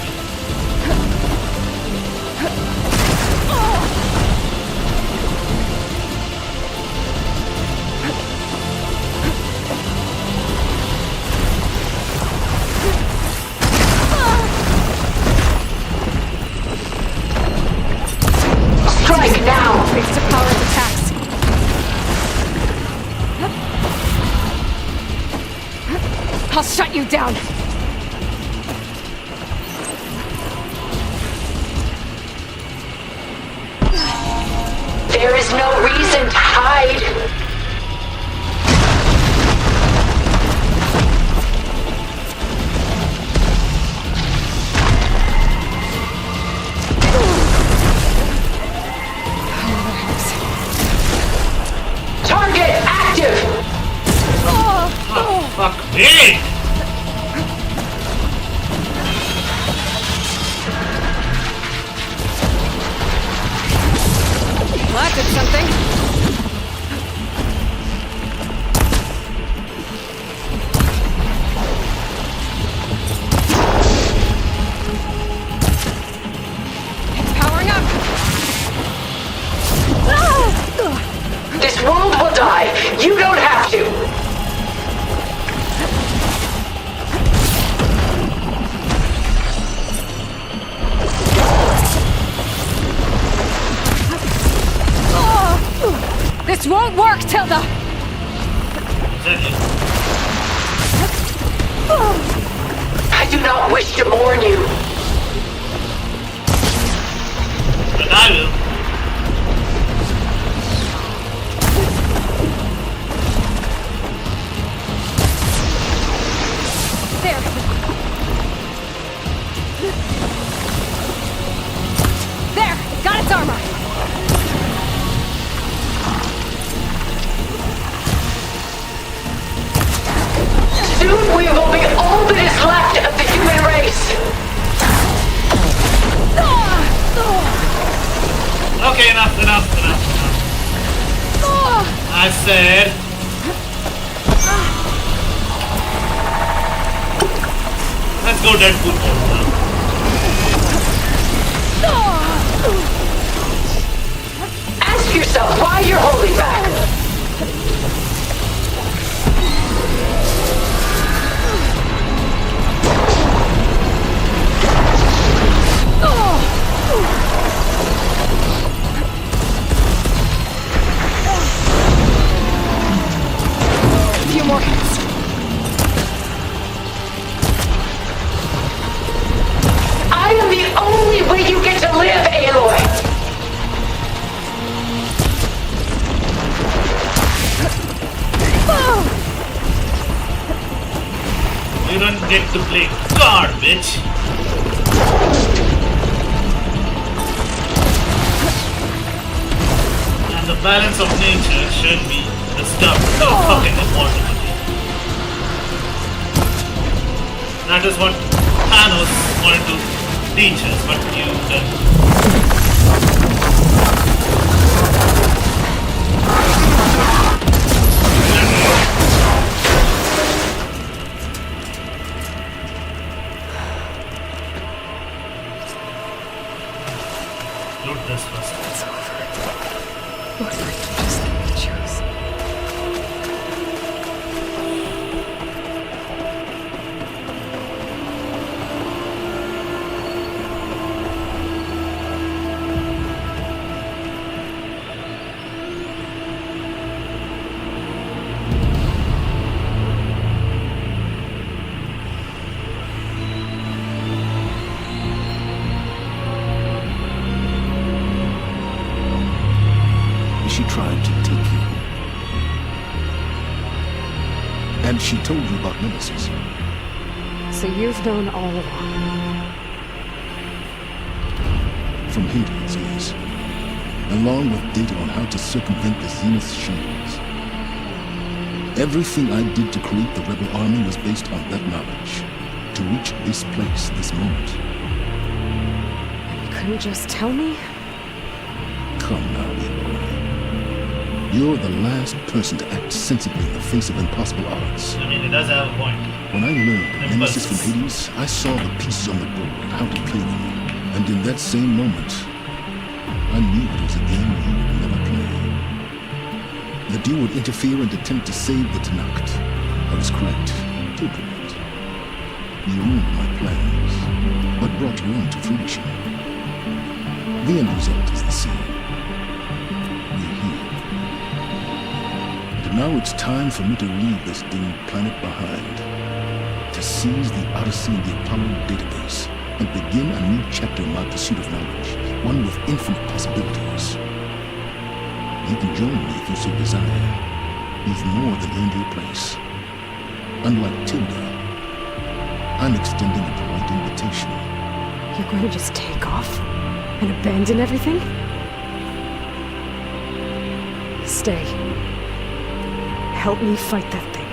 Speaker 6: Strike now.
Speaker 22: It's to power its attacks. I'll shut you down.
Speaker 6: There is no reason to hide. Target active.
Speaker 1: Oh, fuck me.
Speaker 22: Well, that did something. It's powering up.
Speaker 6: This world will die. You don't have to.
Speaker 22: This won't work, Tilda!
Speaker 6: I do not wish to mourn you.
Speaker 1: But I will.
Speaker 22: There. There! Got its armor!
Speaker 6: We will be all that is left of the human race.
Speaker 1: Okay, enough. I said... Let's go Deadpool mode now.
Speaker 6: Ask yourself why you're holding back.
Speaker 4: A few more hits.
Speaker 6: I am the only way you get to live, Aloy.
Speaker 1: You don't get to play garbage. And the balance of nature should be the stuff that is fucking important. That is what Thanos wanted to teach us, but you loot this first.
Speaker 4: It's over. Looks like you just get to choose.
Speaker 12: She tried to take you. And she told you about Nemesis.
Speaker 4: So you've known all along.
Speaker 12: From Hades, yes. Along with data on how to circumvent the Zenith's shields. Everything I did to create the rebel army was based on that knowledge. To reach this place, this moment.
Speaker 4: You couldn't just tell me?
Speaker 12: Come now, Aloy. You're the last person to act sensibly in the face of impossible odds.
Speaker 1: I mean, it does have a point.
Speaker 12: When I learned Nemesis from Hades, I saw the pieces on the board and how to play them. And in that same moment, I knew it was a game you would never play. That you would interfere and attempt to save the Tanakh. I was correct. Too correct. You ruined my plans, but brought your own to fruition. The end result is the same. We're here. And now it's time for me to leave this doomed planet behind. To seize the Odyssey and the Apollo database and begin a new chapter in my pursuit of knowledge, one with infinite possibilities. You can join me if you so desire. You've more than earned your place. Unlike Tilda, I'm extending a polite invitation.
Speaker 4: You're going to just take off? And abandon everything? Stay. Help me fight that thing.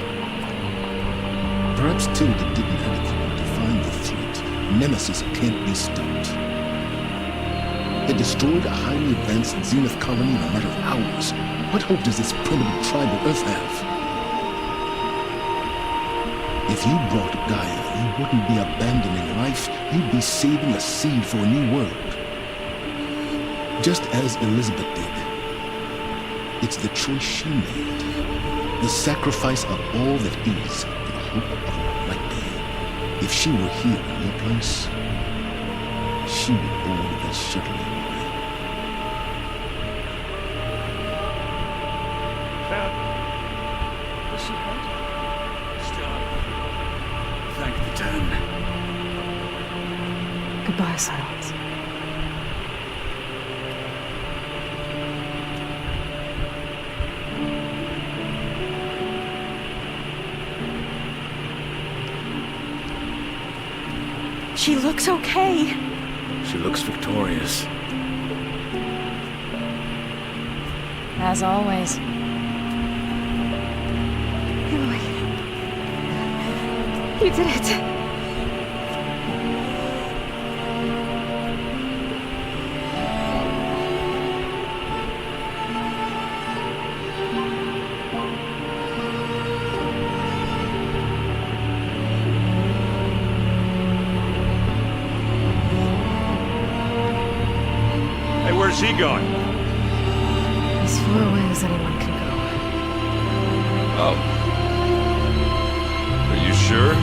Speaker 12: Perhaps Tilda didn't adequately define the threat. Nemesis can't be stopped. It destroyed a highly advanced Zenith colony in a matter of hours. What hope does this primitive tribe of Earth have? If you brought Gaia, you wouldn't be abandoning life, you'd be saving a seed for a new world. Just as Elizabeth did. It's the choice she made. The sacrifice of all that is for the hope of what might be. If she were here in your place, she would board that shuttle away.
Speaker 21: Is she hurt? Still up. Thank the ten.
Speaker 4: Goodbye, Silence.
Speaker 5: She looks okay.
Speaker 18: She looks victorious.
Speaker 11: As always.
Speaker 4: Aloy. You did it.
Speaker 20: Hey, where's he going?
Speaker 11: As far away as anyone can go.
Speaker 3: Oh. Are you sure?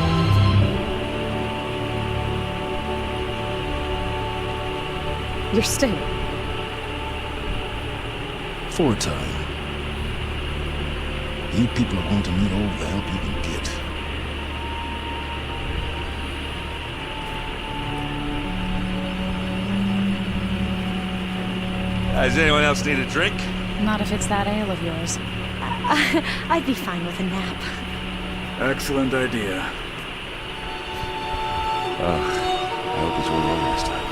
Speaker 4: You're staying.
Speaker 12: For a time. You people are going to need all the help you can get.
Speaker 20: Does anyone else need a drink?
Speaker 11: Not if it's that ale of yours.
Speaker 5: I'd be fine with a nap.
Speaker 18: Excellent idea.
Speaker 3: I hope it's really over this time.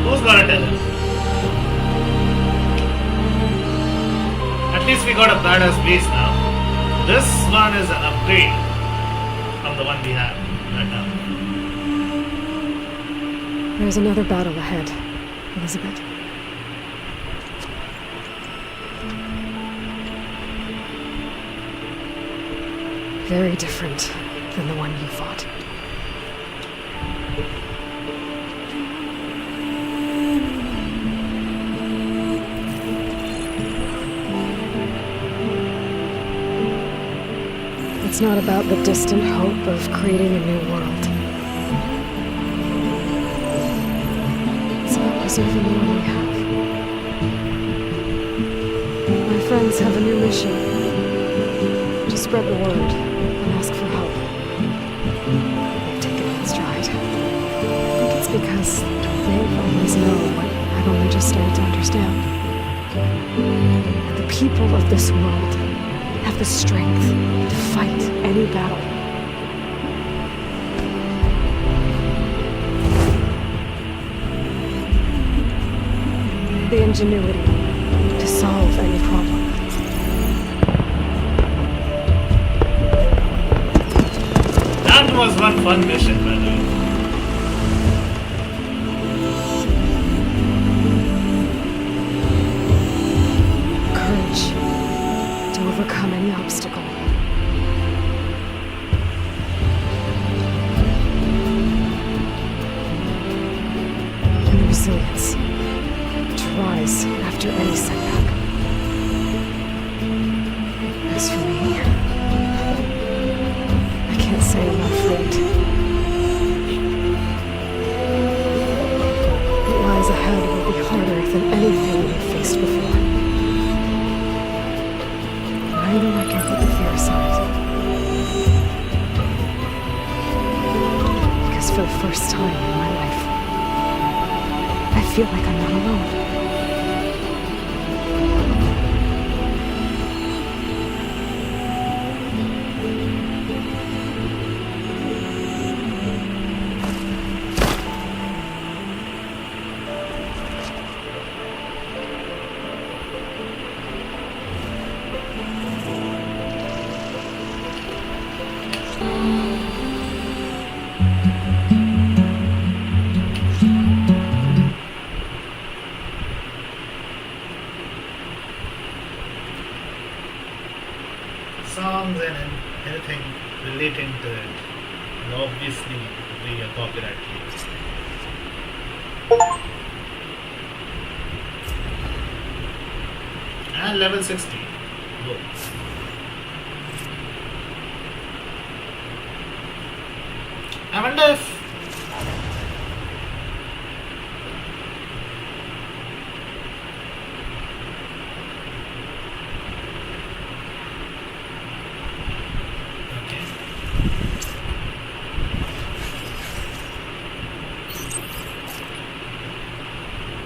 Speaker 1: Who's gonna tell him? At least we got a badass base now. This one is an upgrade from the one we have right now.
Speaker 4: There's another battle ahead, Elizabeth. Very different than the one you fought. It's not about the distant hope of creating a new world. It's about preserving the one we have. My friends have a new mission. To spread the word and ask for help. They've taken it in stride. I think it's because they've always known what I've only just started to understand. The people of this world have the strength to fight any battle. The ingenuity to solve any problem.
Speaker 1: That was one fun mission, by the way.
Speaker 4: Courage to overcome any obstacle. And the resilience to rise after any setback. As for me, I can't say I'm not afraid. What lies ahead will be harder than anything we've faced before. I know I can put the fear aside. Because for the first time in my life, I feel like I'm not alone.
Speaker 1: Songs and anything relating to it will obviously be a copyright claim. And level 60. Good. I wonder if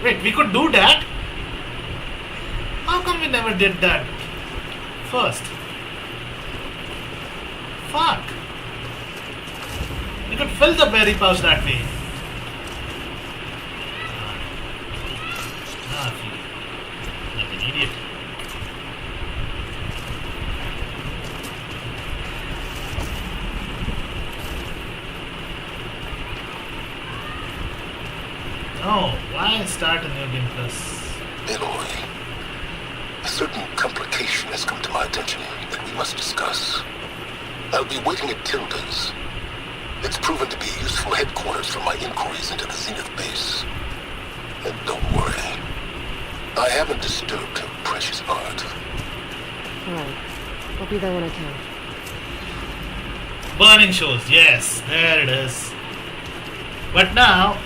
Speaker 1: wait, we could do that? How come we never did that first? Fuck! You could fill the berry pouch that way. I feel like an idiot. Oh, why start a new game plus?
Speaker 17: Aloy, a certain complication has come to my attention that we must discuss. I'll be waiting at Tilda's. It's proven to be a useful headquarters for my inquiries into the Zenith base. And don't worry, I haven't disturbed her precious art.
Speaker 4: Alright. I'll be there when I can.
Speaker 1: Burning shows, yes, there it is. But now,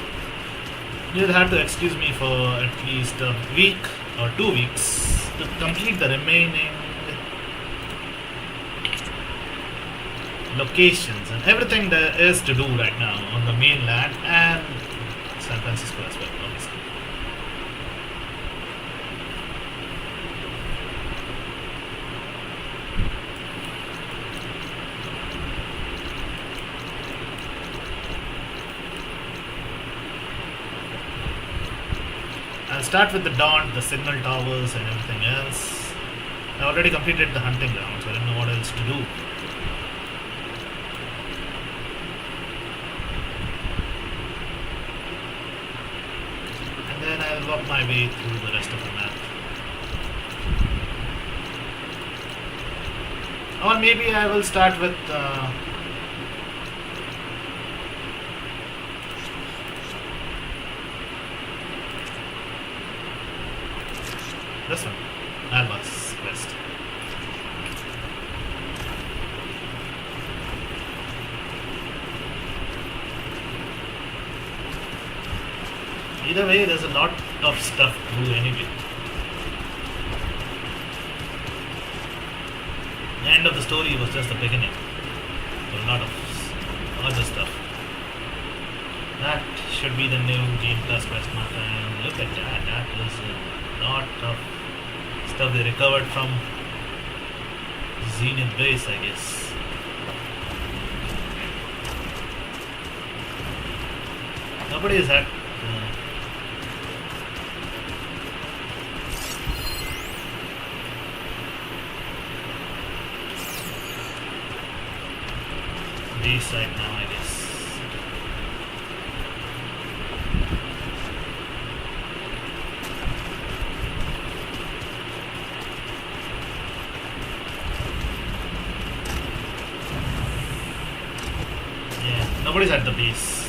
Speaker 1: you'll have to excuse me for at least a week or 2 weeks to complete the remaining locations and everything there is to do right now on the mainland and San Francisco as well, obviously. I'll start with the Daunt, the signal towers and everything else. I already completed the hunting ground, so I don't know what else to do. And then I'll work my way through the rest of the map. Or maybe I will start with this one, Alba's quest. Either way, there's a lot of stuff to do anyway. The end of the story was just the beginning for a lot of other stuff. That should be the new Game Plus quest map, and look at that, that is a lot of stuff they recovered from Zenith base, I guess. Nobody is at base right now, I guess. Nobody's at the base.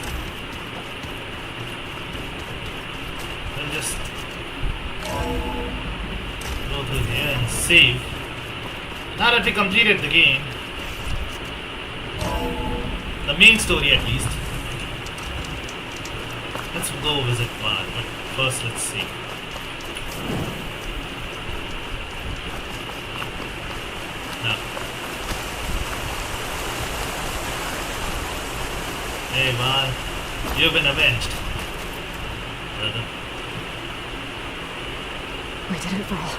Speaker 1: We'll just go through here and save. Now that we completed the game, the main story at least, let's go visit Varl, but first let's see. Now, hey Varl, you've been avenged, brother.
Speaker 4: We did it, Varl.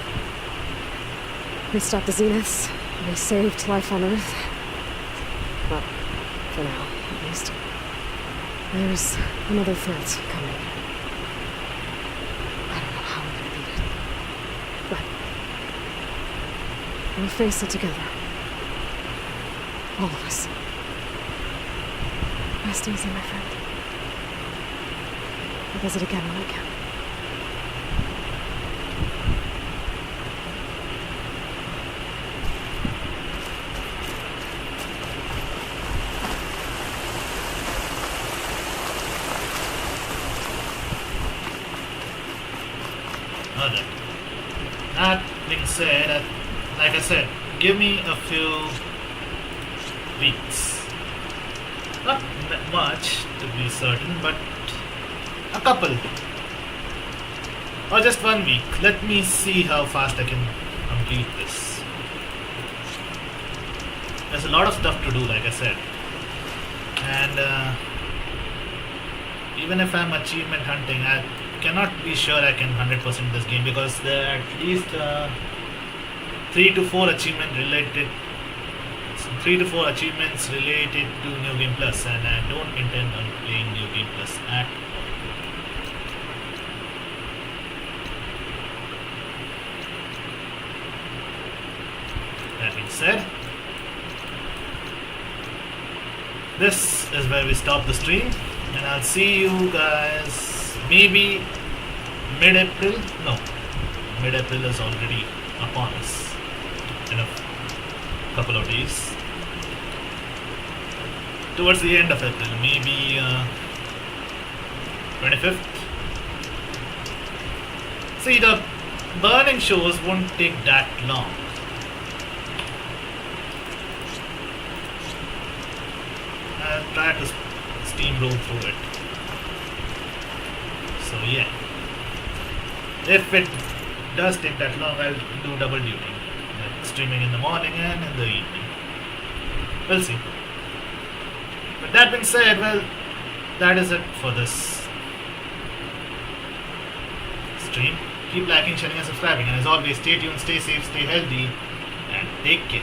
Speaker 4: We stopped the Zeniths. We saved life on Earth. Well, for now, at least. There's another threat coming. I don't know how we're gonna beat it. But we'll face it together. All of us. Rest easy, my friend. I'll visit again when I can.
Speaker 1: That being said, like I said, give me a few weeks. Not that much to be certain, but a couple. Or just 1 week. Let me see how fast I can complete this. There's a lot of stuff to do, like I said. And even if I'm achievement hunting, I cannot be sure I can 100% this game because there are at least 3 to 4 achievement related 3 to 4 achievements related to New Game Plus, and I don't intend on playing New Game Plus at all. That being said, this is where we stop the stream, and I'll see you guys maybe mid-April. No, mid-April is already upon us in a couple of days. Towards the end of April, maybe 25th. See, the burning shows won't take that long. I'll try to steamroll through it. So yeah, if it does take that long, I'll do double duty, like streaming in the morning and in the evening. We'll see. But that being said, well, that is it for this stream. Keep liking, sharing and subscribing, and as always, stay tuned, stay safe, stay healthy, and take care.